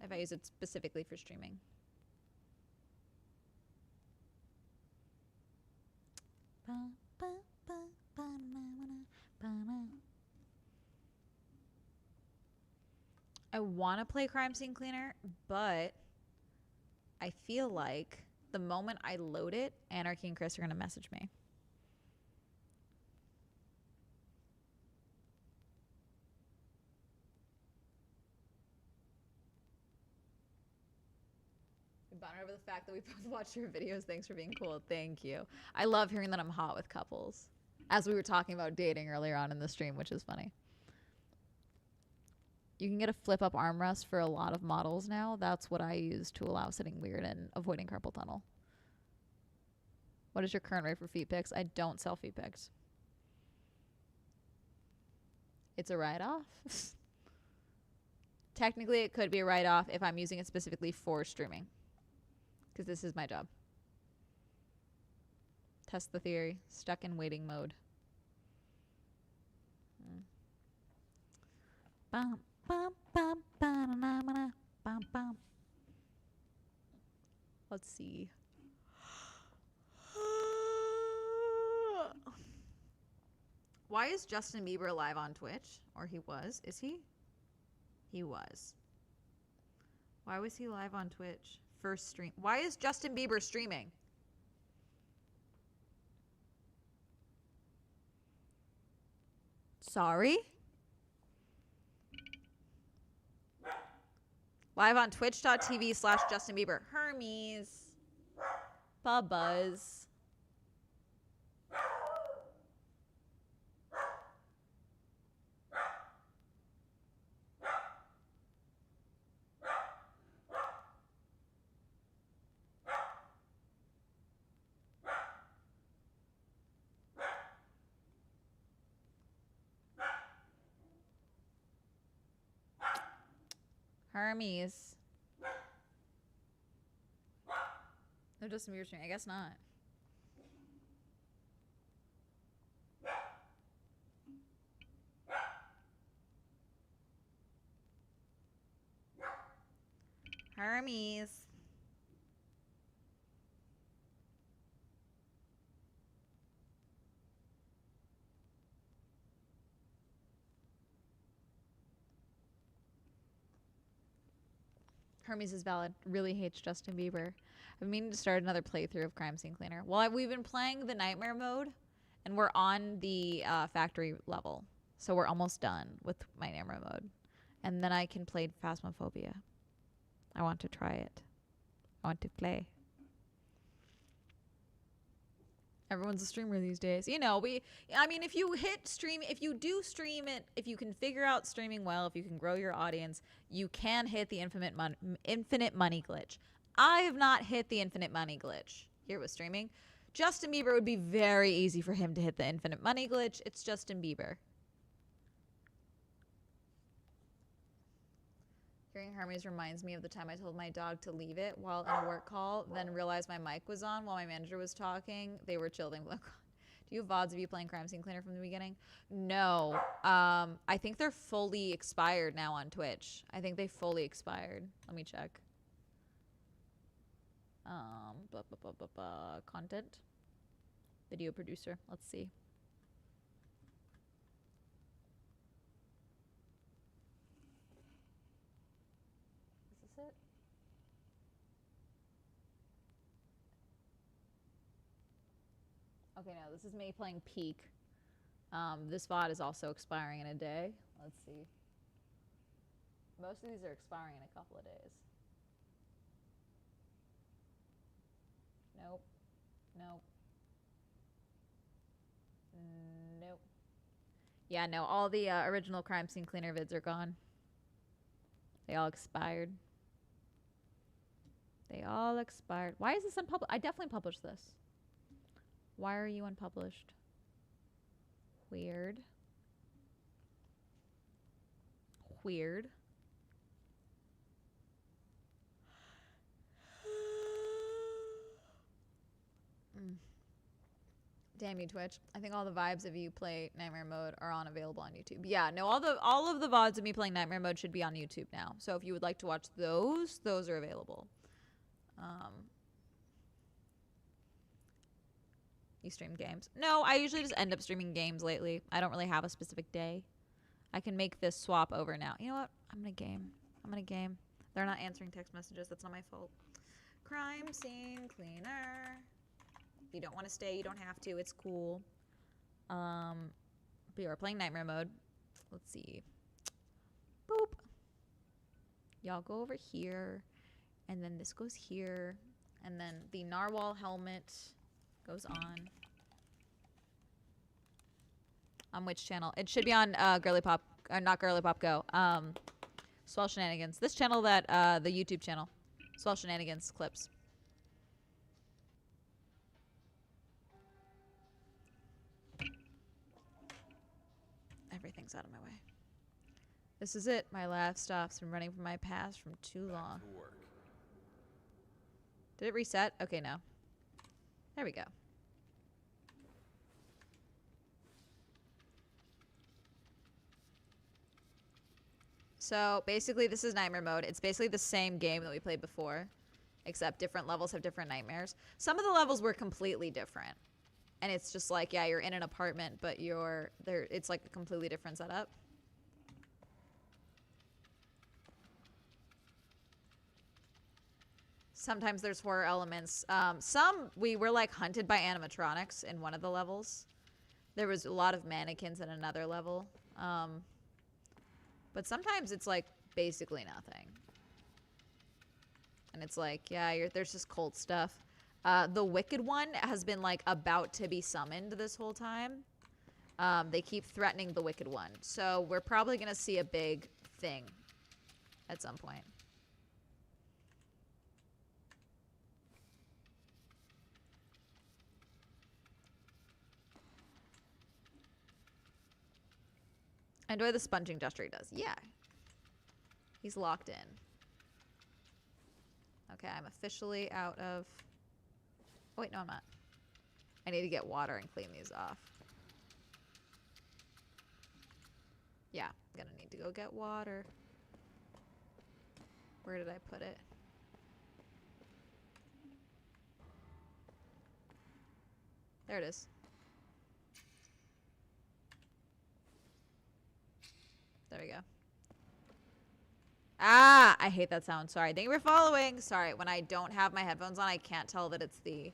If I use it specifically for streaming. I want to play Crime Scene Cleaner, but I feel like the moment I load it, Anarchy and Chris are going to message me. Bond over the fact that we both watched your videos. Thanks for being cool. Thank you. I love hearing that I'm hot with couples. As we were talking about dating earlier on in the stream, which is funny. You can get a flip-up armrest for a lot of models now. That's what I use to allow sitting weird and avoiding carpal tunnel. What is your current rate for feet pics? I don't sell feet pics. It's a write-off. Technically, it could be a write-off if I'm using it specifically for streaming. Because this is my job. Test the theory. Stuck in waiting mode. Bum, bum, bum, bum, bum, bum. Let's see. Why is Justin Bieber live on Twitch? Or he was. Is he? He was. Why was he live on Twitch? First stream. Why is Justin Bieber streaming? Sorry? Live on twitch.tv/Justin Bieber. Hermes. Buzz. Hermes. No Justin Bieber streaming. I guess not. Hermes. Hermes is valid. Really hates Justin Bieber. I've been meaning to start another playthrough of Crime Scene Cleaner. Well, we've been playing the Nightmare mode, and we're on the factory level. So we're almost done with my Nightmare mode. And then I can play Phasmophobia. I want to try it. I want to play. Everyone's a streamer these days. You know, I mean, if you hit stream, if you do stream it, if you can figure out streaming well, if you can grow your audience, you can hit the infinite money glitch. I have not hit the infinite money glitch here with streaming. Justin Bieber would be very easy for him to hit the infinite money glitch. It's Justin Bieber. Hearing Hermes reminds me of the time I told my dog to leave it while in a work call, then realized my mic was on while my manager was talking. They were chilling. Do you have VODs of you playing Crime Scene Cleaner from the beginning? No. I think they're fully expired now on Twitch. I think they fully expired. Let me check. Content. Video producer. Let's see. It? Okay, no, this is me playing Peak. This VOD is also expiring in a day. Let's see. Most of these are expiring in a couple of days. Nope. Nope. Nope. Yeah, no, all the original Crime Scene Cleaner vids are gone. They all expired. They all expired. Why is this unpublished? I definitely published this. Why are you unpublished? Weird. Weird. Damn you, Twitch. I think all the vibes of you play Nightmare Mode are available on YouTube. Yeah, no, all of the VODs of me playing Nightmare Mode should be on YouTube now. So if you would like to watch those are available. You stream games? No, I usually just end up streaming games lately. I don't really have a specific day. I can make this swap over now. You know what? I'm gonna game. They're not answering text messages. That's not my fault. Crime Scene Cleaner. If you don't want to stay, you don't have to. It's cool. But we're playing Nightmare Mode. Let's see. Boop. Y'all go over here. And then this goes here. And then the narwhal helmet goes on which channel? It should be on Girly Pop, not Girly Pop Go. Swell Shenanigans. This channel that the YouTube channel. Swell Shenanigans clips. Everything's out of my way. This is it. My last stop's been running from my past from too long. Did it reset? Okay, no. There we go. So basically this is Nightmare Mode. It's basically the same game that we played before, except different levels have different nightmares. Some of the levels were completely different. And it's just like, yeah, you're in an apartment, but you're there. It's like a completely different setup. Sometimes there's horror elements. We were like hunted by animatronics in one of the levels. There was a lot of mannequins in another level. But sometimes it's like basically nothing. And it's like, yeah, there's just cold stuff. The Wicked One has been like about to be summoned this whole time. They keep threatening the Wicked One. So we're probably going to see a big thing at some point. I enjoy the sponging gesture he does. Yeah. He's locked in. Okay, I'm officially out of Oh, wait, no, I'm not. I need to get water and clean these off. Yeah, I'm gonna need to go get water. Where did I put it? There it is. There we go. Ah, I hate that sound. Sorry. Thank you for following. Sorry, when I don't have my headphones on, I can't tell that it's the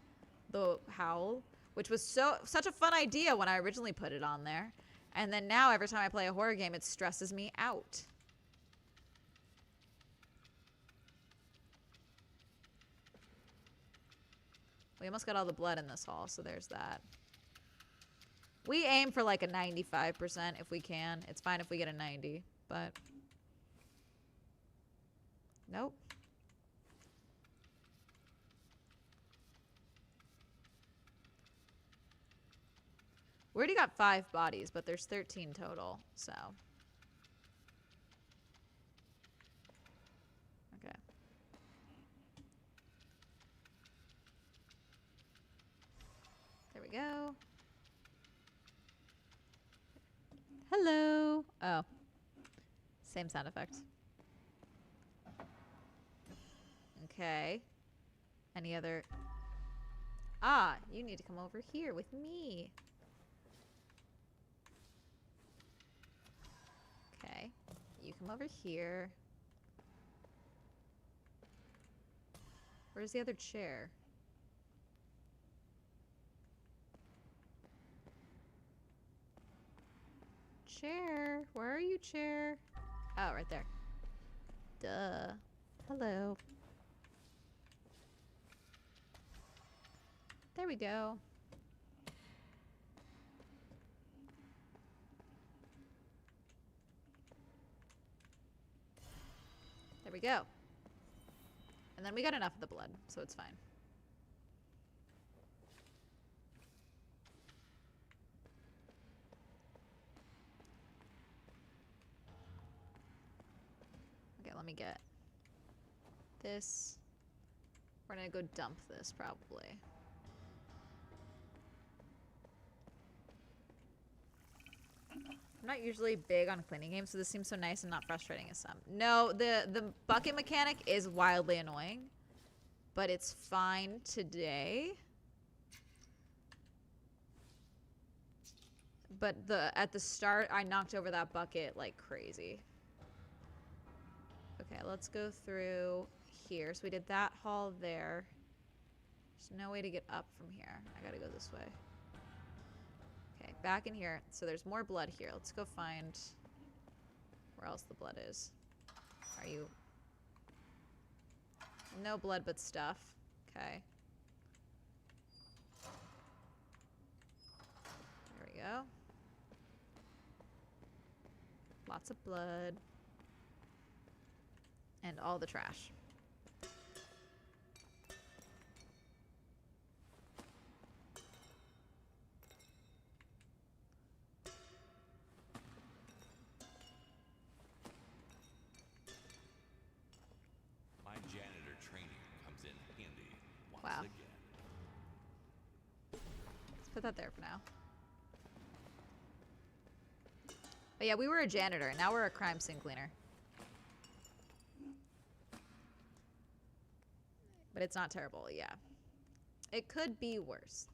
howl, which was such a fun idea when I originally put it on there. And then now every time I play a horror game, it stresses me out. We almost got all the blood in this hall, so there's that. We aim for like a 95% if we can. It's fine if we get a 90, but... Nope. We already got 5 bodies, but there's 13 total, so... Okay. There we go. Hello. Oh. Same sound effect. Okay. Any other... Ah, you need to come over here with me. Okay. You come over here. Where's the other chair? Chair. Where are you, chair? Oh, right there. Duh. Hello. There we go. There we go. And then we got enough of the blood, so it's fine. Okay, let me get this. We're gonna go dump this, probably. I'm not usually big on cleaning games, so this seems so nice and not frustrating as some. No, the bucket mechanic is wildly annoying, but it's fine today. But at the start, I knocked over that bucket like crazy. Okay, let's go through here. So we did that hall there. There's no way to get up from here. I gotta go this way. Okay, back in here. So there's more blood here. Let's go find where else the blood is. Are you... No blood but stuff. Okay. There we go. Lots of blood. And all the trash. My janitor training comes in handy once Wow. again. Let's put that there for now. But yeah, we were a janitor, and now we're a crime scene cleaner. But it's not terrible, yeah. It could be worse.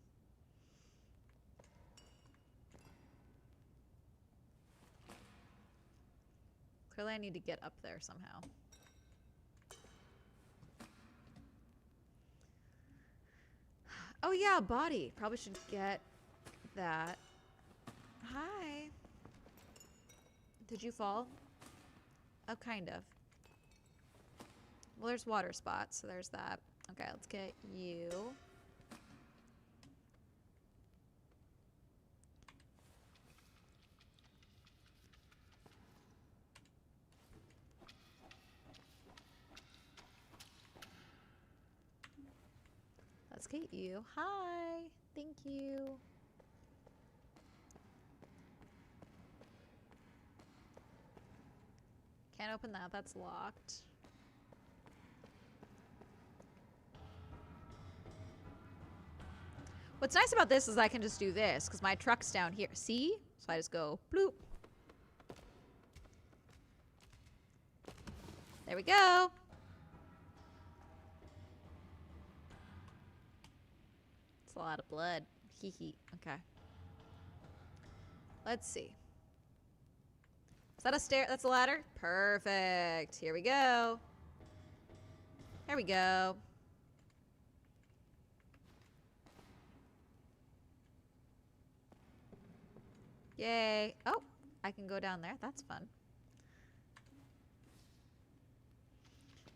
Clearly I need to get up there somehow. Oh yeah, body. Probably should get that. Hi. Did you fall? Oh, kind of. Well, there's water spots, so there's that. Okay, let's get you. Let's get you. Hi. Thank you. Can't open that. That's locked. What's nice about this is I can just do this because my truck's down here. See? So I just go bloop. There we go. It's a lot of blood. Hee hee. Okay. Let's see. Is that a stair? That's a ladder? Perfect. Here we go. There we go. Yay. Oh, I can go down there. That's fun.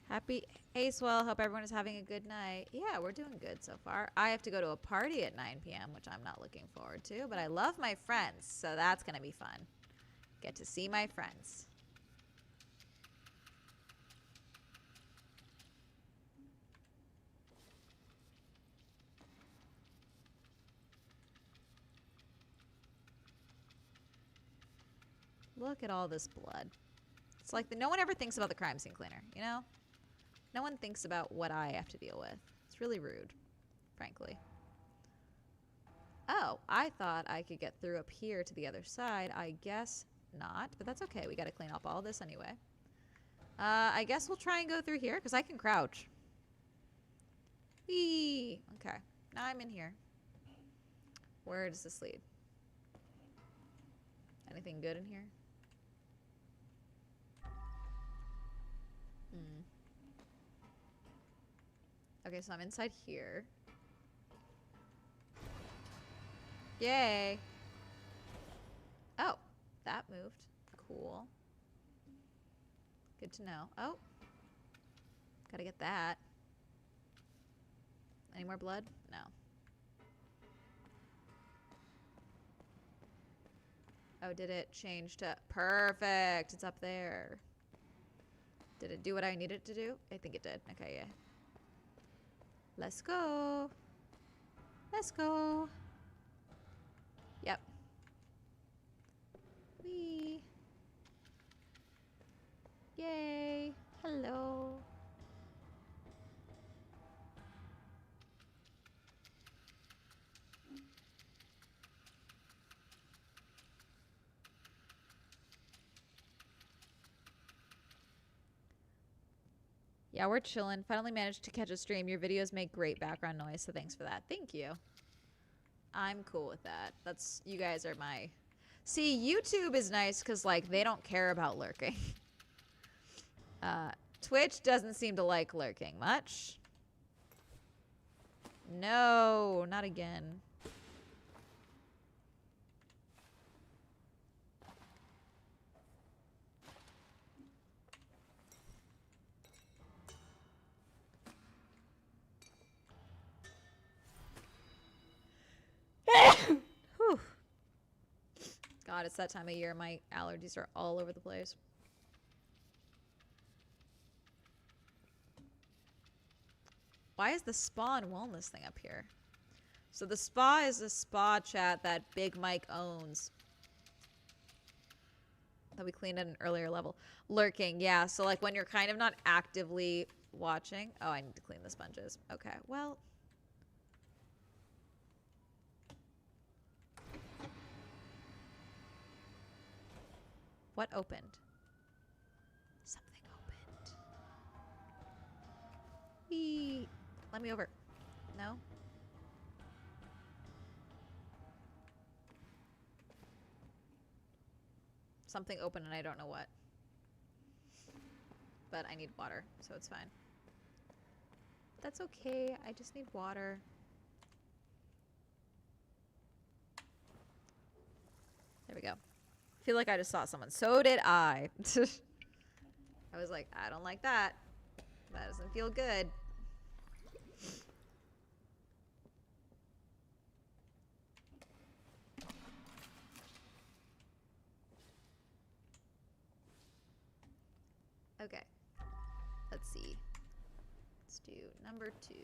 Happy. Hey, Swell. Hope everyone is having a good night. Yeah, we're doing good so far. I have to go to a party at 9 p.m., which I'm not looking forward to, but I love my friends, so that's going to be fun. Get to see my friends. Look at all this blood. It's like no one ever thinks about the crime scene cleaner, you know? No one thinks about what I have to deal with. It's really rude, frankly. Oh, I thought I could get through up here to the other side. I guess not, but that's okay. We got to clean up all this anyway. I guess we'll try and go through here because I can crouch. Whee! Okay, now I'm in here. Where does this lead? Anything good in here? Okay, so I'm inside here. Yay! Oh, that moved. Cool. Good to know. Oh. Gotta get that. Any more blood? No. Oh, did it change to... Perfect! It's up there. Did it do what I needed it to do? I think it did. Okay, yeah. Let's go. Let's go. Yep. Whee. Yay. Hello. Yeah, we're chilling. Finally managed to catch a stream. Your videos make great background noise, so thanks for that. Thank you. I'm cool with that. That's, you guys are my... See, YouTube is nice because, like, they don't care about lurking. Twitch doesn't seem to like lurking much. No, not again. Whew. God, it's that time of year. My allergies are all over the place. Why is the spa and wellness thing up here? So the spa is a spa chat that Big Mike owns. That we cleaned at an earlier level. Lurking, yeah. So like when you're kind of not actively watching. Oh, I need to clean the sponges. Okay, well... What opened? Something opened. Eee. Let me over. No? Something opened and I don't know what. But I need water, so it's fine. That's okay. I just need water. There we go. I feel like I just saw someone. So did I. I was like, I don't like that. That doesn't feel good. Okay. Let's see. Let's do number 2.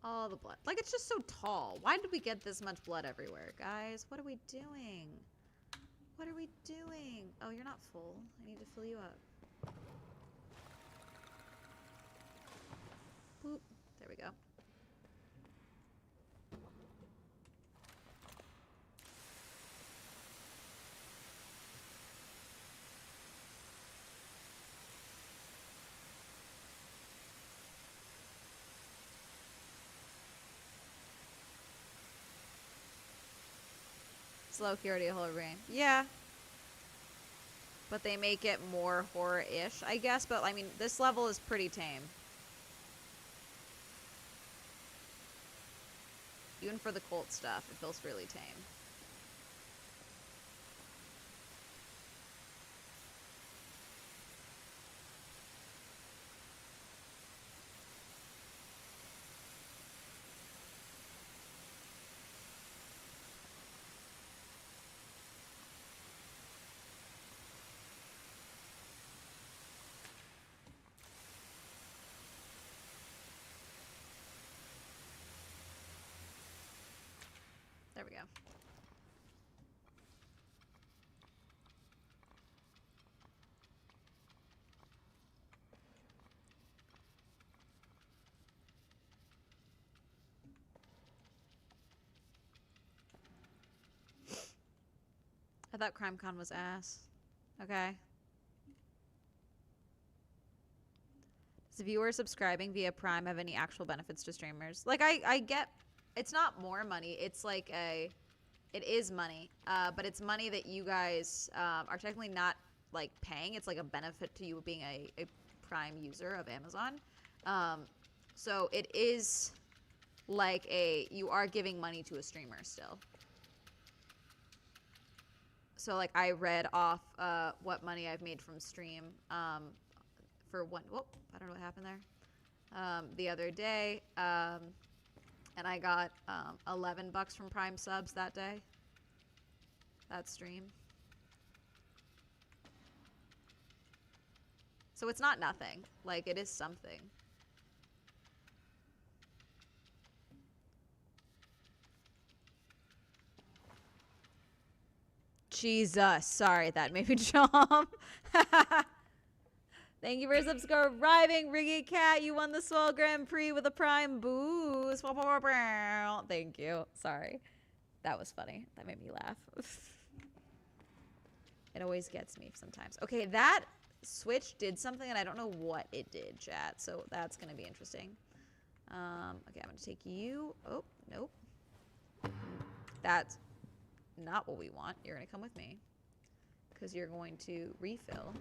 All the blood. Like, it's just so tall. Why did we get this much blood everywhere? Guys, what are we doing? What are we doing? Oh, you're not full. I need to fill you up. Boop. There we go. Slow Curity Horror Brain. Yeah. But they make it more horror-ish, I guess. But, I mean, this level is pretty tame. Even for the cult stuff, it feels really tame. There we go. I thought CrimeCon was ass. Okay. Does a viewer subscribing via Prime have any actual benefits to streamers? Like, I get, it's not more money. It's like it is money. But it's money that you guys are technically not, like, paying. It's like a benefit to you being a Prime user of Amazon. So it is like you are giving money to a streamer still. So, like, I read off what money I've made from stream for one. Whoop, I don't know what happened there. The other day, and I got $11 from Prime subs that day. That stream. So it's not nothing. Like, it is something. Jesus, sorry, that made me jump. Thank you for subscribing, Riggy Cat. You won the Swell Grand Prix with a Prime boost. Thank you. Sorry. That was funny. That made me laugh. It always gets me sometimes. Okay, that switch did something, and I don't know what it did, chat. So that's going to be interesting. Okay, I'm going to take you. Oh, nope. That's not what we want. You're going to come with me because you're going to refill.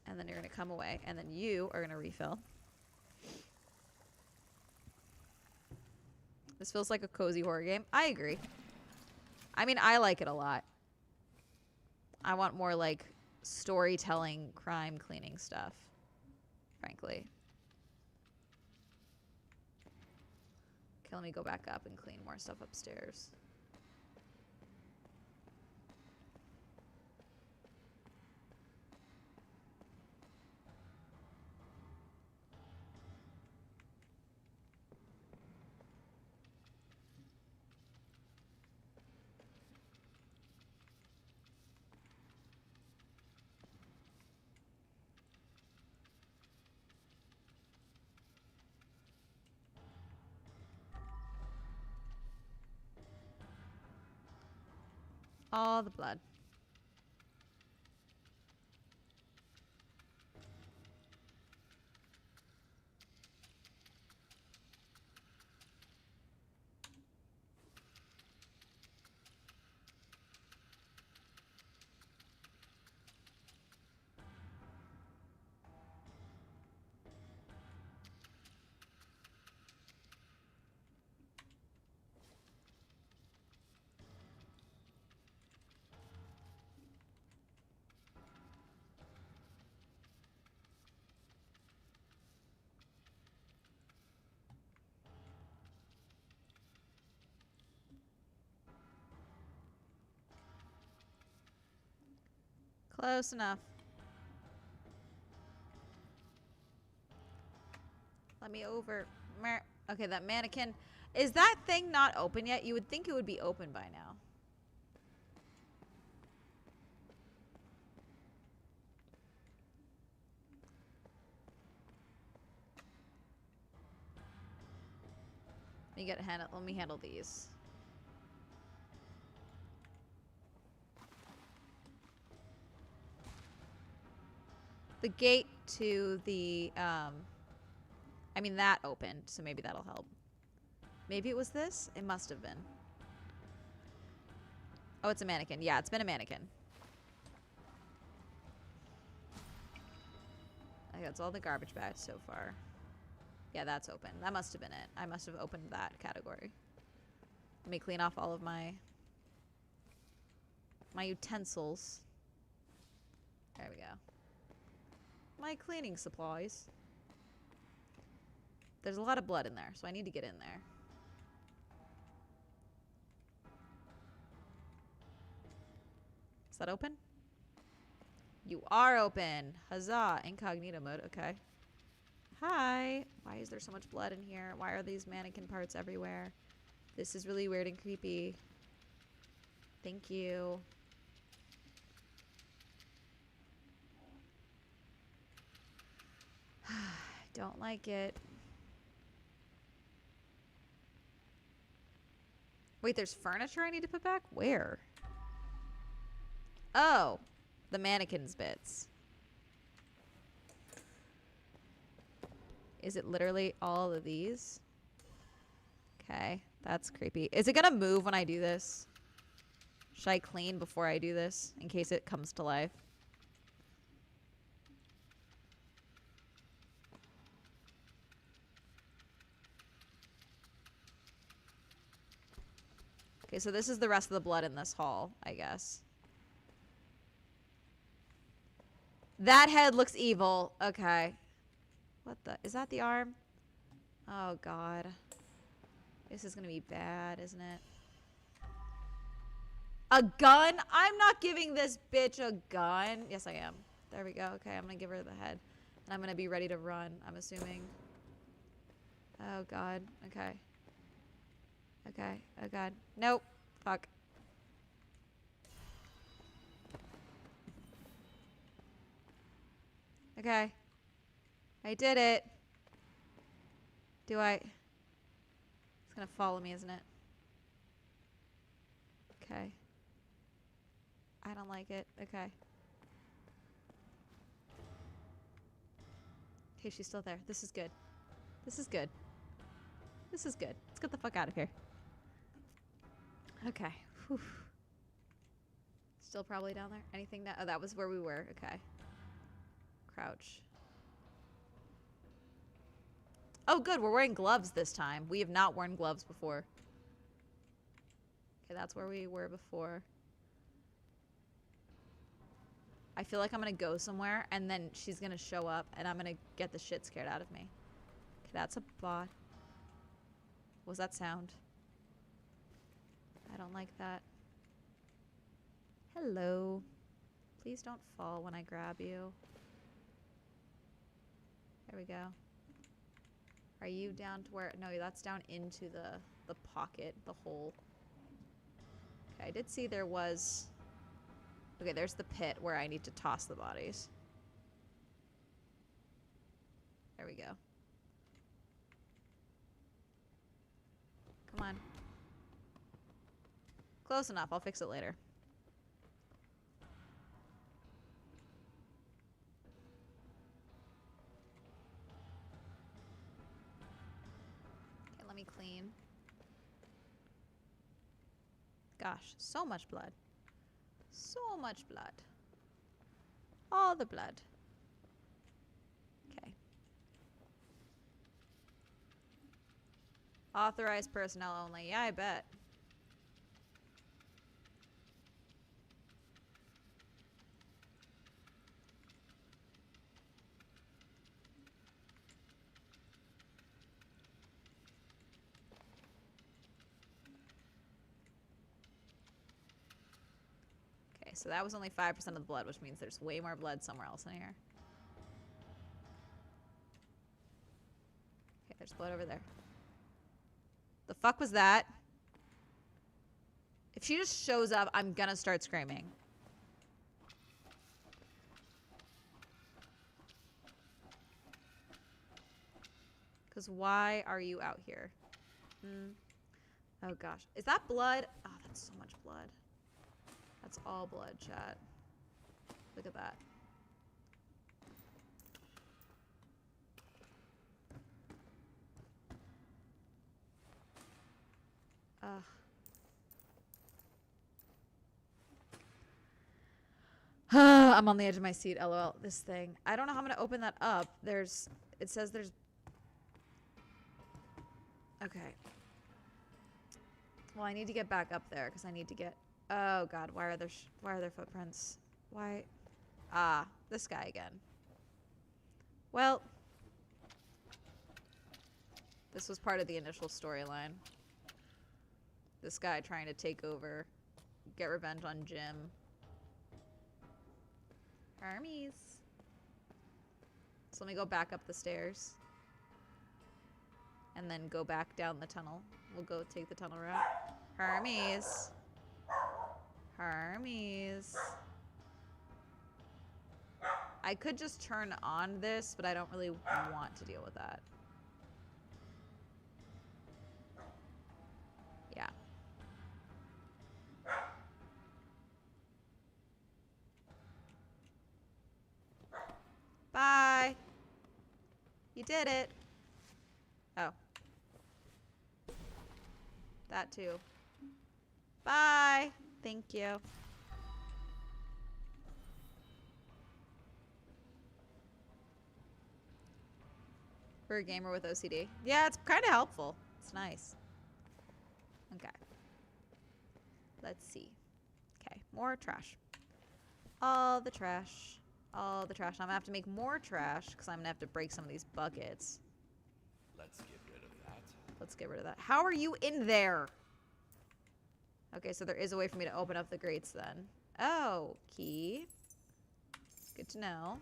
And then you're going to come away. And then you are going to refill. This feels like a cozy horror game. I agree. I mean, I like it a lot. I want more, like, storytelling, crime cleaning stuff, frankly. Okay, let me go back up and clean more stuff upstairs. All the blood. Close enough. Let me over. Okay, that mannequin. Is that thing not open yet? You would think it would be open by now. Let me handle these. The gate to the I mean that opened, so maybe that'll help. Maybe it was this? It must have been. Oh, it's a mannequin. Yeah, it's been a mannequin. I think that's all the garbage bags so far. Yeah, that's open. That must have been it. I must have opened that category. Let me clean off all of my utensils. There we go. My cleaning supplies. There's a lot of blood in there, so I need to get in there. Is that open? You are open. Huzzah. Incognito mode. Okay. Hi. Why is there so much blood in here? Why are these mannequin parts everywhere? This is really weird and creepy. Thank you. Don't like it. Wait, there's furniture I need to put back? Where? Oh, the mannequin's bits. Is it literally all of these? Okay, that's creepy. Is it gonna move when I do this? Should I clean before I do this in case it comes to life? Okay, so this is the rest of the blood in this hall, I guess. That head looks evil. Okay. What the? Is that the arm? Oh, God. This is gonna be bad, isn't it? A gun? I'm not giving this bitch a gun. Yes, I am. There we go. Okay, I'm gonna give her the head. And I'm gonna be ready to run, I'm assuming. Oh, God. Okay. Okay. Oh, God. Nope. Fuck. Okay. I did it. Do I? It's gonna follow me, isn't it? Okay. I don't like it. Okay. Okay, she's still there. This is good. This is good. This is good. Let's get the fuck out of here. Okay. Whew. Still probably down there? Anything that... Oh, that was where we were. Okay. Crouch. Oh, good. We're wearing gloves this time. We have not worn gloves before. Okay, that's where we were before. I feel like I'm going to go somewhere, and then she's going to show up, and I'm going to get the shit scared out of me. Okay, that's a bot. What was that sound? I don't like that. Hello. Please don't fall when I grab you. There we go. Are you down to where... No, that's down into the pocket, the hole. Okay, I did see there was... Okay, there's the pit where I need to toss the bodies. There we go. Come on. Close enough. I'll fix it later. Okay, let me clean. Gosh, so much blood. So much blood. All the blood. Okay. Authorized personnel only. Yeah, I bet. So that was only 5% of the blood, which means there's way more blood somewhere else in here. There's blood over there. The fuck was that? If she just shows up, I'm gonna start screaming. Because why are you out here? Oh gosh. Is that blood? Oh, that's so much blood. That's all blood, chat. Look at that. Ugh. I'm on the edge of my seat, lol. This thing. I don't know how I'm gonna open that up. It says there's... Okay. Well, I need to get back up there because I need to get... Oh god, why are there footprints? Why? Ah, this guy again. Well, this was part of the initial storyline. This guy trying to take over, get revenge on Jim. Hermes. So let me go back up the stairs. And then go back down the tunnel. We'll go take the tunnel route. Hermes. Hermes. I could just turn on this, but I don't really want to deal with that. Yeah. Bye. You did it. Oh. That too. Bye. Thank you. For a gamer with OCD. Yeah, it's kind of helpful. It's nice. Okay. Let's see. Okay, more trash. All the trash. All the trash. I'm gonna have to make more trash because I'm gonna have to break some of these buckets. Let's get rid of that. Let's get rid of that. How are you in there? Okay, so there is a way for me to open up the grates then. Oh, key. Good to know.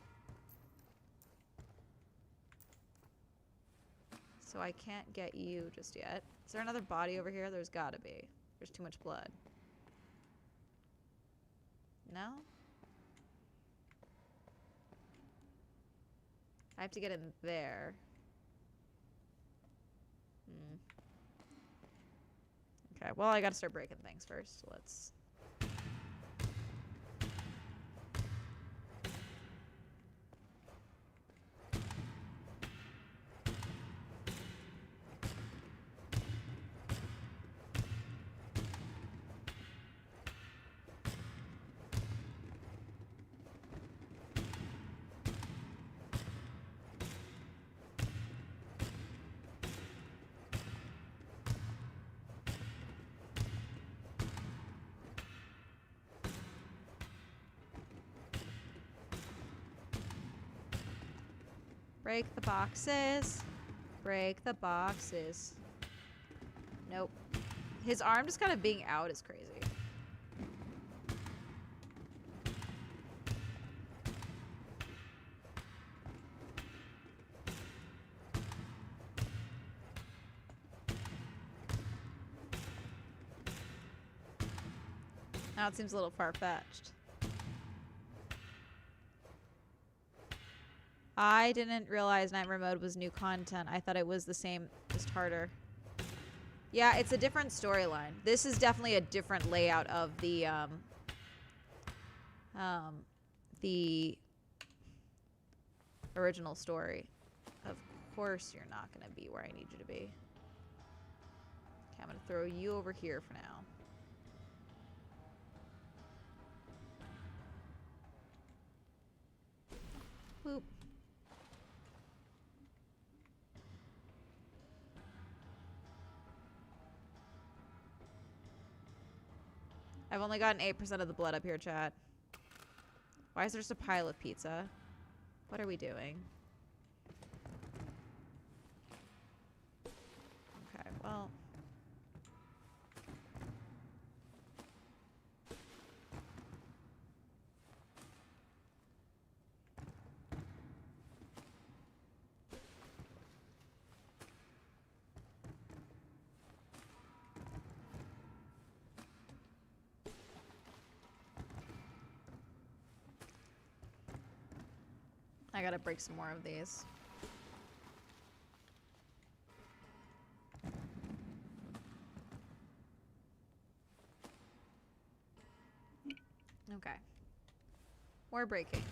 So I can't get you just yet. Is there another body over here? There's gotta be. There's too much blood. No? I have to get in there. Okay, well, I gotta start breaking things first. Let's... break the boxes. Break the boxes. Nope. His arm just kind of being out is crazy. Now it seems a little far-fetched. I didn't realize Nightmare Mode was new content. I thought it was the same, just harder. Yeah, it's a different storyline. This is definitely a different layout of the original story. Of course you're not going to be where I need you to be. Okay, I'm going to throw you over here for now. Whoop. I've only gotten 8% of the blood up here, chat. Why is there just a pile of pizza? What are we doing? Okay, well... I gotta break some more of these. Okay. More breaking.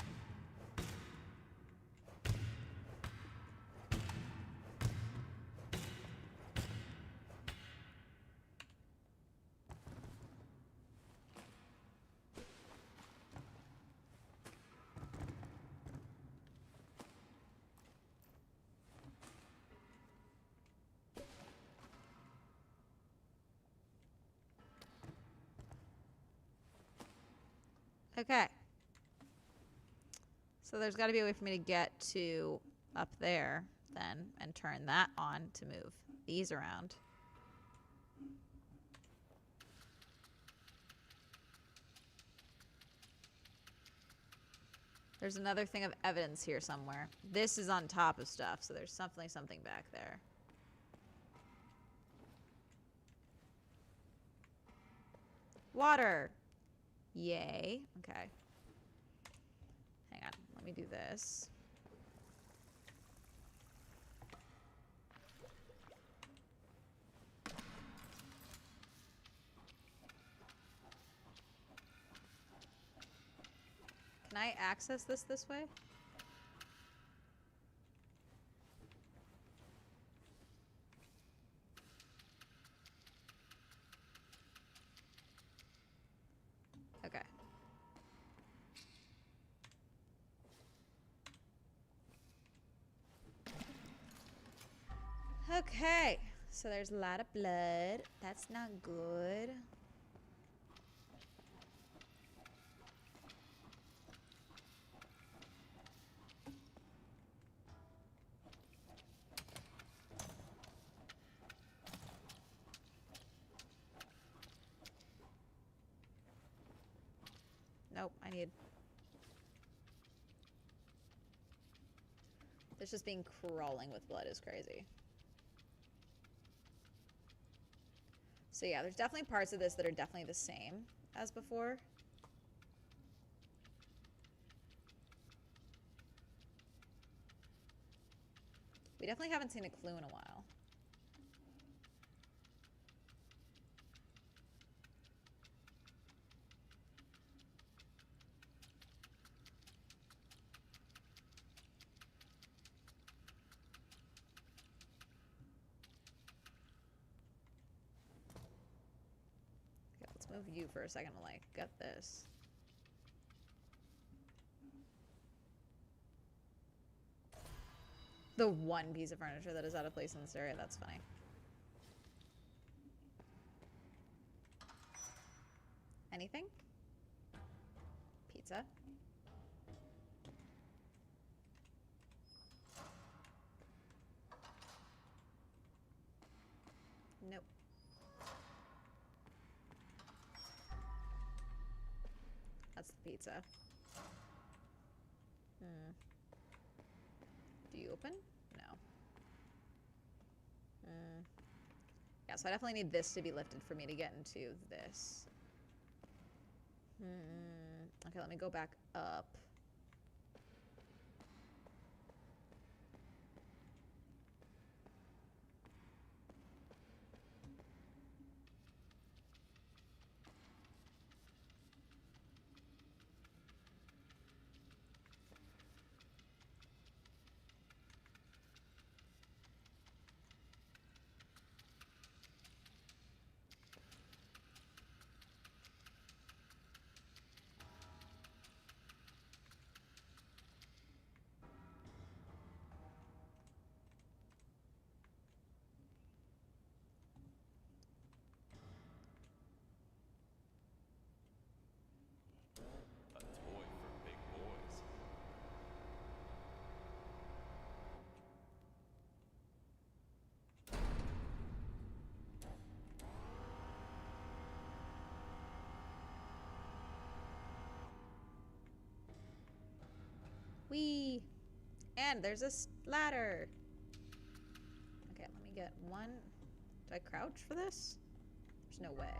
Okay. So there's got to be a way for me to get to up there then and turn that on to move these around. There's another thing of evidence here somewhere. This is on top of stuff, so there's definitely something back there. Water. Yay. Okay. Hang on. Let me do this. Can I access this way? Okay. Okay. So there's a lot of blood. That's not good. Nope, I need... This just being crawling with blood is crazy. So yeah, there's definitely parts of this that are definitely the same as before. We definitely haven't seen a clue in a while. Okay, let's move you for a second to like get this. The one piece of furniture that is out of place in this area, that's funny. Anything? Pizza. Nope. That's the pizza. Do you open? No. Yeah, so I definitely need this to be lifted for me to get into this. Okay, let me go back up. A toy for big boys. Whee! And there's a ladder. Okay, let me get one. Do I crouch for this? There's no way.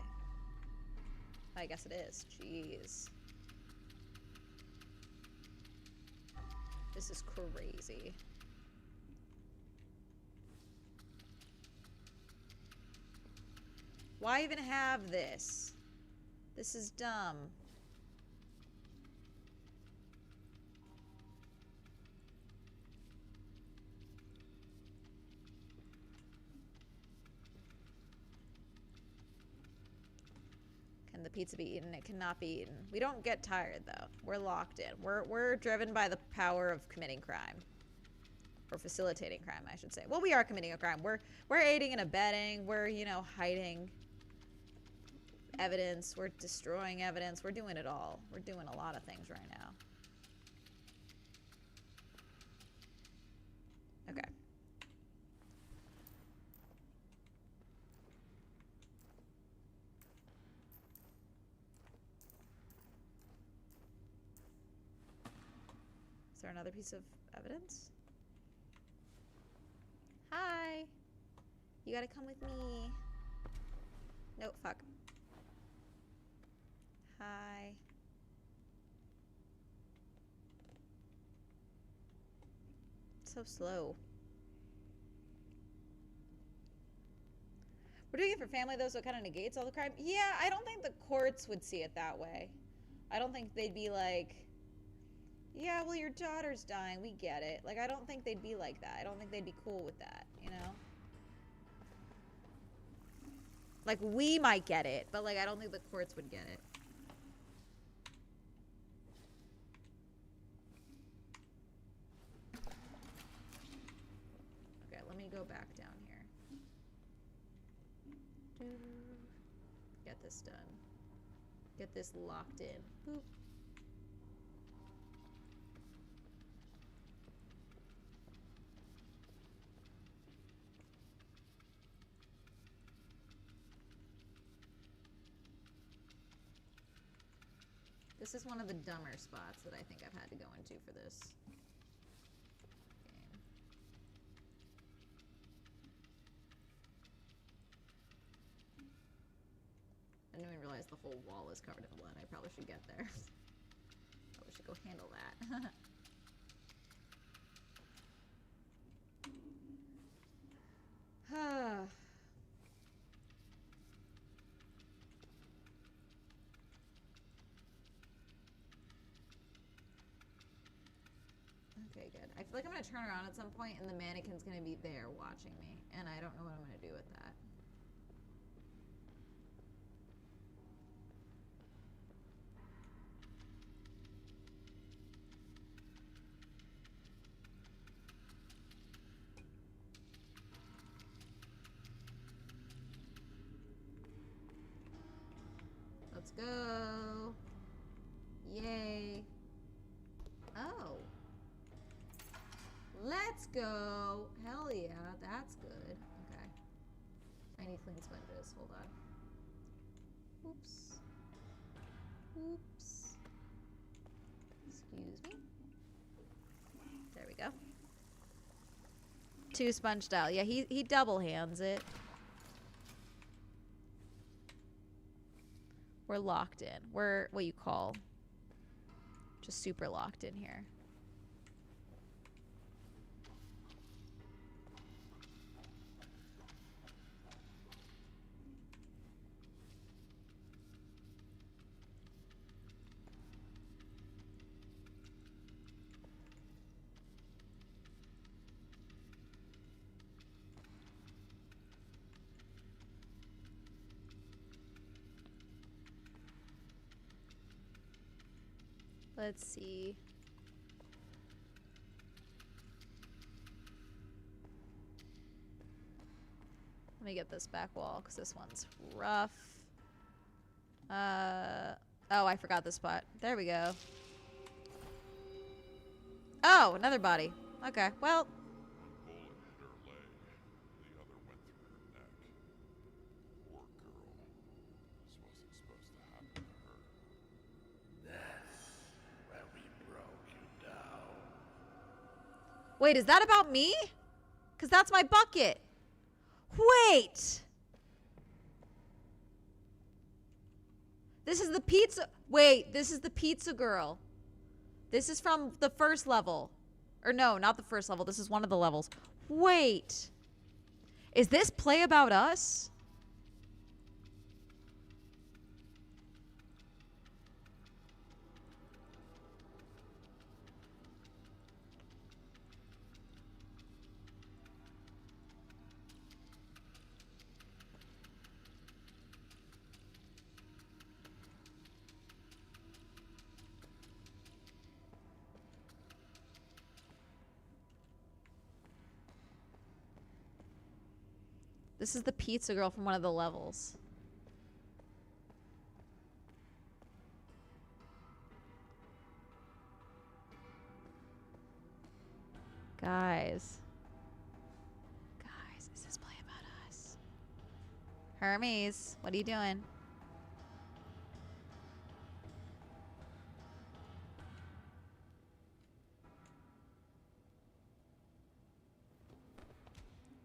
I guess it is. Jeez. This is crazy. Why even have this? This is dumb. Can the pizza be eaten? It cannot be eaten. We don't get tired though. We're locked in. We're driven by the power of committing crime. Or facilitating crime, I should say. Well, we are committing a crime. We're aiding and abetting. We're, you know, hiding evidence. We're destroying evidence. We're doing it all. We're doing a lot of things right now. Okay. Is there another piece of evidence? Hi. You gotta come with me. No, fuck. Hi. So slow. We're doing it for family though, so it kind of negates all the crime. Yeah, I don't think the courts would see it that way. I don't think they'd be like, yeah, well, your daughter's dying. We get it. Like, I don't think they'd be like that. I don't think they'd be cool with that, you know? Like, we might get it, but, like, I don't think the courts would get it. Okay, let me go back down here. Get this done. Get this locked in. Boop. This is one of the dumber spots that I think I've had to go into for this game. I didn't even realize the whole wall is covered in blood. I probably should get there. Probably should go handle that. Okay, good. I feel like I'm gonna turn around at some point and the mannequin's gonna be there watching me, and I don't know what I'm gonna do with that. Let's go. Yay. Oh. Let's go. Hell yeah, that's good. Okay. I need clean sponges. Hold on. Oops. Oops. Excuse me. There we go. 2 sponge style. Yeah, he double hands it. We're locked in. We're what you call just super locked in here. Let's see. Let me get this back wall because this one's rough. Oh, I forgot the spot. There we go. Oh, another body. Okay, well. One bullet hit her leg. The other went through her neck. Poor girl. This wasn't supposed to happen to her. That's where we broke you down. Wait, is that about me? Because that's my bucket. Wait. This is the pizza. Wait, this is the pizza girl. This is from the first level. Or no, not the first level. This is one of the levels. Wait. Is this Play About Us? This is the pizza girl from one of the levels. Guys. Guys, is this Play About Us? Hermes, what are you doing?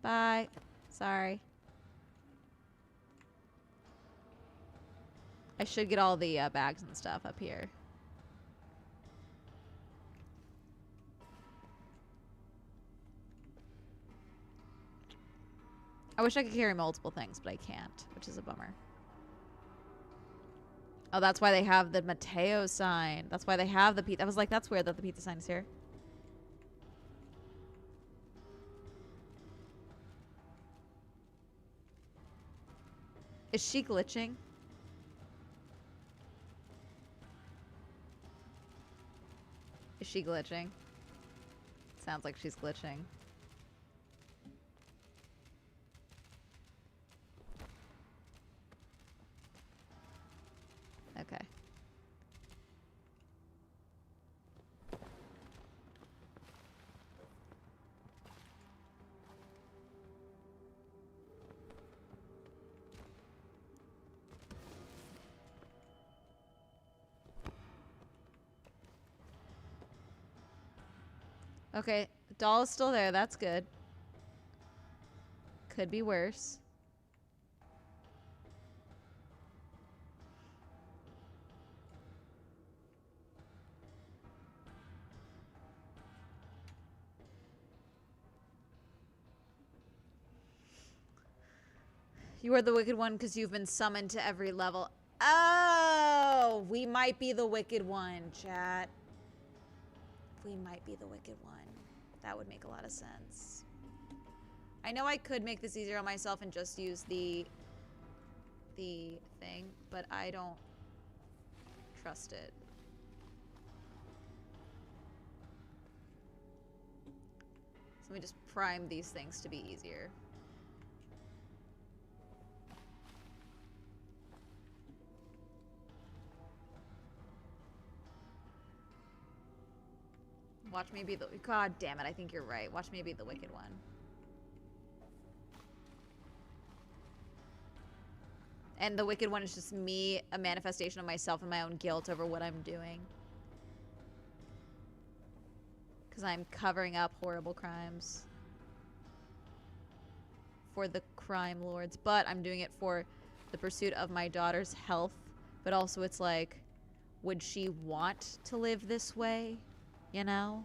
Bye. Sorry. I should get all the bags and stuff up here. I wish I could carry multiple things, but I can't, which is a bummer. Oh, that's why they have the Mateo sign. That's why they have the pizza. I was like, that's weird that the pizza sign is here. Is she glitching? Is she glitching? Sounds like she's glitching. Okay. Okay, the doll is still there. That's good. Could be worse. You are the wicked one because you've been summoned to every level. Oh, we might be the wicked one, chat. We might be the wicked one. That would make a lot of sense. I know I could make this easier on myself and just use the thing, but I don't trust it. So let me just prime these things to be easier. Watch me be the... God damn it, I think you're right. Watch me be the wicked one. And the wicked one is just me, a manifestation of myself and my own guilt over what I'm doing. Because I'm covering up horrible crimes. For the crime lords. But I'm doing it for the pursuit of my daughter's health. But also it's like, would she want to live this way? You know?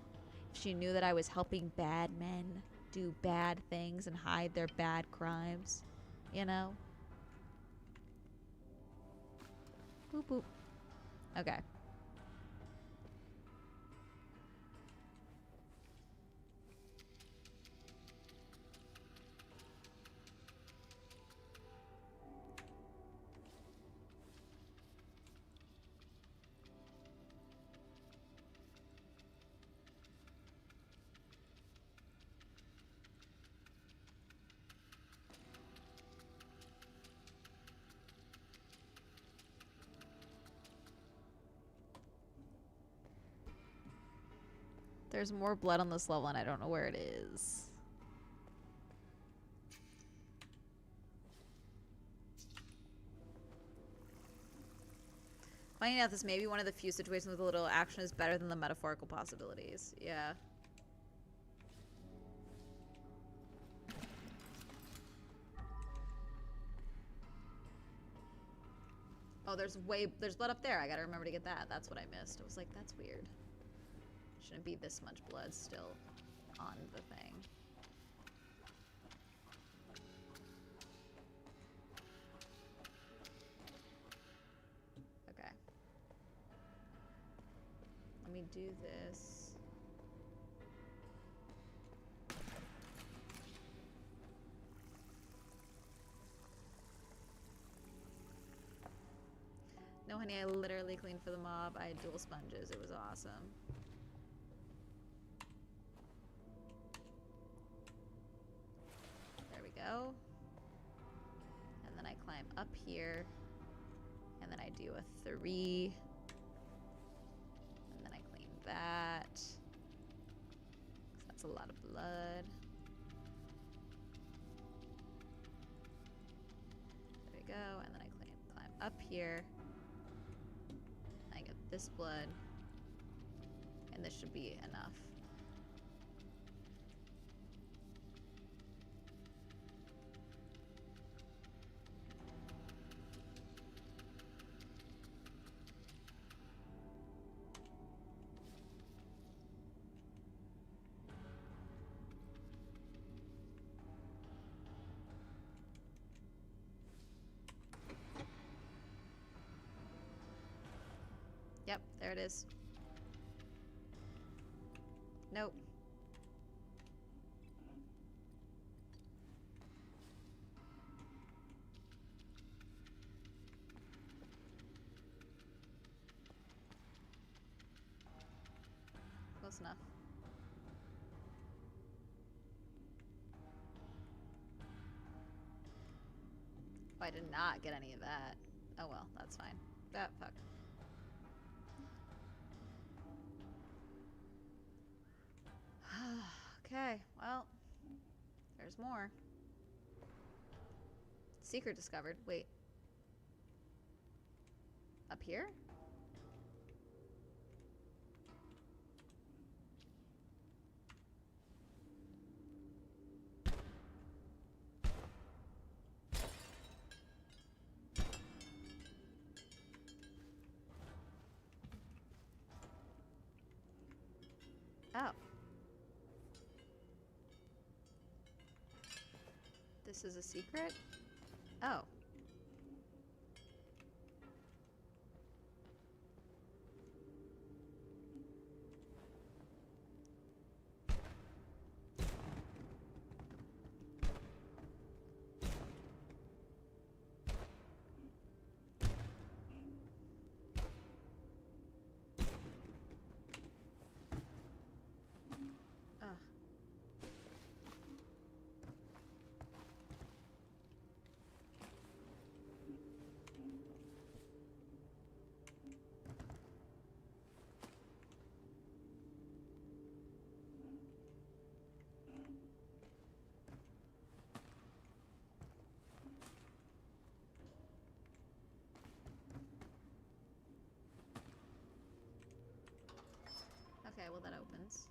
If she knew that I was helping bad men do bad things and hide their bad crimes. You know? Boop boop. Okay. There's more blood on this level and I don't know where it is. Finding out this may be one of the few situations with a little action is better than the metaphorical possibilities. Yeah. Oh, there's blood up there. I gotta remember to get that. That's what I missed. I was like, that's weird. Shouldn't be this much blood still on the thing. Okay. Let me do this. No, honey, I literally cleaned for the mob. I had dual sponges. It was awesome. There we go. And then I climb up here. And then I do a 3. And then I clean that. 'Cause that's a lot of blood. There we go. And then I climb up here. I get this blood. And this should be enough. Yep, there it is. Nope. Close enough. Oh, I did not get any of that. Oh well, that's fine. Ah, fuck. Okay, well, there's more. Secret discovered. Wait. Up here? Oh. This is a secret? Oh. Ugh. Okay, well that opens.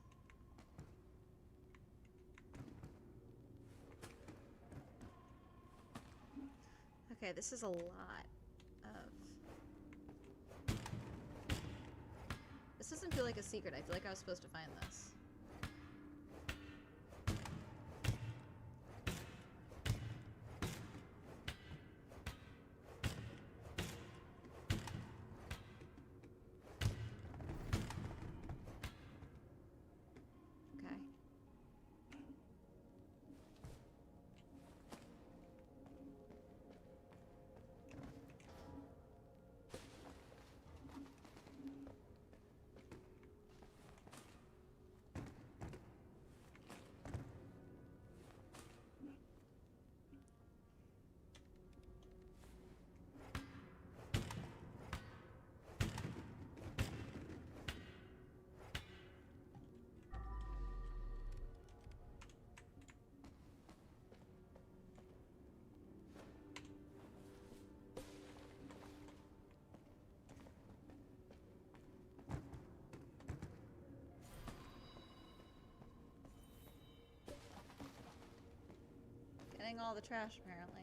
Okay, this is a lot of... This doesn't feel like a secret. I feel like I was supposed to find this. Okay. Getting all the trash, apparently.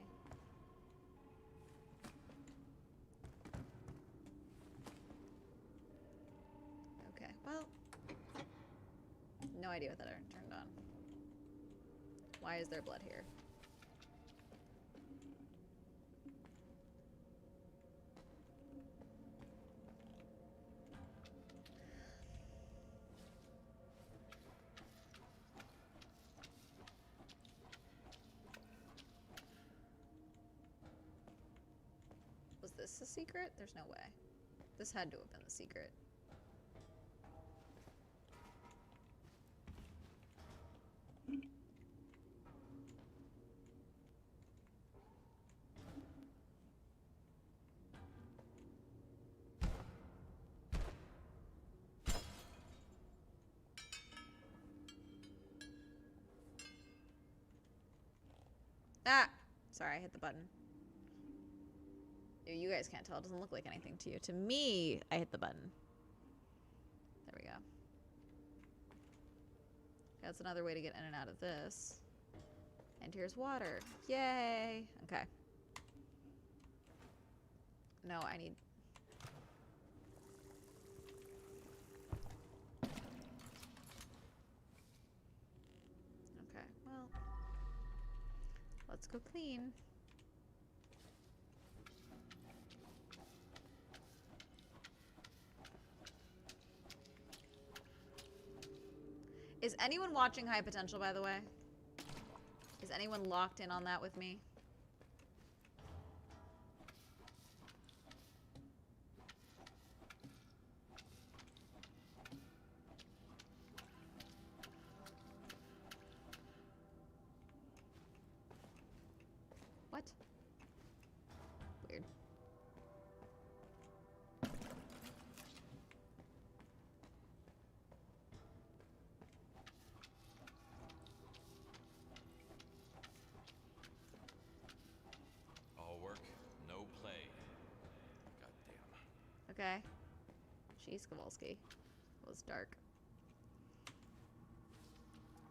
Okay, well... no idea what that turned on. Why is there blood here? Was this a secret? There's no way. This had to have been the secret. Ah! Sorry, I hit the button. You guys can't tell. It doesn't look like anything to you. To me, I hit the button. There we go. That's another way to get in and out of this. And here's water. Yay! Okay. No, I need... Okay, well... Let's go clean. Is anyone watching High Potential, by the way? Is anyone locked in on that with me? What? Weird. All work, no play. Goddamn. Okay. Jeez, Kowalski. It was dark.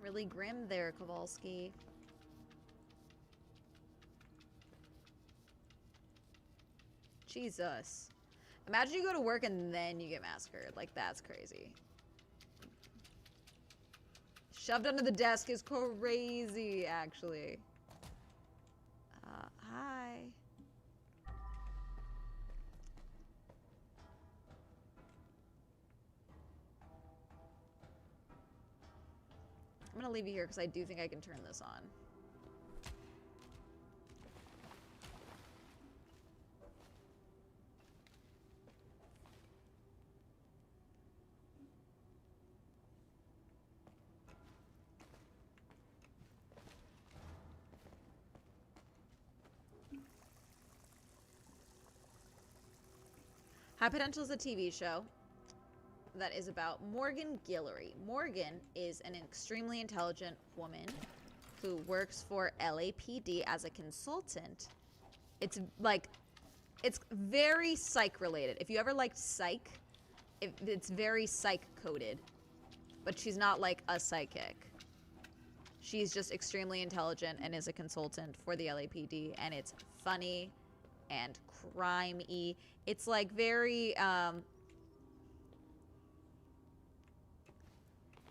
Really grim there, Kowalski. Jesus. Imagine you go to work and then you get massacred. Like, that's crazy. Shoved under the desk is crazy, actually. Hi. I'm gonna leave you here because I do think I can turn this on. High Potential is a TV show that is about Morgan Guillory. Morgan is an extremely intelligent woman who works for LAPD as a consultant. It's like, it's very psych related. If you ever liked Psych, it's very psych coded, but she's not like a psychic. She's just extremely intelligent and is a consultant for the LAPD, and it's funny and crime-y. It's like very,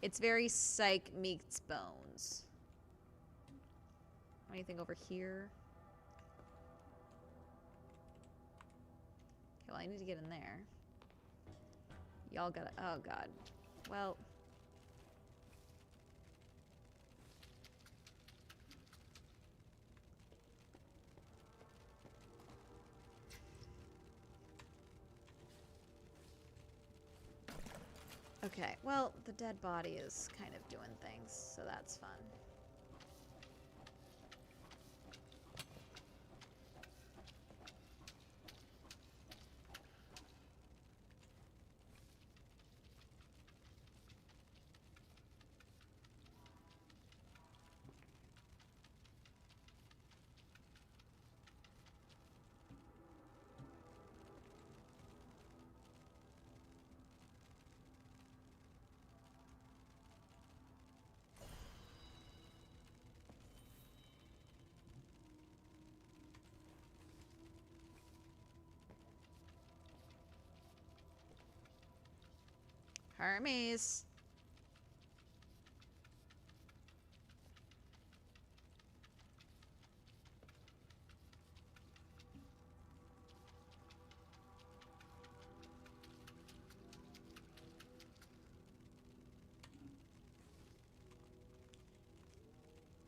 it's very Psych meets Bones. Anything over here? Okay, well, I need to get in there. Y'all gotta, oh god. Well. Okay, well, the dead body is kind of doing things, so that's fun. Hermes.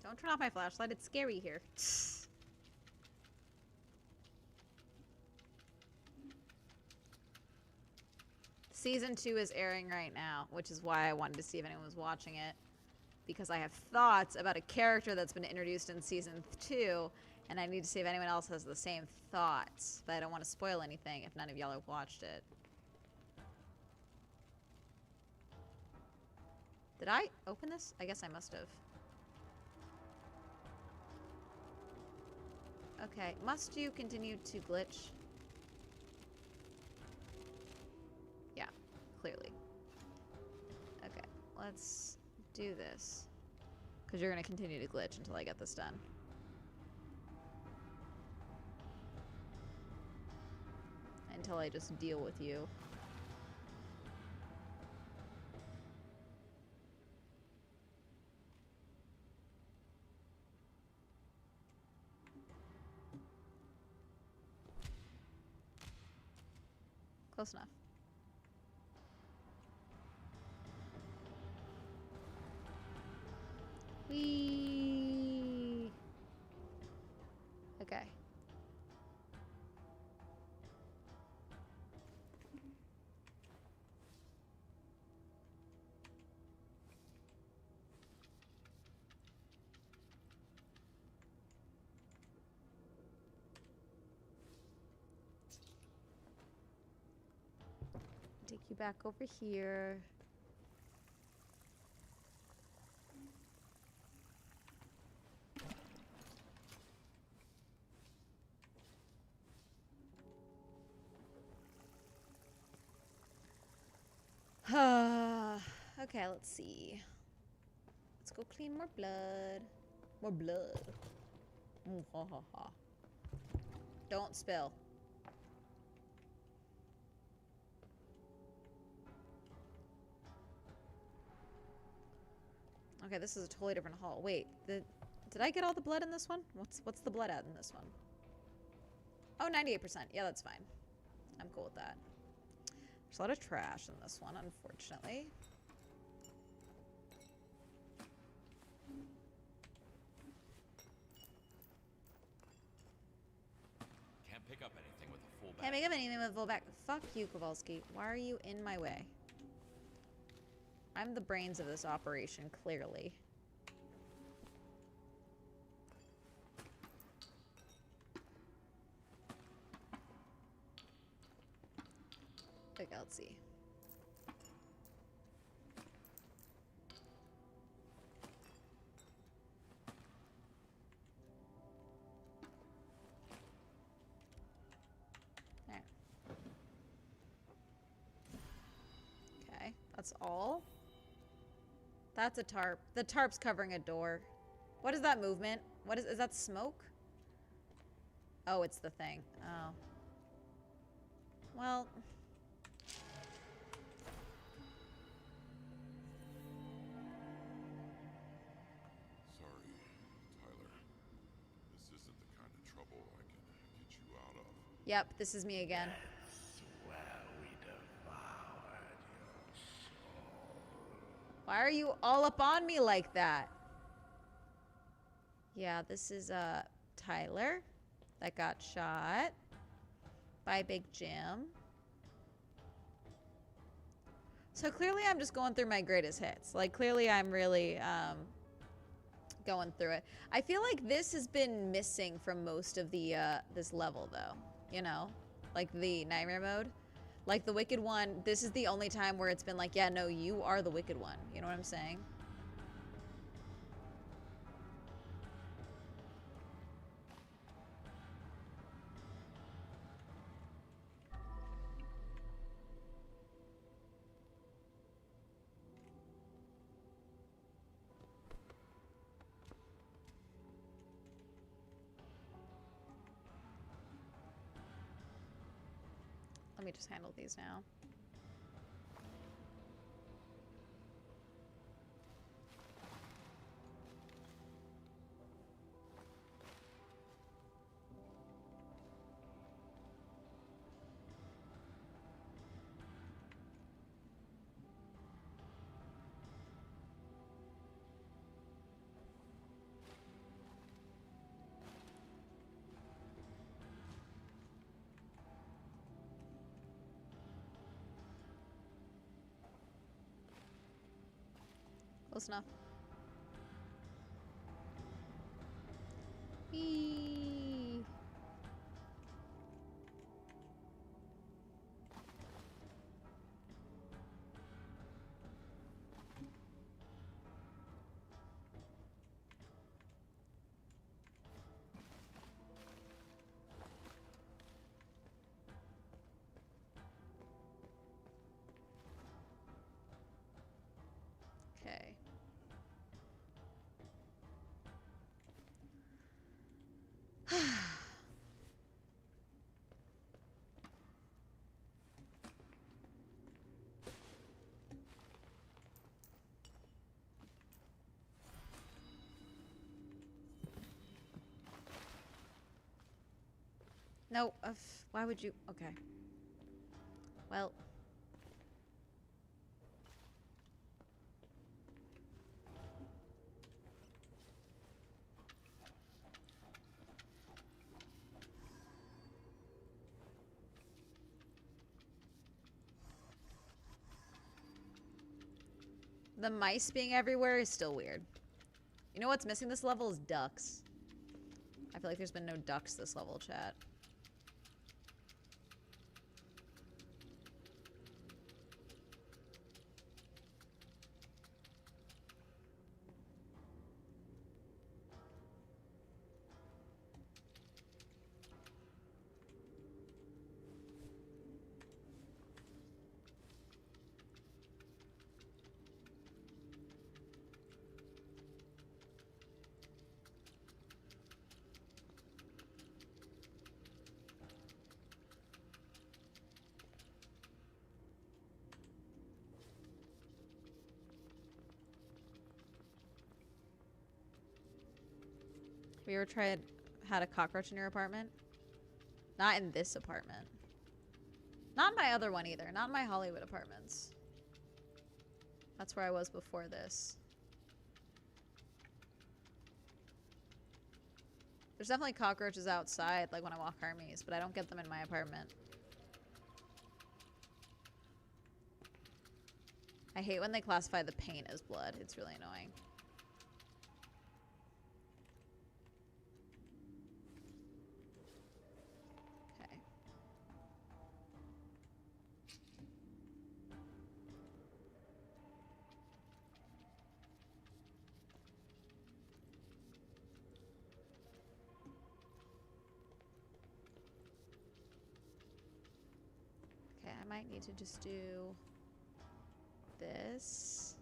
Don't turn off my flashlight. It's scary here. Season 2 is airing right now, which is why I wanted to see if anyone was watching it. Because I have thoughts about a character that's been introduced in Season 2, and I need to see if anyone else has the same thoughts. But I don't want to spoil anything if none of y'all have watched it. Did I open this? I guess I must have. Okay, must you continue to glitch? Yeah, clearly. Okay, let's do this. Because you're going to continue to glitch until I get this done. Until I just deal with you. Close enough. Whee! Okay. Take you back over here. Okay, let's see. Let's go clean more blood. More blood. Mm, ha, ha, ha. Don't spill. Okay, this is a totally different hall. Wait, did I get all the blood in this one? What's the blood at in this one? Oh, 98%. Yeah, that's fine. I'm cool with that. There's a lot of trash in this one, unfortunately. Can't pick up anything with a full bag. Can't make up anything with full back. Fuck you, Kowalski. Why are you in my way? I'm the brains of this operation, clearly. Okay, let's see. There. Okay, that's all. That's a tarp. The tarp's covering a door. What is that movement? What is that smoke? Oh, it's the thing. Oh. Well. Sorry, Tyler. This isn't the kind of trouble I can get you out of. Yep, this is me again. That's where we devoured your soul. Why are you all up on me like that? Yeah, this is Tyler that got shot by Big Jim. So clearly I'm just going through my greatest hits. Like clearly I'm really going through it. I feel like this has been missing from most of the this level though, you know? Like the nightmare mode. Like the Wicked One, this is the only time where it's been like, yeah, no, you are the Wicked One. You know what I'm saying? Let me just handle these now. Close enough. Eee. Okay. No, why would you? Okay. Well. The mice being everywhere is still weird. You know what's missing this level is ducks. I feel like there's been no ducks this level, chat. Have you ever had a cockroach in your apartment? Not in this apartment. Not in my other one either. Not in my Hollywood apartments. That's where I was before this. There's definitely cockroaches outside, like when I walk Hermes, but I don't get them in my apartment. I hate when they classify the paint as blood. It's really annoying. Okay. Okay, I might need to just do this.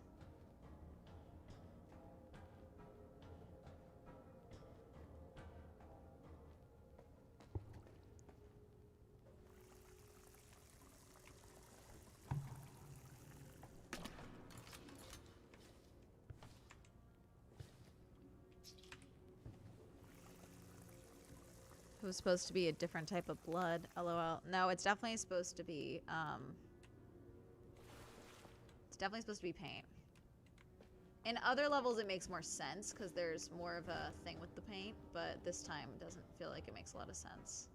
It was supposed to be a different type of blood. LOL. No, it's definitely supposed to be, it's definitely supposed to be paint. In other levels, it makes more sense because there's more of a thing with the paint, but this time it doesn't feel like it makes a lot of sense.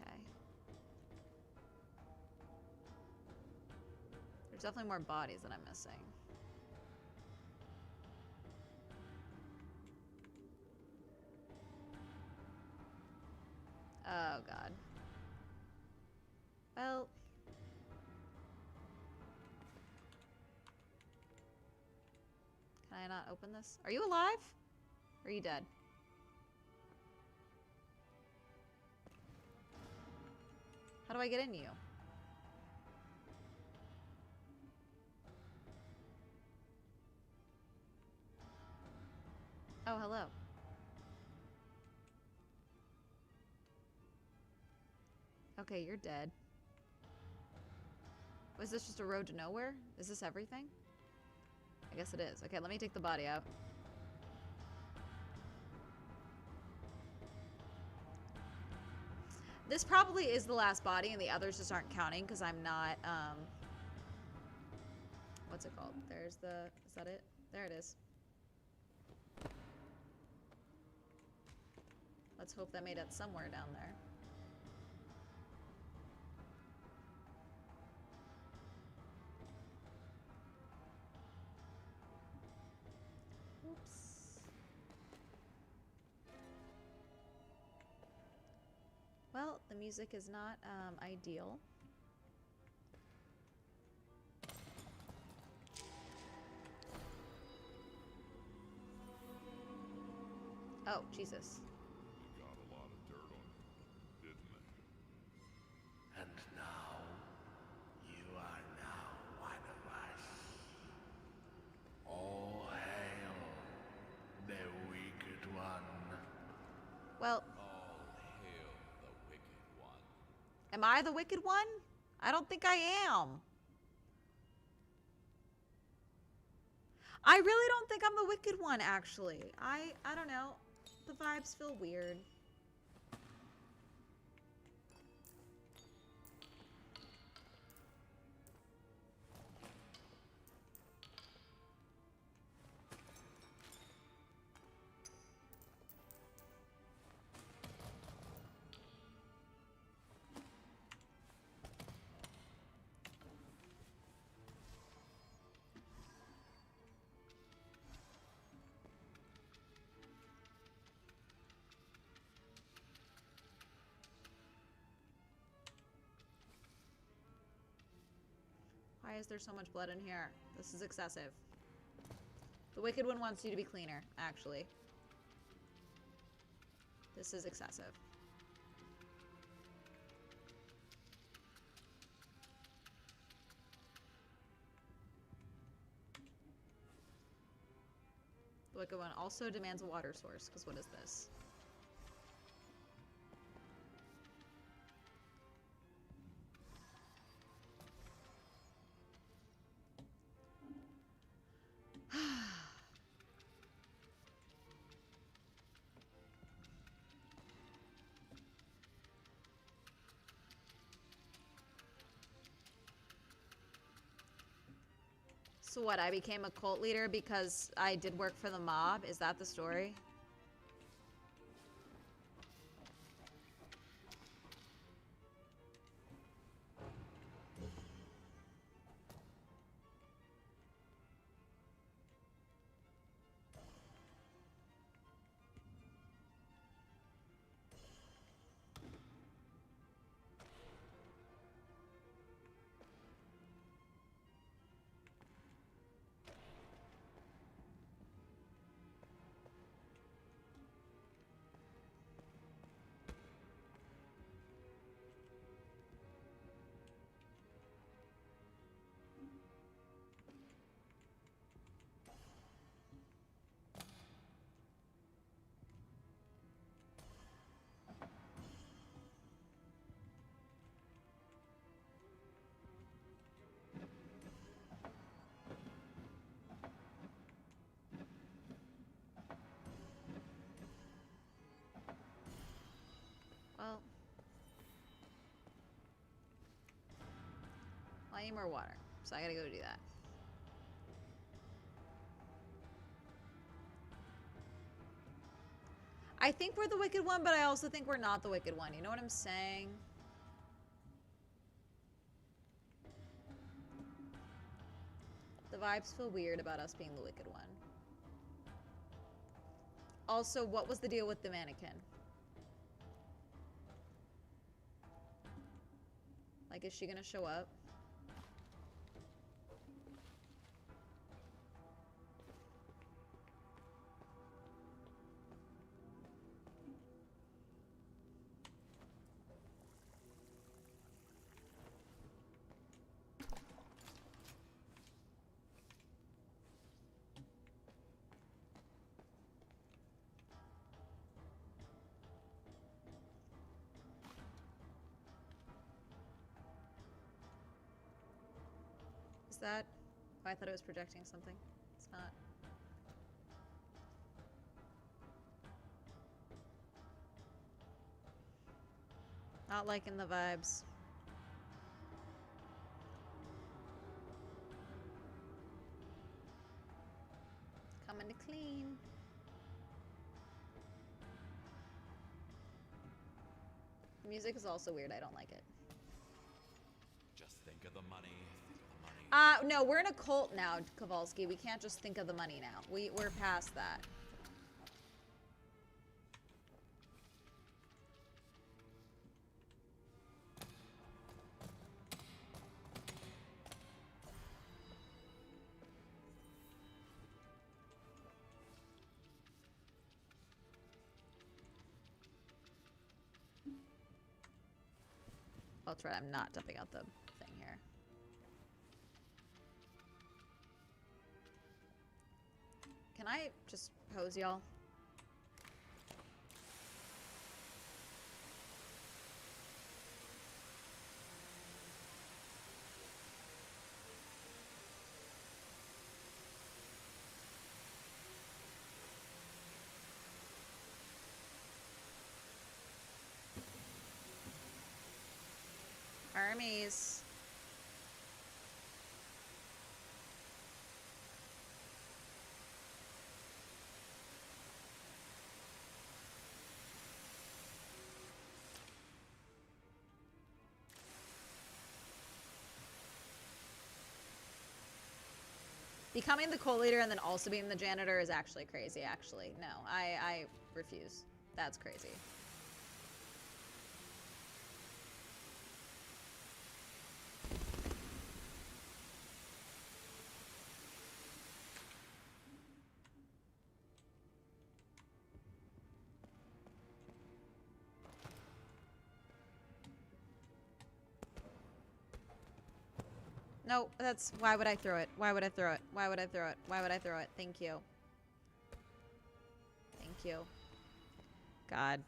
Okay. There's definitely more bodies that I'm missing. Oh, God. Well. Can I not open this? Are you alive? Or are you dead? How do I get in you? Oh, hello. Okay, you're dead. Was this just a road to nowhere? Is this everything? I guess it is. Okay, let me take the body out. This probably is the last body and the others just aren't counting because I'm not, what's it called? There's the, is that it? There it is. Let's hope that made it somewhere down there. the music is not ideal. Oh, Jesus. They got a lot of dirt on you, didn't they? And now, you are now one of us. All hail the Wicked One. Well, All hail the Wicked One. am I the Wicked One? I don't think I am. I really don't think I'm the Wicked One, actually. I don't know. The vibes feel weird. Why is there so much blood in here? This is excessive. The Wicked One wants you to be cleaner, actually. This is excessive. The Wicked One also demands a water source, because what is this? So what, I became a cult leader because I did work for the mob? Is that the story? Well, I need more water, so I gotta go do that. I think we're the Wicked One, but I also think we're not the Wicked One. You know what I'm saying? The vibes feel weird about us being the Wicked One. Also, what was the deal with the mannequin? Like, is she gonna show up? Is that? Oh, I thought it was projecting something. It's not. Not liking the vibes. Coming to clean. The music is also weird. I don't like it. Just think of the money. Think of the money. No, we're in a cult now, Kowalski. We can't just think of the money now. We're past that. that's right. I'm not dumping out the thing here. Can I just pose y'all? Armies. Becoming the cult leader and then also being the janitor is actually crazy, actually. No, I refuse. That's crazy. No, that's, why would I throw it? Why would I throw it? Why would I throw it? Why would I throw it? Thank you. Thank you. God.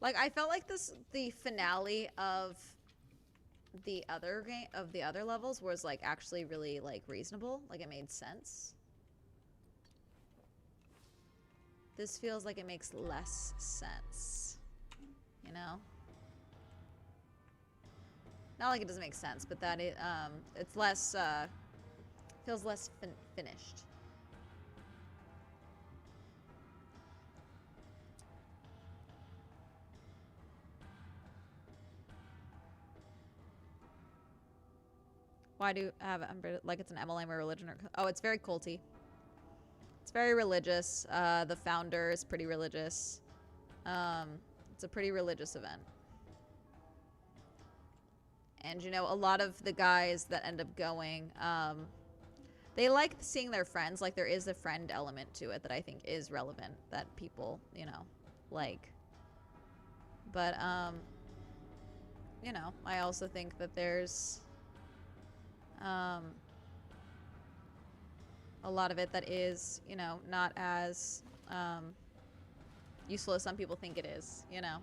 Like, I felt like the finale of the other game, of the other levels was like actually really like reasonable. Like, it made sense. This feels like it makes less sense, you know? Not like it doesn't make sense, but that it's less, feels less finished. Why do I have it like it's an MLM or religion? Or, oh, it's very culty. It's very religious. The founder is pretty religious. It's a pretty religious event. And, you know, a lot of the guys that end up going, they like seeing their friends. Like, there is a friend element to it that I think is relevant, that people, you know, like. But, you know, I also think that there's a lot of it that is, you know, not as useful as some people think it is, you know.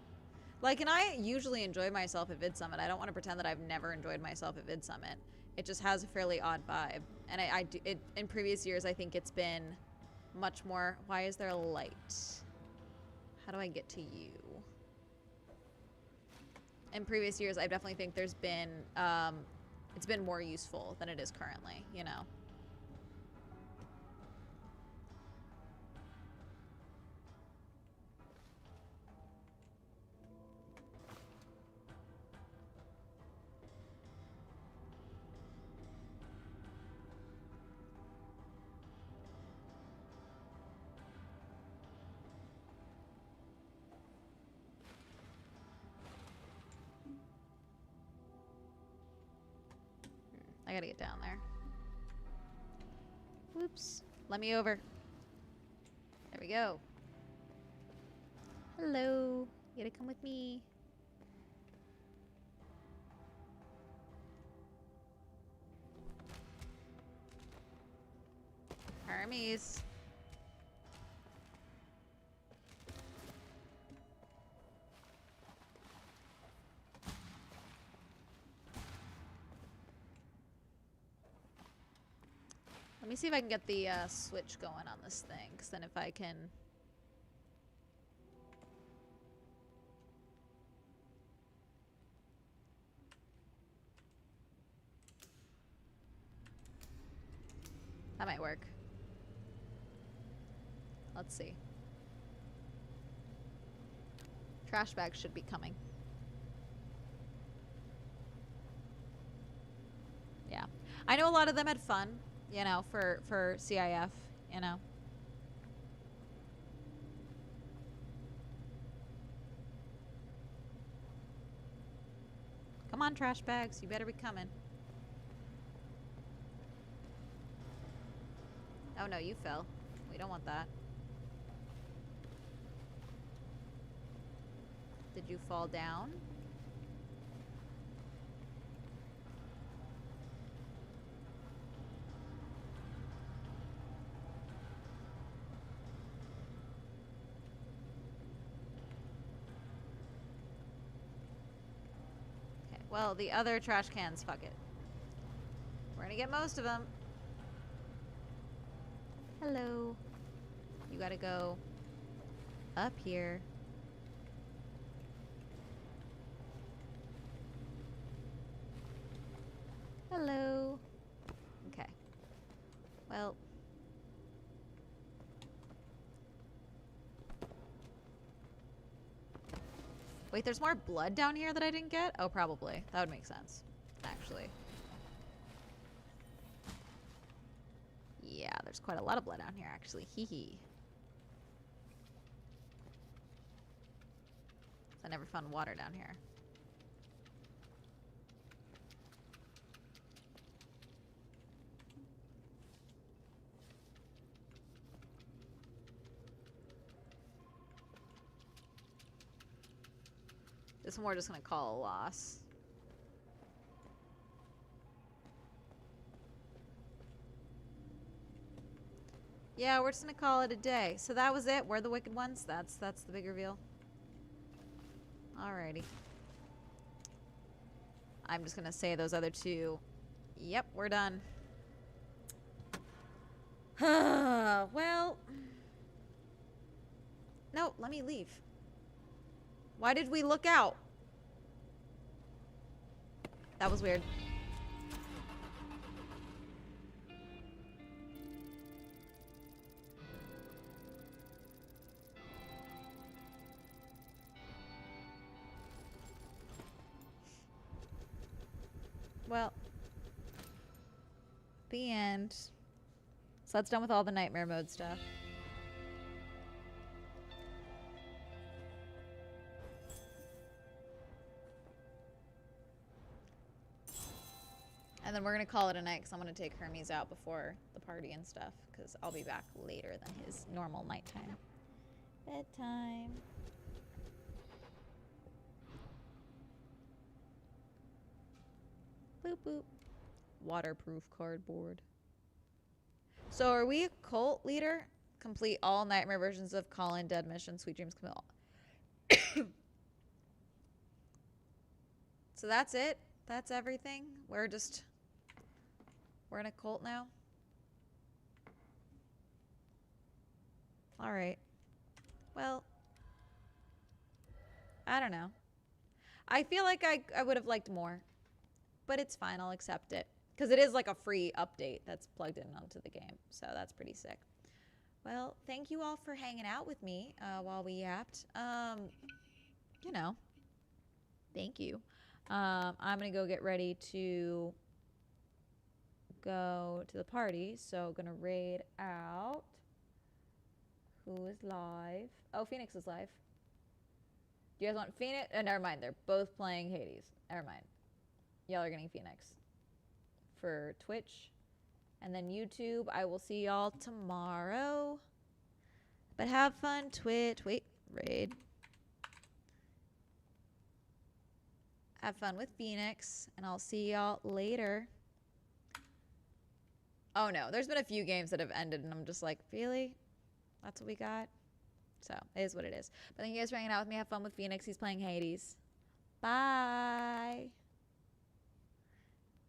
Like, and I usually enjoy myself at Vid Summit. I don't want to pretend that I've never enjoyed myself at Vid Summit. It just has a fairly odd vibe. And I do, in previous years, I think it's been much more, why is there a light? How do I get to you? In previous years, I definitely think there's been, it's been more useful than it is currently, you know. I gotta get down there. Whoops. Let me over. There we go. Hello. You gotta come with me. Hermes. Let me see if I can get the switch going on this thing, because then if I can... That might work. Let's see. Trash bags should be coming. Yeah. I know a lot of them had fun. You know, for CIF, you know. Come on, trash bags. You better be coming. Oh no, you fell. We don't want that. Did you fall down? Okay, well, the other trash cans, fuck it. We're gonna get most of them. Hello. You gotta go up here. Hello. Okay. Well. Wait, there's more blood down here that I didn't get? Oh, probably. That would make sense, actually. Yeah, there's quite a lot of blood down here, actually. Hee hee. I never found water down here. This one we're just gonna call a loss. Yeah, we're just gonna call it a day. So that was it. We're the wicked ones. That's the big reveal. Alrighty. I'm just gonna say those other two. Yep, we're done. Well. No, let me leave. Why did we look out? That was weird. Well, the end. So that's done with all the nightmare mode stuff. And then we're going to call it a night because I'm going to take Hermes out before the party and stuff because I'll be back later than his normal nighttime. Bedtime. Boop, boop. Waterproof cardboard. So are we a cult leader? Complete all nightmare versions of Call-In, Dead Mission, Sweet Dreams. So that's it? That's everything? We're in a cult now? Alright. Well, I don't know. I feel like I would have liked more. But it's fine, I'll accept it. Because it is like a free update that's plugged in onto the game. So that's pretty sick. Well, thank you all for hanging out with me while we yapped. You know, thank you. I'm going to go get ready to go to the party. So going to raid out. Who is live? Oh, Phoenix is live. Do you guys want Phoenix? Oh, never mind. They're both playing Hades. Never mind. Y'all are getting Phoenix for Twitch. And then YouTube, I will see y'all tomorrow. But have fun, Twitch. Wait, raid. Have fun with Phoenix, and I'll see y'all later. Oh no, there's been a few games that have ended, and I'm just like, really? That's what we got? So, it is what it is. But thank you guys for hanging out with me. Have fun with Phoenix. He's playing Hades. Bye.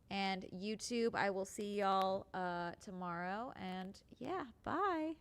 And YouTube, I will see y'all tomorrow. And yeah, bye.